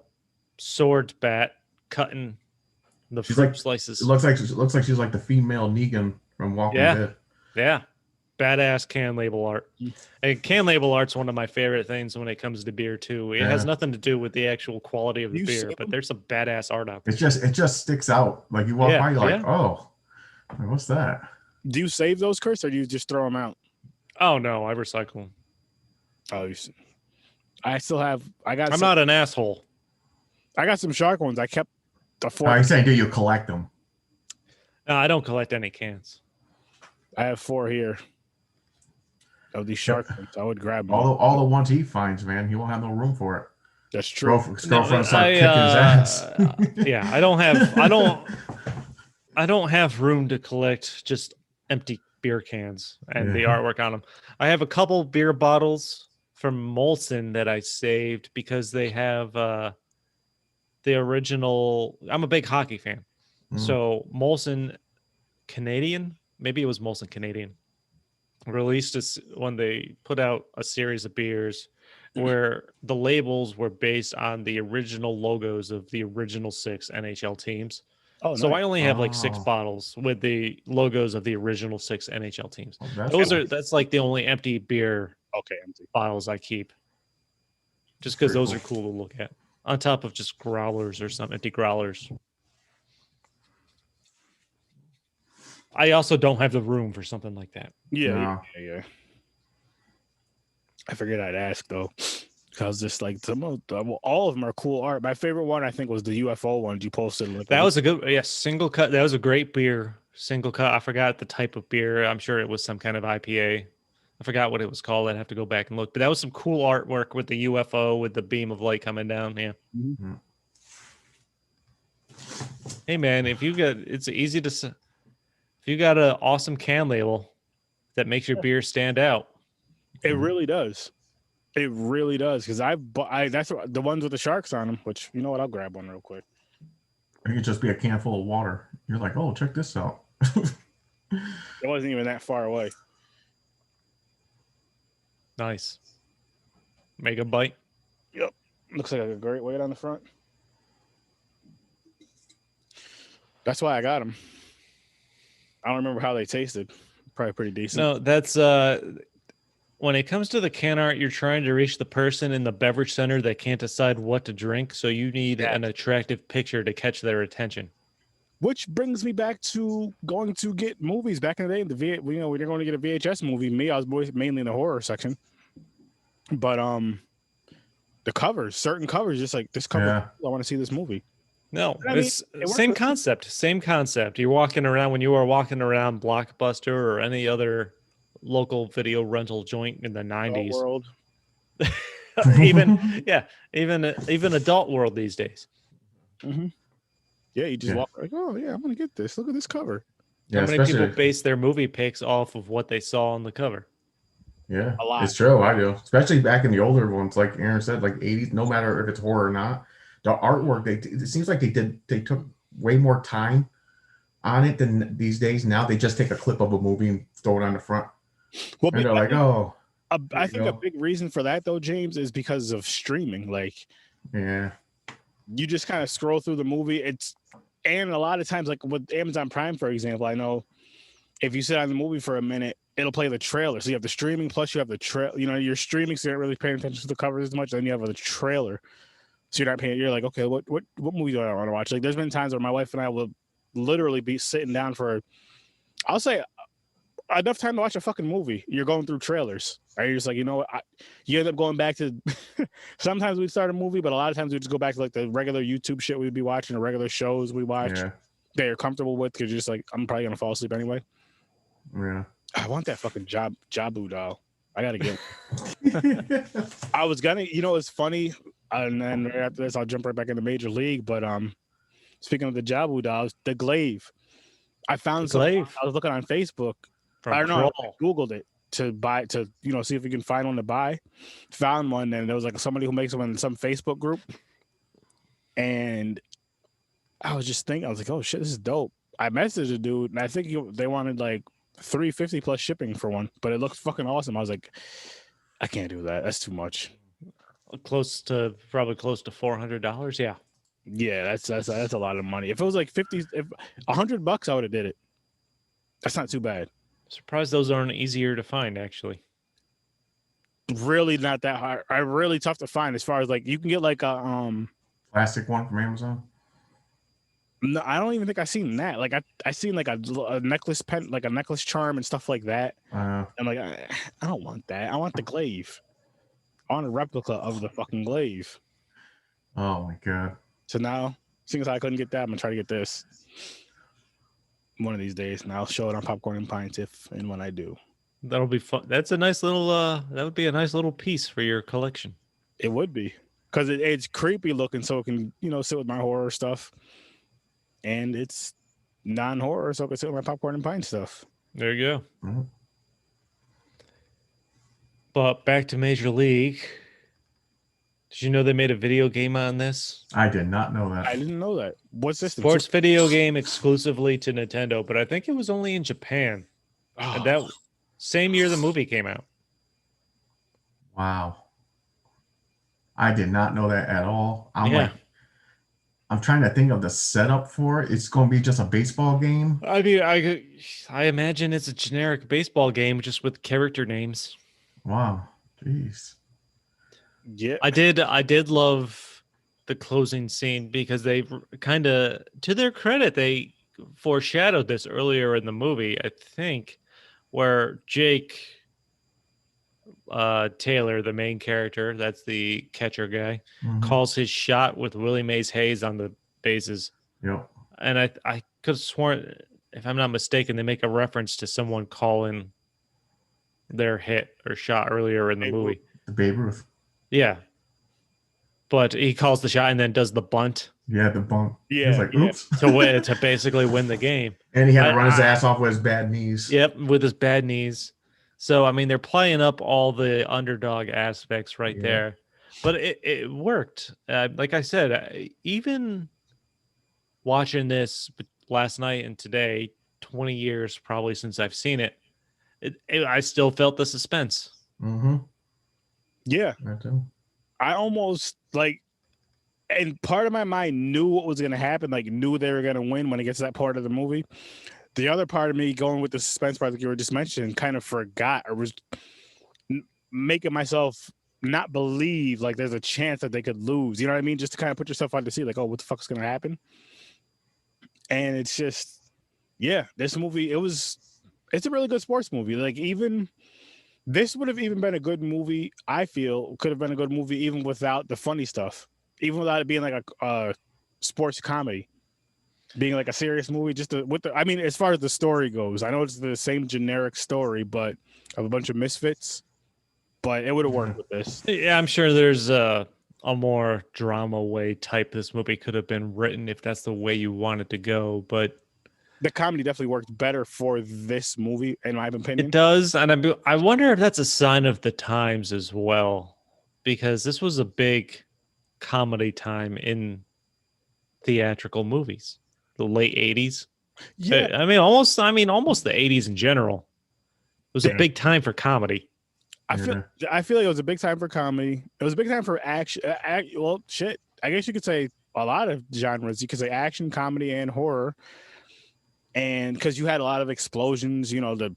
Speaker 1: sword bat cutting the
Speaker 2: She's
Speaker 1: fruit
Speaker 2: like-
Speaker 1: slices.
Speaker 2: It looks like she's like the female Negan from Walking Dead.
Speaker 1: Yeah. Badass can label art.
Speaker 3: Mm.
Speaker 1: And can label art's one of my favorite things when it comes to beer too. It has
Speaker 2: Yeah.
Speaker 1: nothing to do with the actual quality of the
Speaker 3: You
Speaker 1: beer,
Speaker 3: save
Speaker 1: but
Speaker 3: them?
Speaker 1: there's some badass art out there.
Speaker 2: It just sticks out. Like you walk
Speaker 1: Yeah,
Speaker 2: by, you're like,
Speaker 1: yeah.
Speaker 2: oh, what's that?
Speaker 3: Do you save those, Chris, or do you just throw them out?
Speaker 1: Oh no, I recycle them.
Speaker 3: Oh, I still have.
Speaker 1: I'm not an asshole.
Speaker 3: I got some shark ones. I kept the four.
Speaker 2: I'm saying, do you collect them?
Speaker 1: No, I don't collect any cans.
Speaker 3: I have 4 here of these shark ones. I would grab them.
Speaker 2: All the ones he finds, man, he won't have no room for it.
Speaker 3: That's true.
Speaker 2: His girlfriend started kicking his ass.
Speaker 1: Yeah, I don't have room to collect just empty beer cans and the
Speaker 2: Yeah.
Speaker 1: artwork on them. I have a couple beer bottles from Molson that I saved because they have the original. I'm a big hockey fan. So Molson Canadian, maybe it was Molson Canadian, released this when they put out a series of beers where the labels were based on the original logos of the original 6 NHL teams.
Speaker 3: Oh,
Speaker 1: So
Speaker 3: nice.
Speaker 1: I only have like 6
Speaker 2: Oh.
Speaker 1: bottles with the logos of the original 6 NHL teams.
Speaker 2: Oh,
Speaker 1: That's like the only empty beer
Speaker 3: Okay, empty.
Speaker 1: bottles I keep. Just because
Speaker 2: Pretty
Speaker 1: those are cool to look at. On top of just growlers or some empty growlers. I also don't have the room for something like that.
Speaker 3: Yeah. I figured I'd ask though, because just like all of them are cool art. My favorite one I think was the UFO one you posted. Like,
Speaker 1: That was a good, single cut. That was a great beer. Single cut. I forgot the type of beer. I'm sure it was some kind of IPA. I forgot what it was called. I'd have to go back and look. But that was some cool artwork with the UFO with the beam of light coming down. Yeah.
Speaker 3: Mm-hmm.
Speaker 1: Hey man, if you got, it's easy to. If you got an awesome can label that makes your beer stand out,
Speaker 3: It really does. It really does. Because that's the ones with the sharks on them. Which you know what? I'll grab one real quick.
Speaker 2: It could just be a can full of water. You're like, oh, check this out.
Speaker 3: It wasn't even that far away.
Speaker 1: nice. Mega bite.
Speaker 3: Yep. Looks like a great weight on the front. That's why I got them. I don't remember how they tasted. Probably pretty decent.
Speaker 1: No, that's when it comes to the can art, you're trying to reach the person in the beverage center that can't decide what to drink. So you need an attractive picture to catch their attention.
Speaker 3: Which brings me back to going to get movies back in the day. We were going to get a VHS movie. I was mainly in the horror section, but the covers, certain covers, just like this cover,
Speaker 2: Yeah.
Speaker 3: I want to see this movie.
Speaker 1: No,
Speaker 3: I mean,
Speaker 1: it's
Speaker 3: it works
Speaker 1: same
Speaker 3: with-
Speaker 1: concept. Same concept. You're walking around when you are walking around Blockbuster or any other local video rental joint in the 90s.
Speaker 3: World.
Speaker 1: even adult world these days.
Speaker 3: Mm-hmm. Yeah, you just
Speaker 2: Yeah.
Speaker 3: walk like, oh yeah, I'm gonna get this. Look at this cover.
Speaker 2: Yeah,
Speaker 1: How many people
Speaker 2: especially-
Speaker 1: base their movie picks off of what they saw on the cover?
Speaker 2: Yeah,
Speaker 3: A lot.
Speaker 2: it's true. I do, especially back in the older ones, like Aaron said, like 80s. No matter if it's horror or not, the artwork it seems like they took way more time on it than these days. Now they just take a clip of a movie and throw it on the front,
Speaker 3: Well,
Speaker 2: and they're like, oh,
Speaker 3: I think a
Speaker 2: know.
Speaker 3: big reason for that though, James, is because of streaming. Like
Speaker 2: yeah,
Speaker 3: you just kind of scroll through the movie. And a lot of times, like with Amazon Prime, for example, I know if you sit on the movie for a minute, it'll play the trailer. So you have the streaming plus you have the trail. You know, you're streaming, so you're not really paying attention to the covers as much. Then you have the trailer, so you're not paying. You're like, okay, what movie do I want to watch? Like, there's been times where my wife and I will literally be sitting down for, I'll say, enough time to watch a fucking movie. You're going through trailers. Right? You're just like, you know what? You end up going back to. Sometimes we start a movie, but a lot of times we just go back to like the regular YouTube shit we'd be watching, the regular shows we watch
Speaker 2: yeah,
Speaker 3: that you're comfortable with because you're just like, I'm probably gonna fall asleep anyway.
Speaker 2: yeah.
Speaker 3: I want that fucking Jabu doll. I gotta get it. I was gonna, you know, it's funny. And then right after this, I'll jump right back into Major League. But speaking of the Jabu dolls, the glaive. I found some.
Speaker 1: Glaive
Speaker 3: I was looking on Facebook.
Speaker 1: from
Speaker 3: I don't know. I
Speaker 1: Kroll.
Speaker 3: Googled it to buy to see if we can find one to buy. Found one, and there was like somebody who makes them in some Facebook group. And I was just thinking, I was like, oh shit, this is dope. I messaged the dude, and I think they wanted like $350 plus shipping for one, but it looks fucking awesome. I was like, I can't do that. That's too much.
Speaker 1: Probably close to $400. Yeah.
Speaker 3: Yeah, that's a lot of money. If it was like $100, I would have did it. That's not too bad.
Speaker 1: Surprised those aren't easier to find, actually.
Speaker 3: Really not that hard. Really tough to find as far as like you can get like a
Speaker 2: Plastic one from Amazon.
Speaker 3: No, I don't even think I've seen that. Like I seen like a necklace pen, like a necklace charm and stuff like that. I'm like, I don't want that. I want the glaive. I want a replica of the fucking glaive.
Speaker 2: Oh my god.
Speaker 3: So now, seeing as I couldn't get that, I'm gonna try to get this one of these days, and I'll show it on Popcorn and Pints if and when I do.
Speaker 1: That'll be fun. That's a nice little. That would be a nice little piece for your collection.
Speaker 3: It would be, because it's creepy looking, so it can sit with my horror stuff, and it's non-horror, so it can sit with my Popcorn and Pint stuff.
Speaker 1: There you go.
Speaker 2: Mm-hmm.
Speaker 1: But back to Major League. Did you know they made a video game on this?
Speaker 2: I did not know that.
Speaker 3: I didn't know that. What's this?
Speaker 1: Sports video game exclusively to Nintendo, but I think it was only in Japan.
Speaker 3: Oh.
Speaker 1: And that same year the movie came out.
Speaker 2: Wow. I did not know that at all. I'm trying to think of the setup for it. It's going to be just a baseball game.
Speaker 1: I mean, I imagine it's a generic baseball game just with character names.
Speaker 2: Wow. Jeez.
Speaker 3: Yeah,
Speaker 1: I did love the closing scene because they kind of, to their credit, they foreshadowed this earlier in the movie, I think, where Jake Taylor, the main character, that's the catcher guy, calls his shot with Willie Mays Hayes on the bases.
Speaker 2: Yep.
Speaker 1: And I could have sworn, if I'm not mistaken, they make a reference to someone calling their hit or shot earlier in the movie.
Speaker 2: The Babe Ruth.
Speaker 1: Yeah. But he calls the shot and then does the bunt.
Speaker 2: Yeah, the bunt.
Speaker 3: Yeah.
Speaker 2: He's like, oops.
Speaker 1: To basically win the game.
Speaker 2: And he had to run his ass off with his bad knees.
Speaker 1: Yep, with his bad knees. So, I mean, they're playing up all the underdog aspects right there. But it worked. Like I said, even watching this last night and today, 20 years probably since I've seen it, I still felt the suspense.
Speaker 2: Mm-hmm.
Speaker 3: Yeah.
Speaker 2: That too.
Speaker 3: I almost and part of my mind knew what was going to happen, like knew they were going to win when it gets to that part of the movie. The other part of me going with the suspense part that you were just mentioning kind of forgot or was making myself not believe like there's a chance that they could lose. You know what I mean? Just to kind of put yourself on to see like, oh, what the fuck is going to happen? And it's just, yeah, this movie, it's a really good sports movie. Like even this would have even been a good movie. I feel could have been a good movie even without the funny stuff, even without it being like a sports comedy, being like a serious movie. I mean, as far as the story goes, I know it's the same generic story, but of a bunch of misfits. But it would have worked with this.
Speaker 1: Yeah, I'm sure there's a more drama way type this movie could have been written if that's the way you want it to go, but
Speaker 3: the comedy definitely worked better for this movie, in my opinion.
Speaker 1: It does, and I wonder if that's a sign of the times as well, because this was a big comedy time in theatrical movies, the late 80s.
Speaker 3: Yeah,
Speaker 1: I mean, almost the 80s in general. It was a big time for comedy.
Speaker 3: I feel like it was a big time for comedy. It was a big time for action. Well, shit. I guess you could say a lot of genres. You could say action, comedy, and horror. And because you had a lot of explosions, the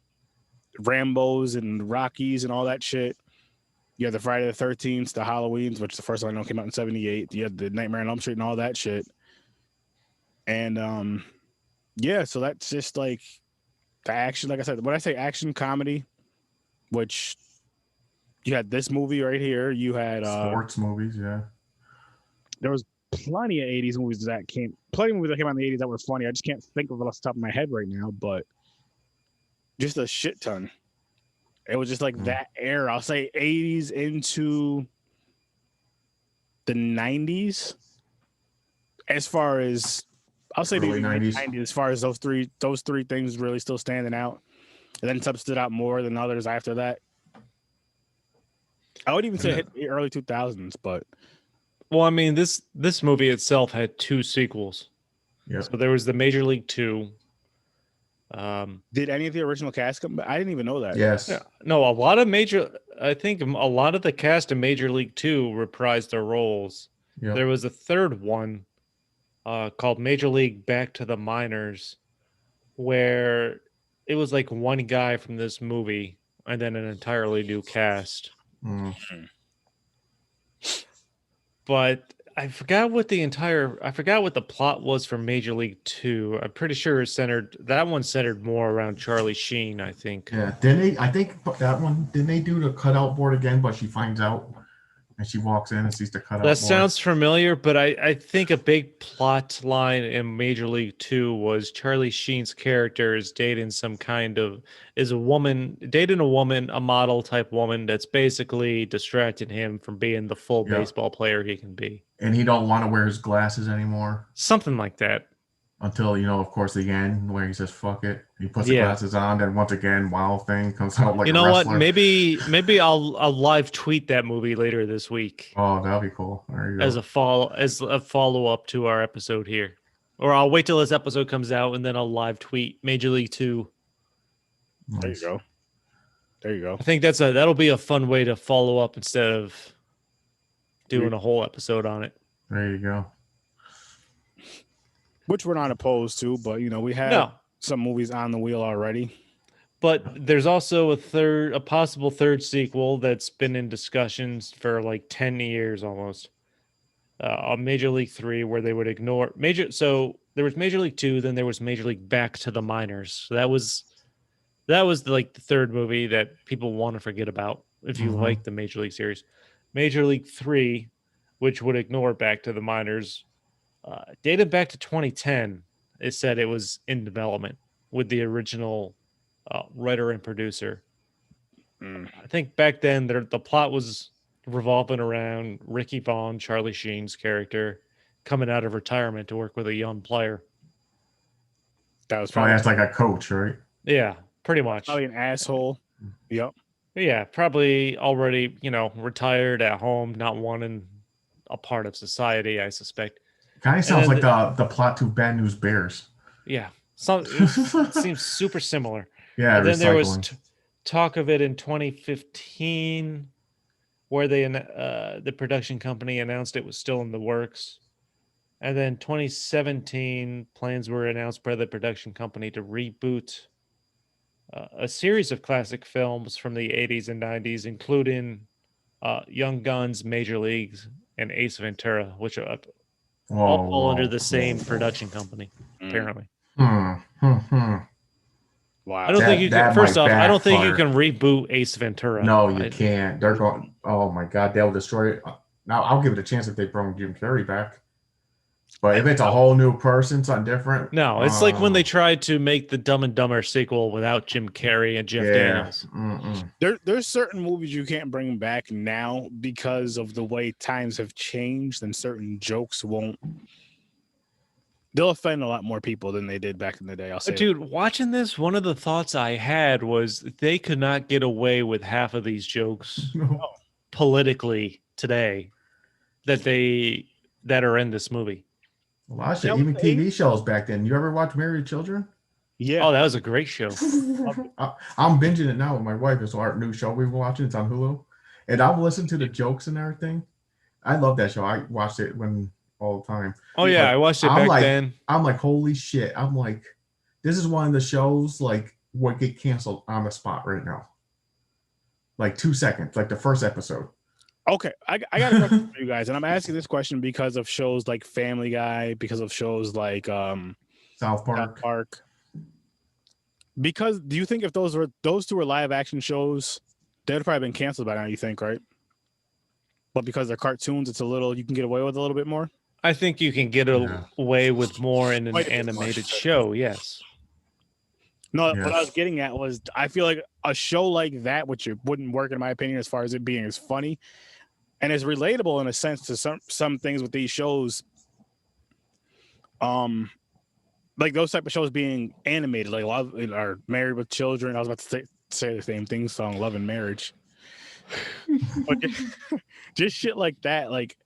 Speaker 3: Rambos and Rockies and all that shit. You had the Friday the 13th, the Halloweens, which the first one I know came out in 1978. You had the Nightmare on Elm Street and all that shit. And so that's just like the action. Like I said, when I say action comedy, which you had this movie right here, you had
Speaker 2: sports movies, yeah.
Speaker 3: There was plenty of 80s movies that came out in the 80s that were funny. I just can't think of it off the top of my head right now, but just a shit ton. It was just like that era. I'll say 80s into the 90s. As far as I'll say
Speaker 2: Early
Speaker 3: maybe
Speaker 2: 90s.
Speaker 3: 90s, as far as those three things really still standing out. And then some stood out more than others after that. I would even say hit the early 2000s, but
Speaker 1: Well, I mean, this movie itself had 2 sequels.
Speaker 2: Yeah.
Speaker 1: So there was the Major League 2.
Speaker 3: Did any of the original cast come back? I didn't even know that.
Speaker 2: Yes.
Speaker 1: Yeah, no, I think a lot of the cast in Major League 2 reprised their roles.
Speaker 2: Yep.
Speaker 1: There was a third one called Major League Back to the Minors, where it was like one guy from this movie and then an entirely new cast.
Speaker 2: Mm.
Speaker 1: But I forgot what the plot was for Major League 2. I'm pretty sure that one centered more around Charlie Sheen, I think.
Speaker 2: Yeah. I think that one, didn't they do the cutout board again, but she finds out and she walks in and sees the cutout board?
Speaker 1: That sounds familiar, but I think a big plot line in Major League 2 was Charlie Sheen's character is dating a woman, a model type woman that's basically distracting him from being the full baseball player he can be.
Speaker 2: And he don't want to wear his glasses anymore.
Speaker 1: Something like that.
Speaker 2: Until, of course, the end where he says, fuck it. He puts the glasses on, and once again, Wild Thing comes out like a wrestler.
Speaker 1: What? Maybe I'll live tweet that movie later this week.
Speaker 2: Oh, that'll be cool. There you go.
Speaker 1: As a follow up to our episode here. Or I'll wait till this episode comes out and then I'll live tweet Major League 2.
Speaker 2: Nice.
Speaker 3: There you go.
Speaker 1: I think that'll be a fun way to follow up instead of doing a whole episode on it.
Speaker 2: There you go.
Speaker 3: Which we're not opposed to, but we have some movies on the wheel already.
Speaker 1: But there's also a possible third sequel that's been in discussions for like 10 years almost. On Major League 3, where they would ignore So there was Major League 2, then there was Major League Back to the Minors. So that was like the third movie that people want to forget about if you like the Major League series. Major League 3, which would ignore Back to the Minors, dated back to 2010. It said it was in development with the original writer and producer. I think back then the plot was revolving around Ricky Vaughn, Charlie Sheen's character, coming out of retirement to work with a young player.
Speaker 3: That was
Speaker 2: probably as like a coach, right?
Speaker 1: Yeah, pretty much.
Speaker 3: Probably an asshole. Yep.
Speaker 1: Yeah, probably already, retired at home, not wanting a part of society, I suspect.
Speaker 2: Kind of sounds like the plot to Bad News Bears.
Speaker 1: Yeah, it seems super similar.
Speaker 2: Yeah,
Speaker 1: and then there was talk of it in 2015, where the production company announced it was still in the works. And then 2017, plans were announced by the production company to reboot a series of classic films from the 80s and 90s, including Young Guns, Major Leagues, and Ace Ventura, which all fall under the same production company, apparently.
Speaker 3: Wow.
Speaker 1: I don't think you can. First off, I don't think you can reboot Ace Ventura.
Speaker 2: No, you can't. They're going. Oh my God, they'll destroy it. Now I'll give it a chance if they bring Jim Carrey back. But if it's a whole new person, something different.
Speaker 1: No, it's like when they tried to make the Dumb and Dumber sequel without Jim Carrey and Jeff Daniels.
Speaker 3: There's certain movies you can't bring back now because of the way times have changed, and certain jokes won't. They'll offend a lot more people than they did back in the day. I'll say,
Speaker 1: dude, watching this, one of the thoughts I had was they could not get away with half of these jokes politically today that are in this movie.
Speaker 2: A lot of shit, even TV shows back then. You ever watch Married Children?
Speaker 3: Yeah.
Speaker 1: Oh, that was a great show.
Speaker 2: I'm binging it now with my wife. It's our new show we've been watching. It's on Hulu. And I've listened to the jokes and everything. I love that show. I watched it all the time.
Speaker 1: Oh, yeah. I watched it back then.
Speaker 2: I'm like, holy shit. I'm like, this is one of the shows like what get canceled on the spot right now. Like 2 seconds, like the first episode.
Speaker 3: Okay, I got a question for you guys, and I'm asking this question because of shows like Family Guy, because of shows like
Speaker 2: South Park.
Speaker 3: Because do you think if those two were live action shows, they'd have probably been canceled by now? You think, right? But because they're cartoons, you can get away with a little bit more.
Speaker 1: I think you can get away with more in an animated show. Yes.
Speaker 3: No, what I was getting at was I feel like a show like that, which it wouldn't work in my opinion, as far as it being as funny and it's relatable in a sense to some things with these shows. Like those type of shows being animated, like Love or Married with Children. I was about to say the same thing song, Love and Marriage. But just shit like that. Like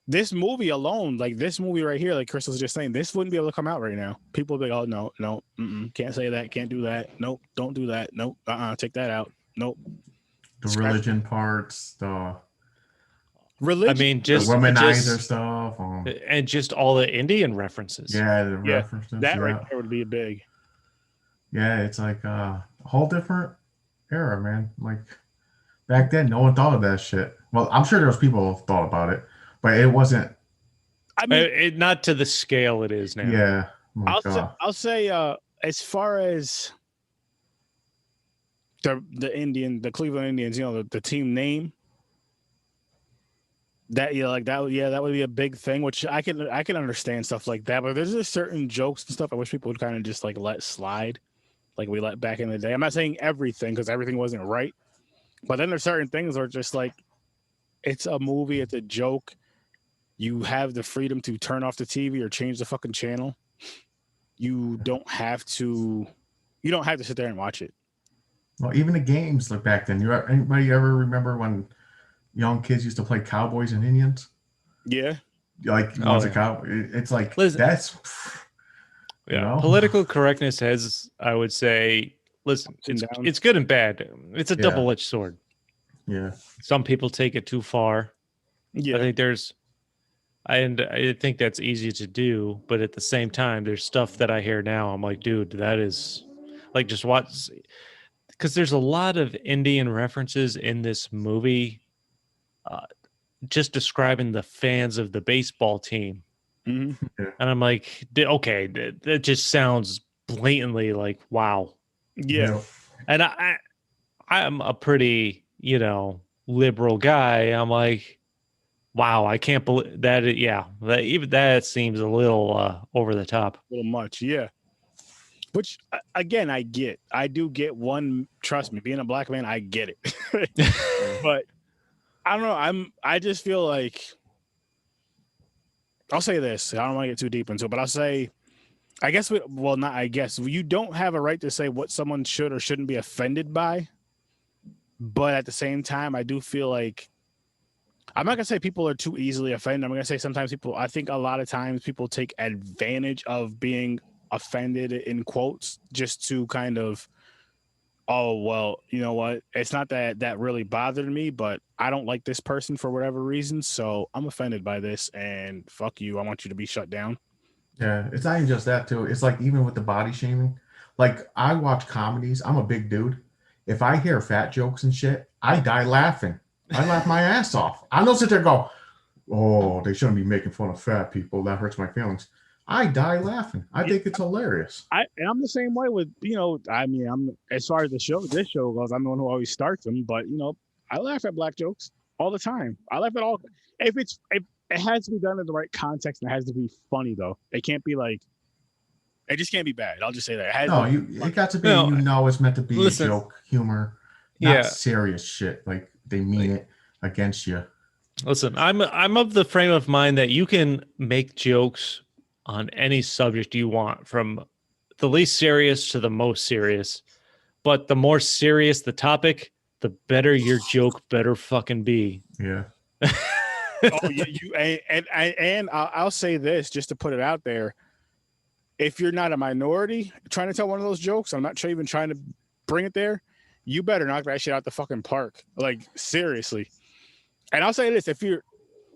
Speaker 3: this movie alone, like this movie right here, like Chris was just saying, this wouldn't be able to come out right now. People would be like, oh no, can't say that, can't do that. Nope, don't do that. Nope, take that out. Nope.
Speaker 2: The religion parts, the
Speaker 1: religion. I mean, just
Speaker 2: the womanizer stuff,
Speaker 1: and just all the Indian references.
Speaker 2: Yeah, the references.
Speaker 3: That right there would be big.
Speaker 2: Yeah, it's like a whole different era, man. Like back then, no one thought of that shit. Well, I'm sure there was people who thought about it, but it wasn't.
Speaker 3: I mean,
Speaker 1: not to the scale it is now.
Speaker 2: Yeah,
Speaker 3: I'll say as far as the Cleveland Indians, you know, the team name. That that would be a big thing, which I can understand stuff like that, but there's just certain jokes and stuff I wish people would kind of just like let slide, like we let back in the day. I'm not saying everything because everything wasn't right, but then there's certain things where just like it's a movie, it's a joke. You have the freedom to turn off the TV or change the fucking channel. You don't have to sit there and watch it.
Speaker 2: Well, even the games like back then. Anybody ever remember when young kids used to play cowboys and Indians?
Speaker 3: Yeah.
Speaker 2: Like one's a cowboy. It's like that's
Speaker 1: you know? Political correctness has, I would say, listen, it's good and bad. It's a double-edged sword.
Speaker 2: Yeah.
Speaker 1: Some people take it too far.
Speaker 3: Yeah.
Speaker 1: I think that's easy to do, but at the same time, there's stuff that I hear now. I'm like, dude, that is like just watch, because there's a lot of Indian references in this movie. Just describing the fans of the baseball team.
Speaker 3: Mm-hmm.
Speaker 1: And I'm like, okay, that just sounds blatantly like, wow.
Speaker 3: Yeah.
Speaker 1: And I'm a pretty, liberal guy. I'm like, wow, I can't believe that. That seems a little over the top.
Speaker 3: A little much. Yeah. Which, again, I do get one, trust me, being a black man, I get it. But I don't know. I just feel like I'll say this. I don't want to get too deep into it, but I'll say, you don't have a right to say what someone should or shouldn't be offended by. But at the same time, I do feel like I'm not gonna say people are too easily offended. I'm gonna say sometimes I think a lot of times people take advantage of being offended in quotes just to kind of, oh, well, you know what? It's not that really bothered me, but I don't like this person for whatever reason. So I'm offended by this and fuck you. I want you to be shut down.
Speaker 2: Yeah. It's not even just that too. It's like, even with the body shaming, like I watch comedies. I'm a big dude. If I hear fat jokes and shit, I die laughing. I laugh my ass off. I don't sit there and go, oh, they shouldn't be making fun of fat people. That hurts my feelings. I die laughing. I think it's hilarious.
Speaker 3: I'm the same way with, I'm as far as this show goes, I'm the one who always starts them, but I laugh at black jokes all the time. I laugh at all. If it has to be done in the right context, and it has to be funny though. It can't be like, it just can't be bad. I'll just say that.
Speaker 2: It got to be, it's meant to be a joke, humor, not serious shit. Like they mean it against you.
Speaker 1: Listen, I'm of the frame of mind that you can make jokes on any subject you want, from the least serious to the most serious. But the more serious the topic, the better your joke better fucking be.
Speaker 2: Yeah.
Speaker 3: I'll say this just to put it out there. If you're not a minority trying to tell one of those jokes, I'm not even trying to bring it there, you better knock that shit out the fucking park. Like, seriously. And I'll say this, if you're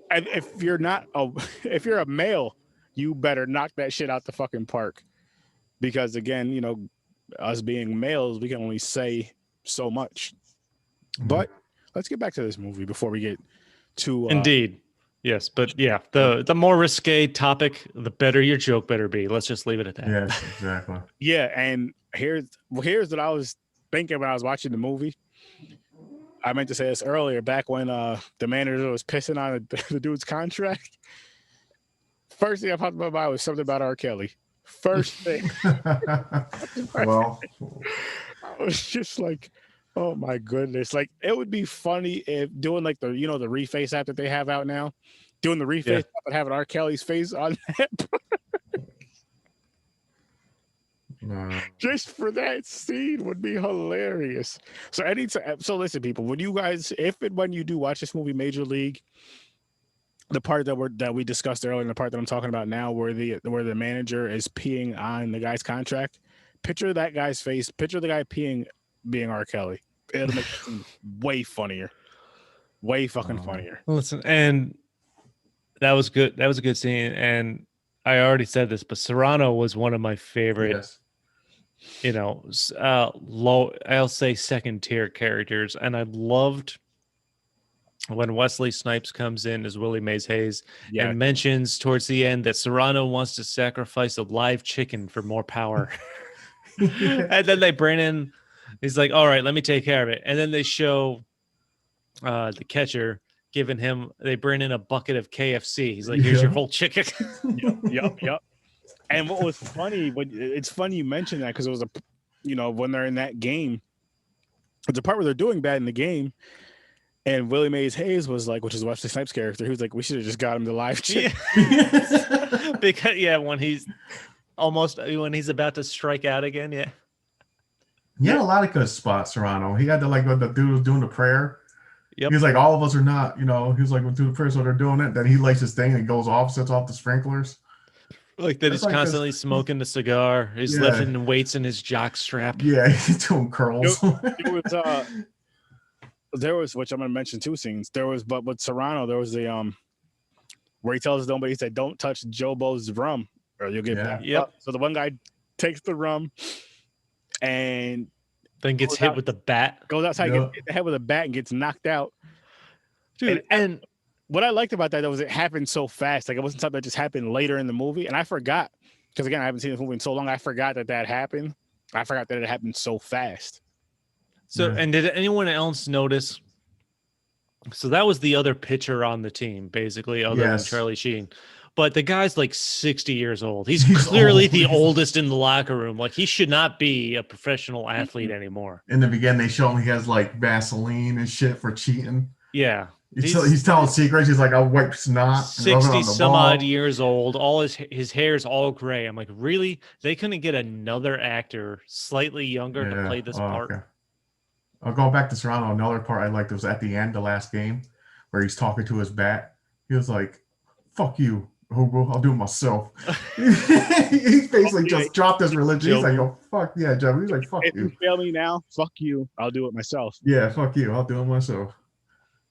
Speaker 3: a male, you better knock that shit out the fucking park. Because again, us being males, we can only say so much. Mm-hmm. But let's get back to this movie before we get too
Speaker 1: Indeed. Yes, but yeah, the more risque topic, the better your joke better be. Let's just leave it at that.
Speaker 2: Yes, exactly.
Speaker 3: Yeah, and here's what I was thinking when I was watching the movie. I meant to say this earlier, back when the manager was pissing on the dude's contract. First thing I popped in my mind was something about R. Kelly. First thing.
Speaker 2: Well,
Speaker 3: I was just like, Oh my goodness! Like it would be funny if doing like the the reface app that they have out now, doing the reface app and having R. Kelly's face on that.
Speaker 2: No.
Speaker 3: Just for that scene would be hilarious. So so listen, people, when you guys, if and when you do watch this movie, Major League, the part that we discussed earlier, and the part that I'm talking about now, where the manager is peeing on the guy's contract, picture that guy's face. Picture the guy peeing being R. Kelly. It'll make it way funnier, way fucking funnier.
Speaker 1: Listen, and that was good. That was a good scene, and I already said this, but Serrano was one of my favorite.
Speaker 2: Yes.
Speaker 1: I'll say second tier characters, and I loved when Wesley Snipes comes in as Willie Mays Hayes and mentions towards the end that Serrano wants to sacrifice a live chicken for more power. And then they bring in, he's like, all right, let me take care of it. And then they show the catcher giving him, they bring in a bucket of KFC. He's like, here's your whole chicken.
Speaker 3: Yep. And what was funny, it's funny you mentioned that, because it was when they're in that game, it's a part where they're doing bad in the game. And Willie Mays Hayes was like, which is Wesley Snipes' character, he was like, we should have just got him the live chicken.
Speaker 1: Because when he's about to strike out again,
Speaker 2: He had a lot of good spots, Serrano. He had when the dude was doing the prayer.
Speaker 1: Yep.
Speaker 2: He's like, all of us are not, he was like, we'll do the prayer, so they're doing it. Then he lights his thing and it goes off, sets off the sprinklers.
Speaker 1: Like that, he's constantly smoking the cigar. He's lifting weights in his jock strap.
Speaker 2: Yeah, he's doing curls.
Speaker 3: There was, which I'm gonna mention two scenes. There was, but with Serrano, there was the where he tells nobody, he said, "Don't touch Jobo's rum, or you'll get back."
Speaker 1: Yep.
Speaker 3: So the one guy takes the rum and
Speaker 1: then gets hit with the bat.
Speaker 3: Goes outside, gets hit the head with a bat, and gets knocked out.
Speaker 1: Dude, and
Speaker 3: what I liked about that though was it happened so fast. Like it wasn't something that just happened later in the movie, and I forgot, because again I haven't seen this movie in so long. I forgot that happened. I forgot that it happened so fast.
Speaker 1: So, and did anyone else notice? So that was the other pitcher on the team, basically, other than Charlie Sheen. But the guy's like 60 years old. He's clearly the oldest in the locker room. Like, he should not be a professional athlete anymore.
Speaker 2: In the beginning, they show him he has like Vaseline and shit for cheating.
Speaker 1: Yeah.
Speaker 2: He's telling secrets. He's like, I'll wipe snot.
Speaker 1: 60 some odd years old. All his hair's all gray. I'm like, really? They couldn't get another actor slightly younger to play this part?
Speaker 2: Okay. Going back to Serrano, another part I liked was at the end, the last game, where he's talking to his bat. He was like, fuck you, Hobo, I'll do it myself. He basically just dropped his religion. He's like, oh, fuck yeah, Joe. He's like, fuck you.
Speaker 3: If you fail me now, fuck you, I'll do it myself.
Speaker 2: Yeah, fuck you, I'll do it myself.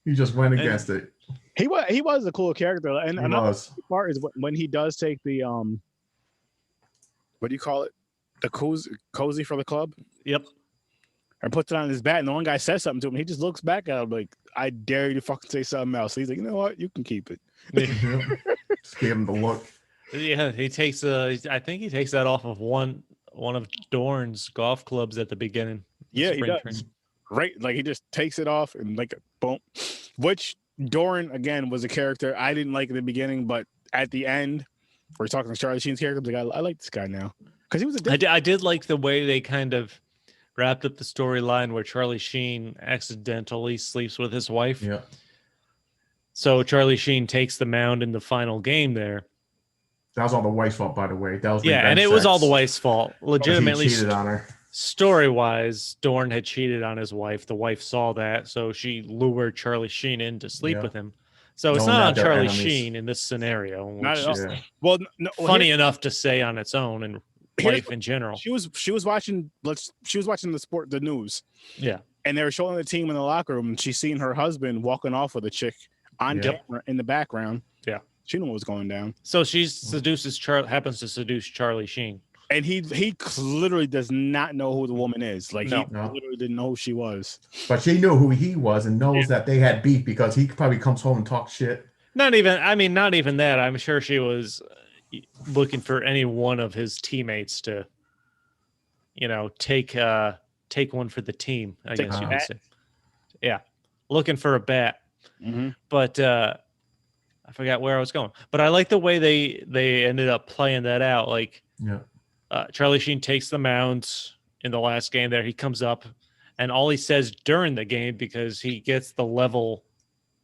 Speaker 2: He just went against it.
Speaker 3: He was a cool character. And another part is when he does take the, what do you call it? The cozy for the club?
Speaker 1: Yep.
Speaker 3: And puts it on his bat, and the one guy says something to him. He just looks back at him like, I dare you to fucking say something else. He's like, you know what? You can keep it.
Speaker 2: Just gave him the look.
Speaker 1: Yeah, he takes I think he takes that off of one of Dorn's golf clubs at the beginning.
Speaker 3: Yeah, he does. Right, like he just takes it off and like boom. Which Dorn again was a character I didn't like at the beginning, but at the end, we're talking to Charlie Sheen's character. I'm like, I like this guy now because he was
Speaker 1: I did like the way they kind of wrapped up the storyline where Charlie Sheen accidentally sleeps with his wife.
Speaker 2: Yeah.
Speaker 1: So Charlie Sheen takes the mound in the final game there.
Speaker 2: That was all the wife's fault, by the way. That was
Speaker 1: and it was all the wife's fault. Legitimately,
Speaker 2: he cheated on her.
Speaker 1: Story-wise, Dorn had cheated on his wife. The wife saw that, so she lured Charlie Sheen in to sleep with him. So it's not on Charlie Sheen in this scenario.
Speaker 3: Not at all. Yeah. Well,
Speaker 1: funny enough to say on its own and life in general.
Speaker 3: She was watching the news.
Speaker 1: Yeah.
Speaker 3: And they were showing the team in the locker room, and she's seen her husband walking off with a chick on camera in the background.
Speaker 1: Yeah.
Speaker 3: She knew what was going down.
Speaker 1: So she happens to seduce Charlie Sheen.
Speaker 3: And he literally does not know who the woman is. Like he literally didn't know who she was.
Speaker 2: But she knew who he was and knows that they had beef because he probably comes home and talks shit.
Speaker 1: Not even that. I'm sure she was looking for any one of his teammates to, take one for the team, I guess you could say. Yeah. Looking for a bat.
Speaker 3: Mm-hmm.
Speaker 1: But I forgot where I was going. But I like the way they ended up playing that out. Like, Charlie Sheen takes the mound in the last game there. He comes up And all he says during the game, because he gets the level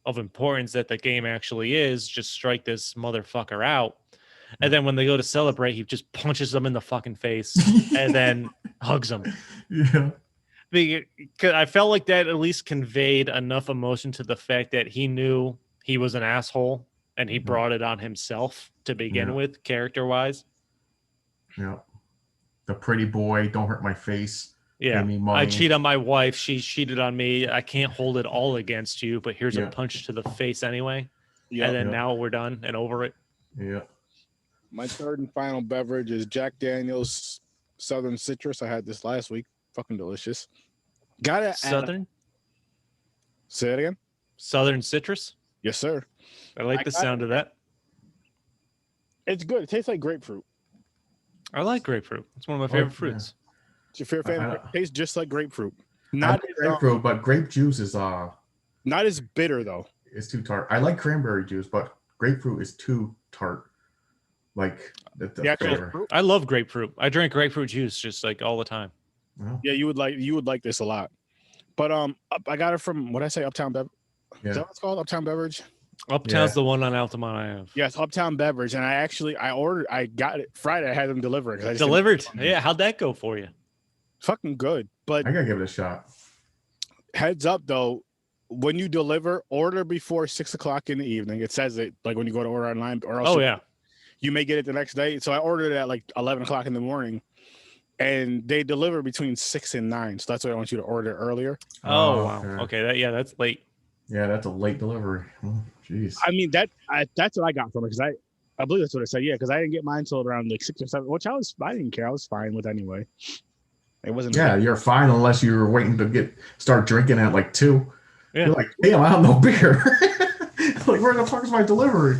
Speaker 1: of importance that the game actually is, just strike this motherfucker out. And then when they go to celebrate, he just punches them in the fucking face and then hugs them.
Speaker 2: Yeah.
Speaker 1: Because I felt like that at least conveyed enough emotion to the fact that he knew he was an asshole and he brought it on himself to begin with, character-wise.
Speaker 2: Yeah. The pretty boy, don't hurt my face.
Speaker 1: Yeah.
Speaker 2: Pay me money.
Speaker 1: I cheat on my wife. She cheated on me. I can't hold it all against you, but here's a punch to the face anyway. Yeah. And then now we're done and over it.
Speaker 2: Yeah.
Speaker 3: My third and final beverage is Jack Daniel's Southern Citrus. I had this last week. Fucking delicious. Got it.
Speaker 1: Southern?
Speaker 3: Say it again.
Speaker 1: Southern Citrus?
Speaker 3: Yes, sir.
Speaker 1: I like the sound of that.
Speaker 3: It's good. It tastes like grapefruit.
Speaker 1: I like grapefruit. It's one of my favorite fruits.
Speaker 3: It's your favorite fan. It tastes just like grapefruit. Not
Speaker 2: grapefruit, but grape juice is
Speaker 3: not as bitter though.
Speaker 2: It's too tart. I like cranberry juice, but grapefruit is too tart. Like the flavor.
Speaker 1: I love grapefruit. I drink grapefruit juice just like all the time.
Speaker 2: Wow.
Speaker 3: Yeah, you would like this a lot. But I got it from what I say, Uptown Beverage.
Speaker 2: Yeah.
Speaker 3: Is that what it's called? Uptown Beverage?
Speaker 1: Uptown's the one on Altamont I have.
Speaker 3: Yes, Uptown Beverage. And I got it Friday. I had them deliver it.
Speaker 1: Delivered? Yeah, how'd that go for you?
Speaker 3: Fucking good. But
Speaker 2: I gotta give it a shot.
Speaker 3: Heads up though, when you deliver, order before 6 o'clock in the evening. It says it like when you go to order online, or else you may get it the next day. So I ordered it at like 11 o'clock in the morning, and they deliver between 6 and 9. So that's why I want you to order earlier.
Speaker 1: Oh wow. Okay, that's late.
Speaker 2: Yeah, that's a late delivery. Jeez.
Speaker 3: I mean that's what I got from it, because I believe that's what it said. Yeah, because I didn't get mine until around like 6 or 7, which I didn't care. I was fine with anyway. It wasn't.
Speaker 2: Yeah, you're fine unless you were waiting to start drinking at like 2.
Speaker 1: Yeah.
Speaker 2: You're like, damn, I have no beer. Like, where the fuck is my delivery?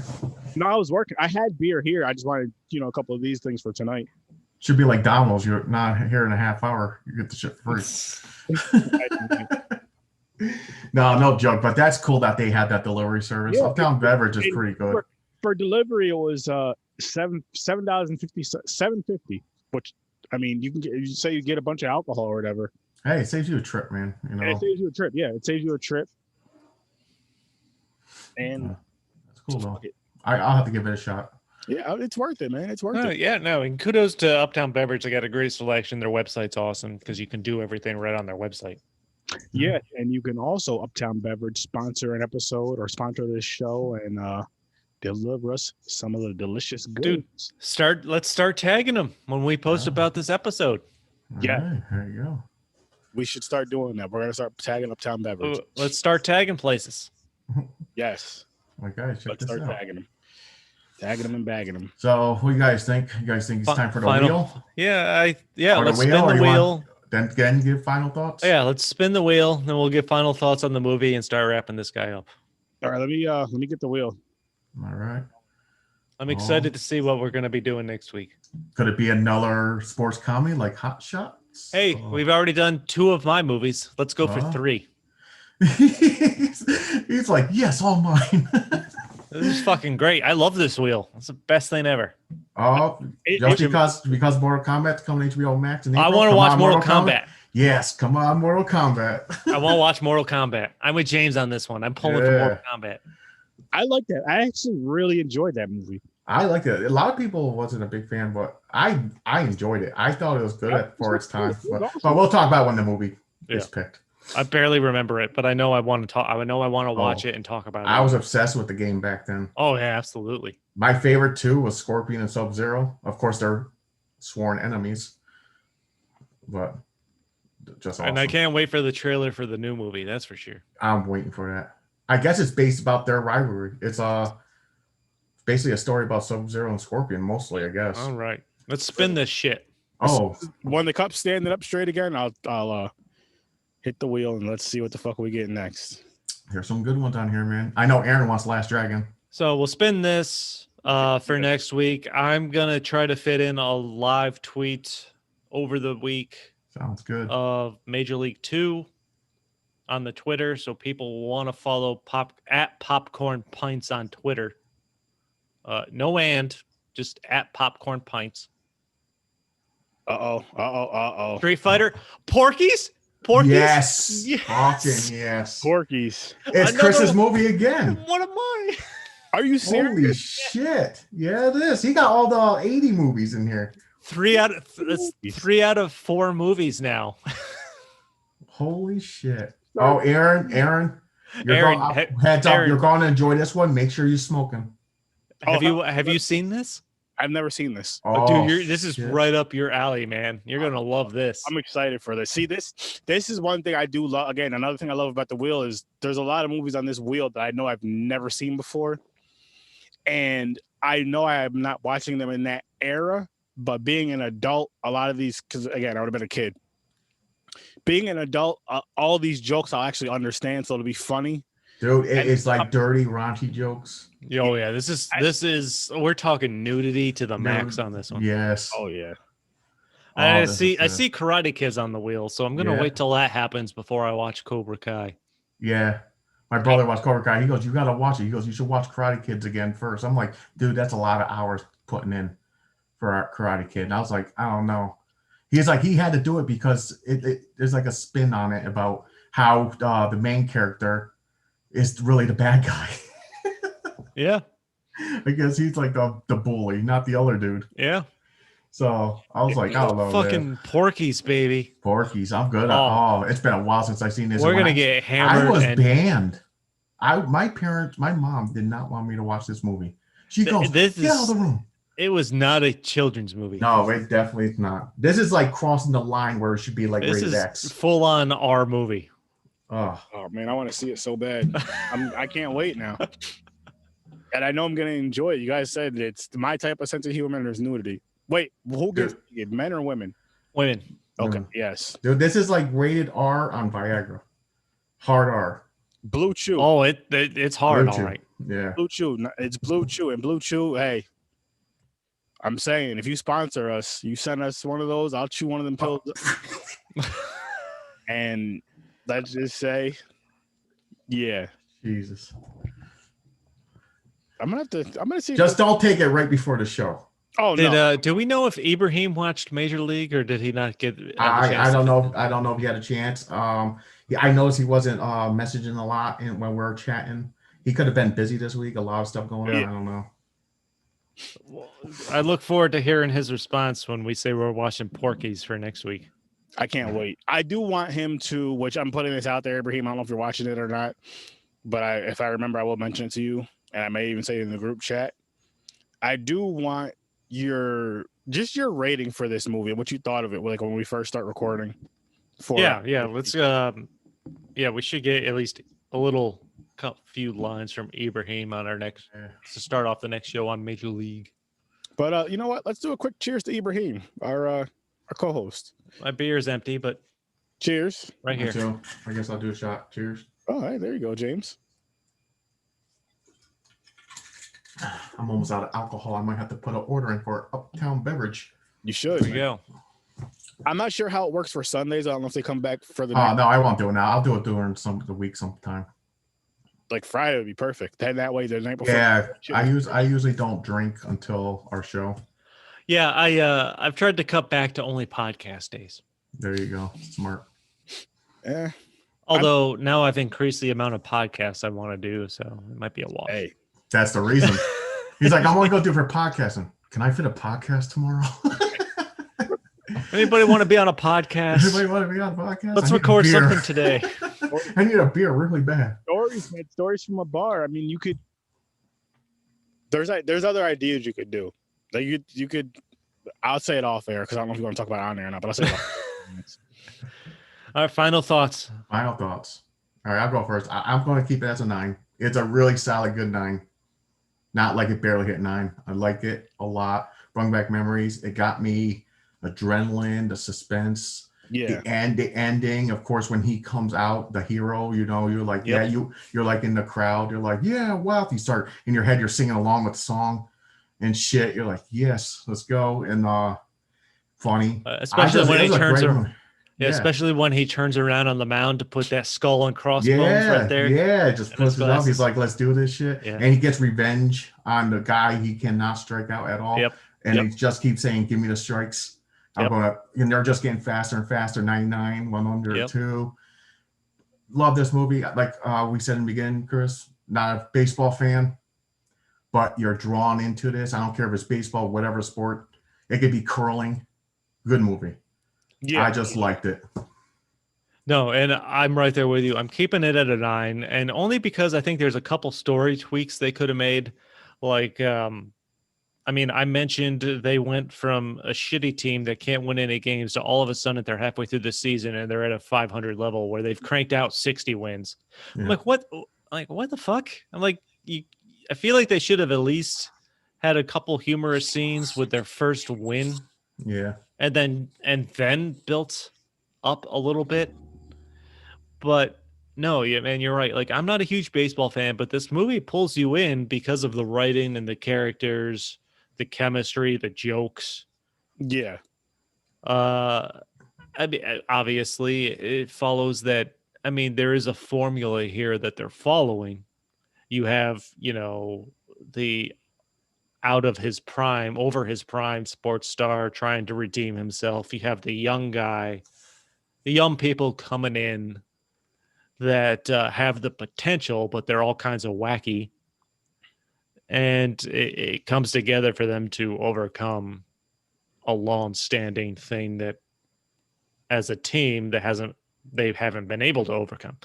Speaker 3: No, I was working. I had beer here. I just wanted, a couple of these things for tonight.
Speaker 2: Should be like Domino's. You're not here in a half hour. You get the shit free. No joke. But that's cool that they had that delivery service.
Speaker 3: Yeah,
Speaker 2: Uptown Beverage is pretty good.
Speaker 3: For delivery, it was $7.50, which I mean, you say you get a bunch of alcohol or whatever.
Speaker 2: Hey, it saves you a trip, man.
Speaker 3: And it saves you a trip. Yeah, it saves you a trip. And
Speaker 2: that's cool though. I'll have to give it a shot.
Speaker 3: Yeah, it's worth it, man. It's worth it.
Speaker 1: Yeah, no, and kudos to Uptown Beverage. They got a great selection. Their website's awesome because you can do everything right on their website.
Speaker 3: Yeah, and you can also Uptown Beverage sponsor an episode or sponsor this show and deliver us some of the delicious goods.
Speaker 1: Dude, let's start tagging them when we post about this episode.
Speaker 3: Yeah,
Speaker 2: right, there you go.
Speaker 3: We should start doing that. We're gonna start tagging Uptown Beverage.
Speaker 1: Let's start tagging places.
Speaker 3: Yes.
Speaker 2: My guys,
Speaker 3: let's start tagging them and bagging them.
Speaker 2: So, what do you guys think? You guys think it's time for the wheel?
Speaker 1: Yeah, let's spin the wheel.
Speaker 2: Then again, give final thoughts.
Speaker 1: Yeah, let's spin the wheel, then we'll give final thoughts on the movie and start wrapping this guy up.
Speaker 3: All right, let me get the wheel.
Speaker 2: All right.
Speaker 1: I'm excited to see what we're going to be doing next week.
Speaker 2: Could it be another sports comedy like Hot Shots?
Speaker 1: Hey, we've already done 2 of my movies. Let's go for 3.
Speaker 2: He's like, yes, all mine.
Speaker 1: This is fucking great. I love this wheel. It's the best thing ever.
Speaker 2: Oh, just because Mortal Kombat's coming to HBO Max.
Speaker 1: I want to watch Mortal Kombat.
Speaker 2: Yes, come on, Mortal Kombat.
Speaker 1: I want to watch Mortal Kombat. I'm with James on this one. I'm pulling for Mortal Kombat.
Speaker 3: I like that. I actually really enjoyed that movie.
Speaker 2: I liked it. A lot of people wasn't a big fan, but I enjoyed it. I thought it was good for its time. But we'll talk about when the movie is picked.
Speaker 1: I barely remember it, but I know I want to talk. I know I want to watch it and talk about it.
Speaker 2: I was obsessed with the game back then.
Speaker 1: Oh yeah, absolutely.
Speaker 2: My favorite 2 was Scorpion and Sub-Zero. Of course, they're sworn enemies, but just awesome.
Speaker 1: And I can't wait for the trailer for the new movie. That's for sure.
Speaker 2: I'm waiting for that. I guess it's based about their rivalry. It's basically a story about Sub-Zero and Scorpion, mostly, I guess.
Speaker 1: All right, let's spin this shit.
Speaker 2: Oh,
Speaker 3: when the cup's standing up straight again, I'll hit the wheel and let's see what the fuck we get next.
Speaker 2: There's some good ones on here, man. I know Aaron wants Last Dragon.
Speaker 1: So we'll spin this for next week. I'm gonna try to fit in a live tweet over the week.
Speaker 2: Sounds good.
Speaker 1: Of Major League 2 on the Twitter, so people want to follow at Popcorn Pints on Twitter. Just at Popcorn Pints.
Speaker 3: Uh-oh.
Speaker 1: Street Fighter. Porky's? Porky's?
Speaker 2: Yes.
Speaker 1: Yes.
Speaker 2: Fucking yes.
Speaker 3: Porky's.
Speaker 2: It's
Speaker 1: Another
Speaker 2: Chris's
Speaker 1: one.
Speaker 2: One again.
Speaker 1: One of mine.
Speaker 3: Are you
Speaker 2: Holy
Speaker 3: serious?
Speaker 2: shit. Yeah, it is. He got all the 80 movies in here.
Speaker 1: 3 out of 4 movies now.
Speaker 2: Holy shit. Oh, Aaron,
Speaker 1: Aaron,
Speaker 2: heads up,
Speaker 1: Aaron.
Speaker 2: you're going to enjoy this one. Make sure you're smoking.
Speaker 1: Have you seen this?
Speaker 3: I've never seen this.
Speaker 2: Oh,
Speaker 1: Dude, this is
Speaker 2: shit.
Speaker 1: right up your alley, man. You're gonna love this.
Speaker 3: I'm excited for this. See, this is one thing I do love. Again, another thing I love about the wheel is there's a lot of movies on this wheel that I know I've never seen before. And I know I am not watching them in that era, but being an adult, a lot of these, because again, I would have been a kid. Being an adult, all these jokes I'll actually understand, so it'll be funny.
Speaker 2: Dude, it's like dirty, raunchy jokes.
Speaker 1: Oh yeah, this is we're talking nudity to the max on this one.
Speaker 2: Yes.
Speaker 3: Oh yeah.
Speaker 1: I see Karate Kids on the wheel, so I'm gonna
Speaker 2: Yeah.
Speaker 1: wait till that happens before I watch Cobra Kai.
Speaker 2: Yeah. My brother watched Cobra Kai. He goes, you got to watch it. He goes, you should watch Karate Kids again first. I'm like, dude, that's a lot of hours putting in for our Karate Kid. And I was like, I don't know. He's like, he had to do it because there's like a spin on it about how the main character is really the bad guy.
Speaker 1: Yeah.
Speaker 2: I guess he's like the bully, not the other dude.
Speaker 1: Yeah.
Speaker 2: So I was like, I don't know.
Speaker 1: Fucking Porky's, baby.
Speaker 2: Porky's. I'm good.
Speaker 1: Oh.
Speaker 2: It's been a while since I've seen this.
Speaker 1: We're gonna get hammered.
Speaker 2: I was banned. My mom did not want me to watch this movie. She goes, get out of the room.
Speaker 1: It was not a children's movie.
Speaker 2: No, it definitely is not. This is like crossing the line where it should be like rated X.
Speaker 1: Full on R movie.
Speaker 2: Oh
Speaker 3: man, I want to see it so bad. I can't wait now. And I know I'm gonna enjoy it. You guys said it's my type of sense of humor and there's nudity. Wait, who gets it, men or women?
Speaker 1: Women.
Speaker 3: Okay,
Speaker 2: Women.
Speaker 3: yes.
Speaker 2: Dude, this is like rated R on Viagra. Hard R.
Speaker 3: Blue Chew.
Speaker 1: Oh, it's hard, all right.
Speaker 2: Yeah.
Speaker 3: Blue Chew. It's Blue Chew. And Blue Chew, hey, I'm saying if you sponsor us, you send us one of those, I'll chew one of them pills. And let's just say, yeah.
Speaker 2: Jesus.
Speaker 3: I'm gonna see.
Speaker 2: Just don't take it right before the show.
Speaker 3: Oh no.
Speaker 1: Do we know if Ibrahim watched Major League or did he not get?
Speaker 2: I don't know. I don't know if he had a chance. I noticed he wasn't messaging a lot when we were chatting. He could have been busy this week. A lot of stuff going on. I don't know.
Speaker 1: I look forward to hearing his response when we say we're watching Porky's for next week.
Speaker 3: I can't wait. I do want him to, which I'm putting this out there, Ibrahim. I don't know if you're watching it or not, but if I remember, I will mention it to you, and I may even say it in the group chat. I do want your rating for this movie and what you thought of it, like when we first start recording.
Speaker 1: Let's we should get at least a few lines from Ibrahim on our next to start off the next show on Major League.
Speaker 3: But you know what? Let's do a quick cheers to Ibrahim, our co-host.
Speaker 1: My beer is empty, but
Speaker 3: cheers
Speaker 1: right here.
Speaker 2: So I guess I'll do a shot. Cheers.
Speaker 3: All right, there you go, James.
Speaker 2: I'm almost out of alcohol. I might have to put an order in for Uptown Beverage.
Speaker 3: You should.
Speaker 1: There you go.
Speaker 3: I'm not sure how it works for Sundays. I don't know if they come back for the.
Speaker 2: Oh no, I won't do it now. I'll do it during the week sometime.
Speaker 3: Like Friday would be perfect. Then that way the night before.
Speaker 2: Yeah, I usually don't drink until our show.
Speaker 1: Yeah, I've tried to cut back to only podcast days.
Speaker 2: There you go. Smart.
Speaker 3: Yeah.
Speaker 1: Although now I've increased the amount of podcasts I want to do, so it might be a wash.
Speaker 3: Hey,
Speaker 2: that's the reason. He's like, I want to go do for podcasting. Can I fit a podcast tomorrow?
Speaker 1: Anybody want to be on a podcast?
Speaker 2: Anybody want to be on a podcast?
Speaker 1: Let's record something today.
Speaker 2: I need a beer really bad.
Speaker 3: Stories from a bar. I mean, you could. There's other ideas you could do. Like you could. I'll say it off air because I don't know if you want to talk about it on air or not. But I'll say it off.
Speaker 1: All right, final thoughts.
Speaker 2: Final thoughts. All right, I'll go first. I'm going to keep it as a 9. It's a really solid, good 9. Not like it barely hit 9. I like it a lot. Brought back memories. It got me adrenaline, the suspense.
Speaker 3: Yeah.
Speaker 2: The ending, of course, when he comes out, the hero, you're like,
Speaker 1: Yep.
Speaker 2: yeah, you're like in the crowd. You're like, yeah, wow. You start in your head, you're singing along with the song and shit. You're like, yes, let's go. And funny.
Speaker 1: Especially when he turns around.
Speaker 2: Yeah,
Speaker 1: especially when he turns around on the mound to put that skull and crossbones right there.
Speaker 2: Yeah, just puts it up. He's like, let's do this shit.
Speaker 1: Yeah.
Speaker 2: And he gets revenge on the guy he cannot strike out at all.
Speaker 1: Yep.
Speaker 2: And he just keeps saying, give me the strikes. I'm gonna, and they're just getting faster and faster. 99, 102. Love this movie. Like we said in the beginning, Chris, not a baseball fan, but you're drawn into this. I don't care if it's baseball, whatever sport. It could be curling. Good movie. Yeah, I just liked it.
Speaker 1: No, and I'm right there with you. I'm keeping it at a 9, and only because I think there's a couple story tweaks they could have made. Like, I mean, I mentioned they went from a shitty team that can't win any games to all of a sudden they're halfway through the season and they're at a 500 level where they've cranked out 60 wins. Yeah. I'm like, what? Like, what the fuck? I'm like, I feel like they should have at least had a couple humorous scenes with their first win.
Speaker 2: Yeah.
Speaker 1: And then built up a little bit. But no, yeah, man, you're right. Like, I'm not a huge baseball fan, but this movie pulls you in because of the writing and the characters, the chemistry, the jokes.
Speaker 3: Yeah.
Speaker 1: I mean, obviously, it follows that. I mean, there is a formula here that they're following. You have, the out of his prime, over his prime sports star trying to redeem himself. You have the young guy, the young people coming in that have the potential, but they're all kinds of wacky. And it comes together for them to overcome a long-standing thing that, as a team, they haven't been able to overcome.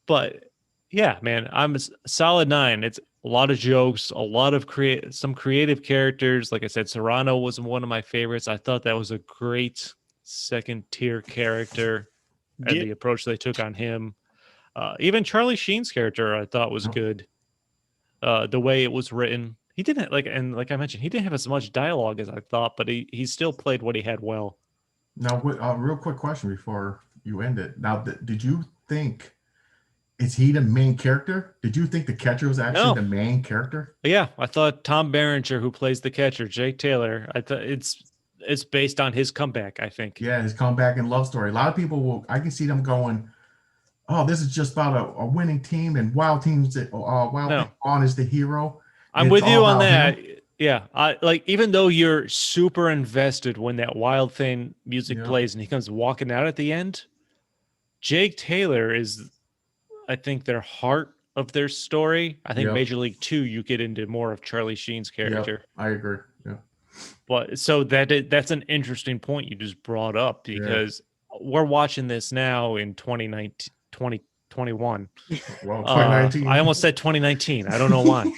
Speaker 1: But yeah, man, I'm a solid 9. It's a lot of jokes, a lot of some creative characters. Like I said, Serrano was one of my favorites. I thought that was a great second-tier character, and the approach they took on him. Even Charlie Sheen's character, I thought was good. The way it was written, he didn't like I mentioned, he didn't have as much dialogue as I thought, but he still played what he had well.
Speaker 2: Now, real quick question before you end it. Now, did you think, is he the main character? Did you think the catcher was actually the main character?
Speaker 1: Yeah, I thought Tom Berenger, who plays the catcher, Jake Taylor, I thought it's based on his comeback, I think.
Speaker 2: Yeah, his comeback and love story. A lot of people I can see them going, oh, this is just about a winning team, and Wild Teams on is the hero.
Speaker 1: I'm with you on that. Him. Yeah, even though you're super invested when that Wild Thing music plays and he comes walking out at the end, Jake Taylor is, I think, their heart of their story. I think Major League 2, you get into more of Charlie Sheen's character.
Speaker 2: Yep, I agree. Yeah.
Speaker 1: But so that's an interesting point you just brought up, because we're watching this now in 2021.
Speaker 2: Well, 2019.
Speaker 1: I almost said 2019. I don't know why.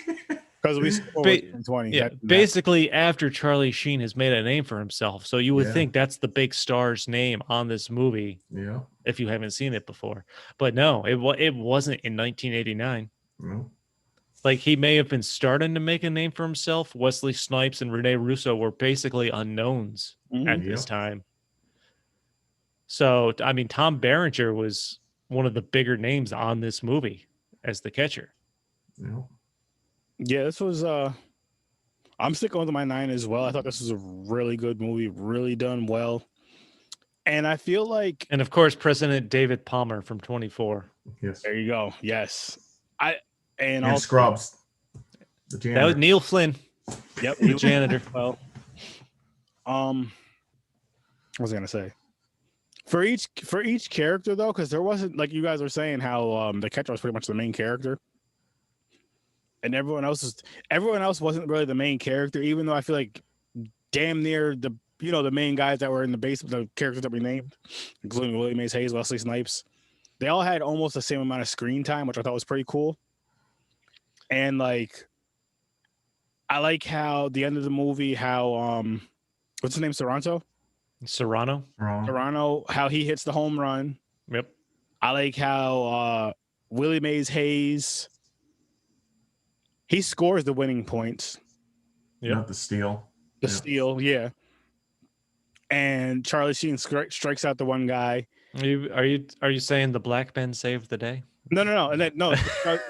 Speaker 3: Because we scored in 20.
Speaker 1: Yeah, basically after Charlie Sheen has made a name for himself. So you would think that's the big star's name on this movie.
Speaker 2: Yeah.
Speaker 1: If you haven't seen it before. But no, it wasn't in 1989.
Speaker 2: No.
Speaker 1: Like, he may have been starting to make a name for himself. Wesley Snipes and Rene Russo were basically unknowns at this time. So, I mean, Tom Berenger was one of the bigger names on this movie as the catcher.
Speaker 3: Yeah, this was I'm sticking with my 9 as well. I thought this was a really good movie, really done well. And I feel like,
Speaker 1: and of course, President David Palmer from 24.
Speaker 2: Yes.
Speaker 3: There you go. Yes. And
Speaker 2: also, Scrubs.
Speaker 1: The janitor. That was Neil Flynn.
Speaker 3: Yep,
Speaker 1: the janitor.
Speaker 3: Well, what was I gonna say? For each character though, because there wasn't, like you guys were saying, how the catcher was pretty much the main character, and everyone else wasn't really the main character. Even though I feel like damn near the main guys that were in the base, the characters that we named, including Willie Mays Hayes, Wesley Snipes, they all had almost the same amount of screen time, which I thought was pretty cool. And like, I like how the end of the movie, how what's his name, Serrano, how he hits the home run.
Speaker 1: Yep.
Speaker 3: I like how Willie Mays Hayes, he scores the winning points.
Speaker 2: Yeah, the steal.
Speaker 3: The steal, yeah. And Charlie Sheen strikes out the one guy.
Speaker 1: Are you saying the black men saved the day?
Speaker 3: No. No.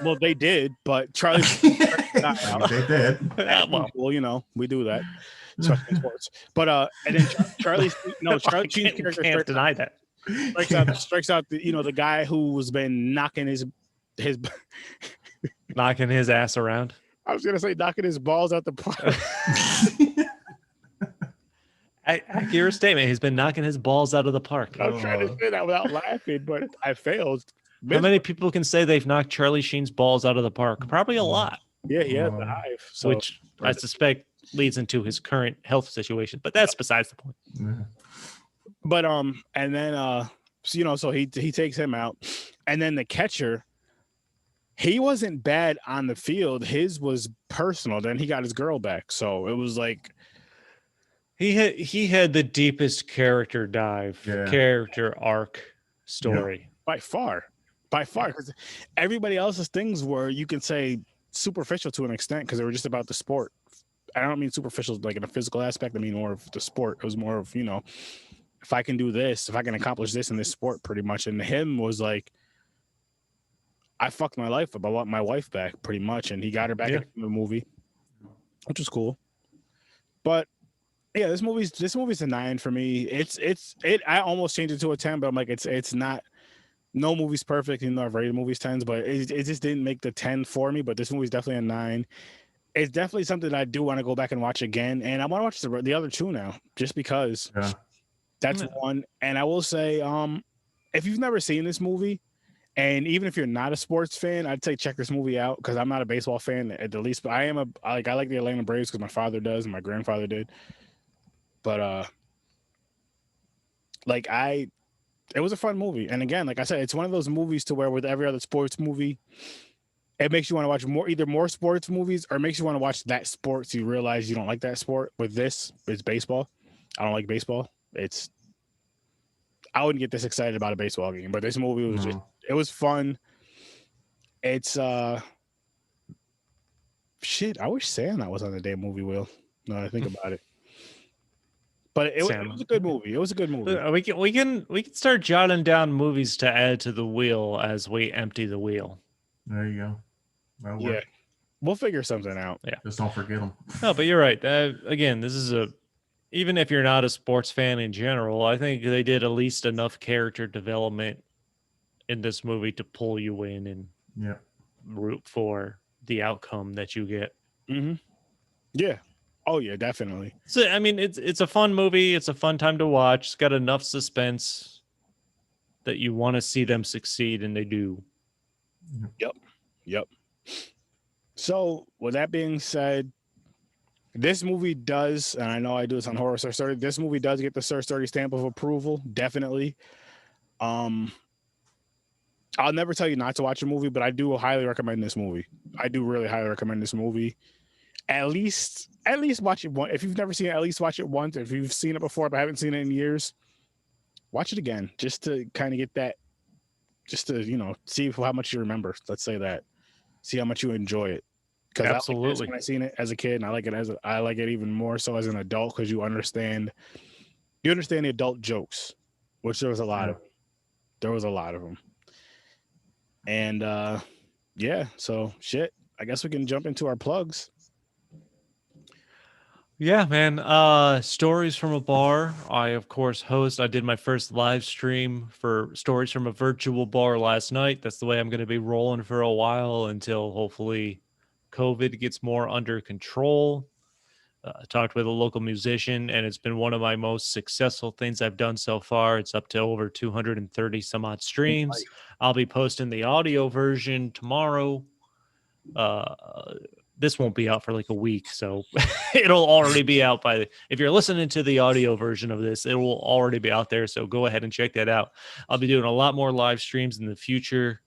Speaker 3: Well, they did, but Charlie.
Speaker 2: They did.
Speaker 3: Well, we do that, especially in sports. But and then Charlie Sheen's character
Speaker 1: can't deny that.
Speaker 3: Strikes out the guy who was been knocking his
Speaker 1: knocking his ass around.
Speaker 3: I was gonna say knocking his balls out the park.
Speaker 1: Accurate statement. He's been knocking his balls out of the park.
Speaker 3: I'm trying to say that without laughing, but I failed.
Speaker 1: How many people can say they've knocked Charlie Sheen's balls out of the park? Probably a lot.
Speaker 3: Yeah, he has the hive. So,
Speaker 1: which I suspect leads into his current health situation. But that's besides the point.
Speaker 2: Yeah.
Speaker 3: But and then so, you know, so he takes him out, and then the catcher, he wasn't bad on the field. His was personal. Then he got his girl back, so it was like
Speaker 1: he had the deepest character character arc story
Speaker 3: by far, because everybody else's things were, you can say, superficial to an extent because they were just about the sport. I don't mean superficial like in a physical aspect. I mean more of the sport. It was more of, you know, if I can do this, if I can accomplish this in this sport, pretty much. And him was like, I fucked my life up. I want my wife back, pretty much. And he got her back in the movie, which was cool. But yeah, this movie's a 9 for me. I almost changed it to a 10, but I'm like, it's not. No movie's perfect, even though I've rated movies 10s, but it just didn't make the 10 for me. But this movie's definitely a 9. It's definitely something that I do want to go back and watch again, and I want to watch the other 2 now, just because.
Speaker 2: Yeah.
Speaker 3: That's one. And I will say, if you've never seen this movie, and even if you're not a sports fan, I'd say check this movie out, because I'm not a baseball fan at the least, but I like the Atlanta Braves because my father does and my grandfather did. But it was a fun movie. And again, like I said, it's one of those movies to where with every other sports movie, it makes you want to watch either more sports movies, or it makes you want to watch that sport so you realize you don't like that sport. With this, it's baseball. I don't like baseball. I wouldn't get this excited about a baseball game, but this movie was it was fun. It's shit. I wish Sandlot was on the damn movie wheel. No, I think about it. But it was a good movie. It was a good movie.
Speaker 1: We can start jotting down movies to add to the wheel as we empty the wheel.
Speaker 2: There you go. That'll
Speaker 3: yeah,
Speaker 2: work.
Speaker 3: we'll figure something out.
Speaker 1: Yeah,
Speaker 2: just don't forget them.
Speaker 1: No, but you're right. Again, this is even if you're not a sports fan in general, I think they did at least enough character development in this movie to pull you in and root for the outcome that you get.
Speaker 3: Mm-hmm. Yeah. Oh yeah, definitely.
Speaker 1: So I mean, it's a fun movie. It's a fun time to watch. It's got enough suspense that you want to see them succeed, and they do.
Speaker 3: Yep. So with that being said, this movie does, and I know I do this on Horror Sir 30, this movie does get the Sir 30 stamp of approval, definitely. I'll never tell you not to watch a movie, but I do highly recommend this movie. I do really highly recommend this movie. At least watch it once. If you've never seen it, at least watch it once. If you've seen it before but haven't seen it in years, watch it again, just to kind of get that, just to, you know, see how much you remember. Let's say that. See how much you enjoy it. Because absolutely, when I seen it as a kid, and I like it even more so as an adult, because you understand the adult jokes, which there was a lot of. There was a lot of them. And so shit. I guess we can jump into our plugs.
Speaker 1: Yeah, man. Stories from a Bar. I, of course, host. I did my first live stream for Stories from a Virtual Bar last night. That's the way I'm going to be rolling for a while until hopefully COVID gets more under control. I talked with a local musician, and it's been one of my most successful things I've done so far. It's up to over 230 some odd streams. I'll be posting the audio version tomorrow. This won't be out for like a week, so it'll already be out if you're listening to the audio version of this, it will already be out there. So go ahead and check that out. I'll be doing a lot more live streams in the future.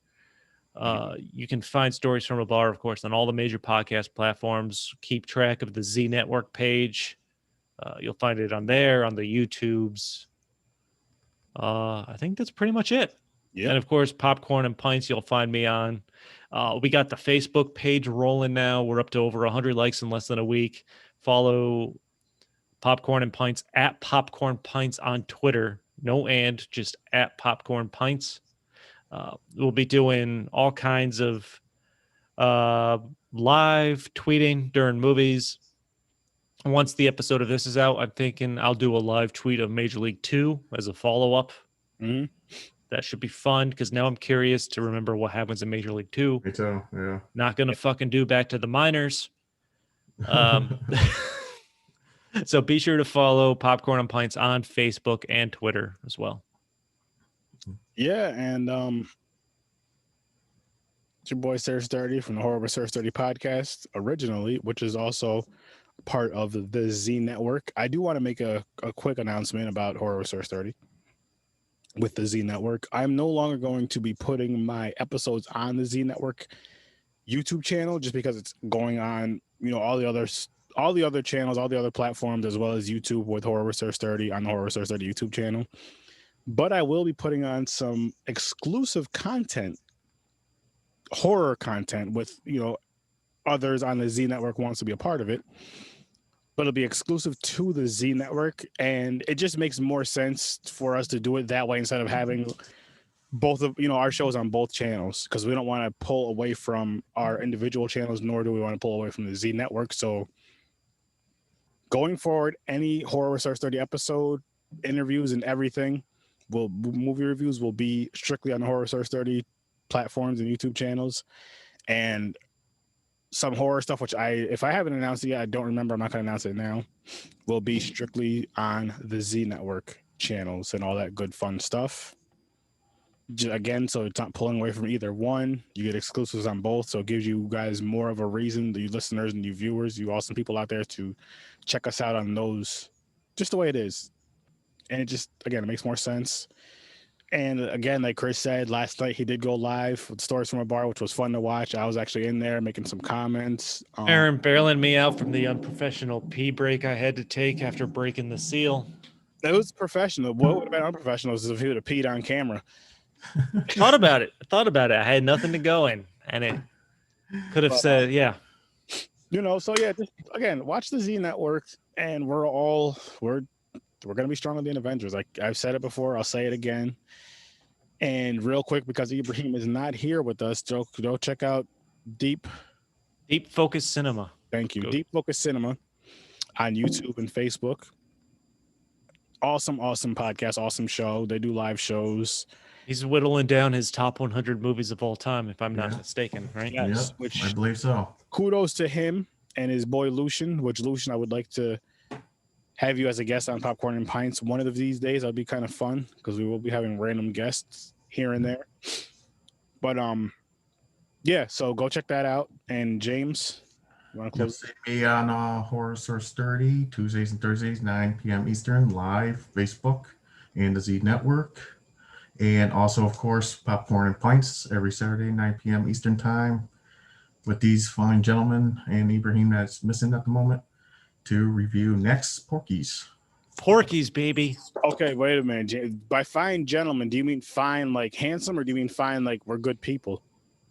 Speaker 1: You can find Stories from a Bar, of course, on all the major podcast platforms. Keep track of the Z Network page. You'll find it on there, on the YouTubes. I think that's pretty much it. Yeah. And of course, Popcorn and Pints, you'll find me on. We got the Facebook page rolling now. We're up to over 100 likes in less than a week. Follow Popcorn and Pints at Popcorn Pints on Twitter. No and, just at Popcorn Pints. We'll be doing all kinds of live tweeting during movies. Once the episode of this is out, I'm thinking I'll do a live tweet of Major League 2 as a follow-up. Mm-hmm. That should be fun, because now I'm curious to remember what happens in Major League 2.
Speaker 2: Me too, yeah.
Speaker 1: Not going to fucking do Back to the Minors. So be sure to follow Popcorn and Pints on Facebook and Twitter as well.
Speaker 3: Yeah, and it's your boy Sir Sturdy from the Horrible Sir Sturdy podcast originally, which is also part of the Z Network. I do want to make a quick announcement about Horrible Sir Sturdy with the Z Network. I'm no longer going to be putting my episodes on the Z Network YouTube channel just because it's going on, all the other channels, all the other platforms, as well as YouTube with Horror Sir Sturdy on the Horror Sir Sturdy YouTube channel. But I will be putting on some exclusive content, horror content with, others on the Z Network wants to be a part of it. But it'll be exclusive to the Z Network. And it just makes more sense for us to do it that way instead of having both of our shows on both channels, because we don't want to pull away from our individual channels, nor do we want to pull away from the Z Network. So going forward, any Horror Star 30 episode, interviews and everything, movie reviews will be strictly on the Horror Star 30 platforms and YouTube channels. And some horror stuff, which if I haven't announced it yet, I don't remember, I'm not going to announce it now, will be strictly on the Z Network channels and all that good fun stuff. Again, so it's not pulling away from either one. You get exclusives on both, so it gives you guys more of a reason, you listeners and you viewers, you awesome people out there, to check us out on those just the way it is. And it just, again, it makes more sense. And again, like Chris said, last night he did go live with Stories from a Bar, which was fun to watch. I was actually in there making some comments.
Speaker 1: Aaron bailing me out from the unprofessional pee break I had to take after breaking the seal.
Speaker 3: It was professional. What would have been unprofessional is if he would have peed on camera.
Speaker 1: Thought about it. I had nothing to go in, and it could have said, yeah.
Speaker 3: So yeah, just, again, watch the Z Network, and we're gonna be stronger than Avengers. Like I've said it before, I'll say it again. And real quick, because Ibrahim is not here with us, go check out Deep
Speaker 1: Focus Cinema.
Speaker 3: Thank you. Deep Focus Cinema on YouTube and Facebook. Awesome podcast, awesome show. They do live shows.
Speaker 1: He's whittling down his top 100 movies of all time, if I'm not mistaken, right?
Speaker 2: Yes, which I believe so.
Speaker 3: Kudos to him and his boy Lucian, Lucian, I would like to have you as a guest on Popcorn and Pints one of these days. That'd be kind of fun because we will be having random guests here and there. But yeah, so go check that out. And James, you want to close?
Speaker 2: See me on Horror Source 30 Tuesdays and Thursdays, 9 p.m. Eastern, live Facebook and the Z Network. And also, of course, Popcorn and Pints every Saturday, 9 p.m. Eastern time, with these fine gentlemen and Ibrahim that's missing at the moment, to review next Porky's.
Speaker 1: Porky's, baby.
Speaker 3: Okay, wait a minute. By fine gentlemen, do you mean fine like handsome, or do you mean fine like we're good people?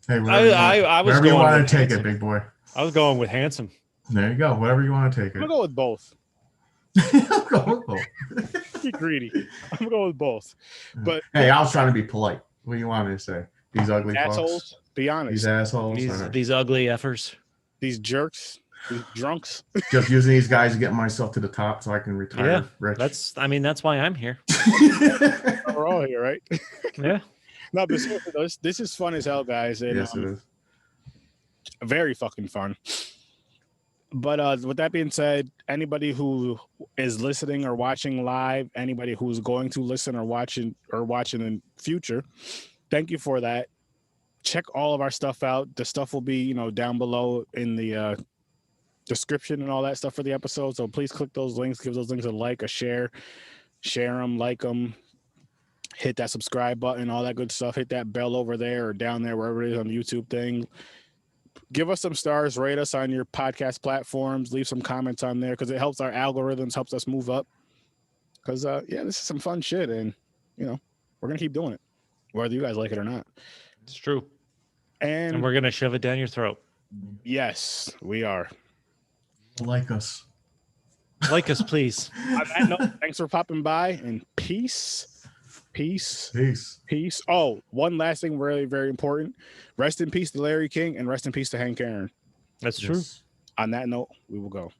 Speaker 2: Hey,
Speaker 1: I was
Speaker 2: whatever
Speaker 1: going
Speaker 2: you want to take
Speaker 1: handsome.
Speaker 2: it, big boy.
Speaker 1: I was going with handsome.
Speaker 2: There you go. Whatever you want to take it.
Speaker 3: I'm gonna go with both.
Speaker 2: I'll go with both.
Speaker 3: Be greedy. I'm gonna go with both. But
Speaker 2: hey, I was trying to be polite. What do you want me to say? These ugly
Speaker 3: assholes.
Speaker 2: fucks?
Speaker 3: Be honest.
Speaker 2: These assholes.
Speaker 1: These ugly effers.
Speaker 3: These jerks. These drunks.
Speaker 2: Just using these guys to get myself to the top so I can retire rich.
Speaker 1: That's why I'm here.
Speaker 3: We're all here, right?
Speaker 1: Yeah.
Speaker 3: No, but seriously, this is fun as hell, guys. And,
Speaker 2: yes, it is.
Speaker 3: Very fucking fun. But with that being said, anybody who is listening or watching live, anybody who's going to listen or watching in future, thank you for that. Check all of our stuff out. The stuff will be, down below in the description and all that stuff for the episode. So please click those links, give those links a like, a share them, like them, hit that subscribe button, all that good stuff. Hit that bell over there or down there, wherever it is on the YouTube thing. Give us some stars, rate us on your podcast platforms, leave some comments on there because it helps our algorithms, helps us move up. Because, this is some fun shit, and, we're going to keep doing it, whether you guys like it or not.
Speaker 1: It's true.
Speaker 3: And
Speaker 1: we're going to shove it down your throat.
Speaker 3: Yes, we are.
Speaker 2: Like us.
Speaker 1: Like us, please.
Speaker 3: On that note, thanks for popping by, and peace. Oh, one last thing, really, very important. Rest in peace to Larry King, and rest in peace to Hank Aaron.
Speaker 1: That's true.
Speaker 3: On that note, we will go.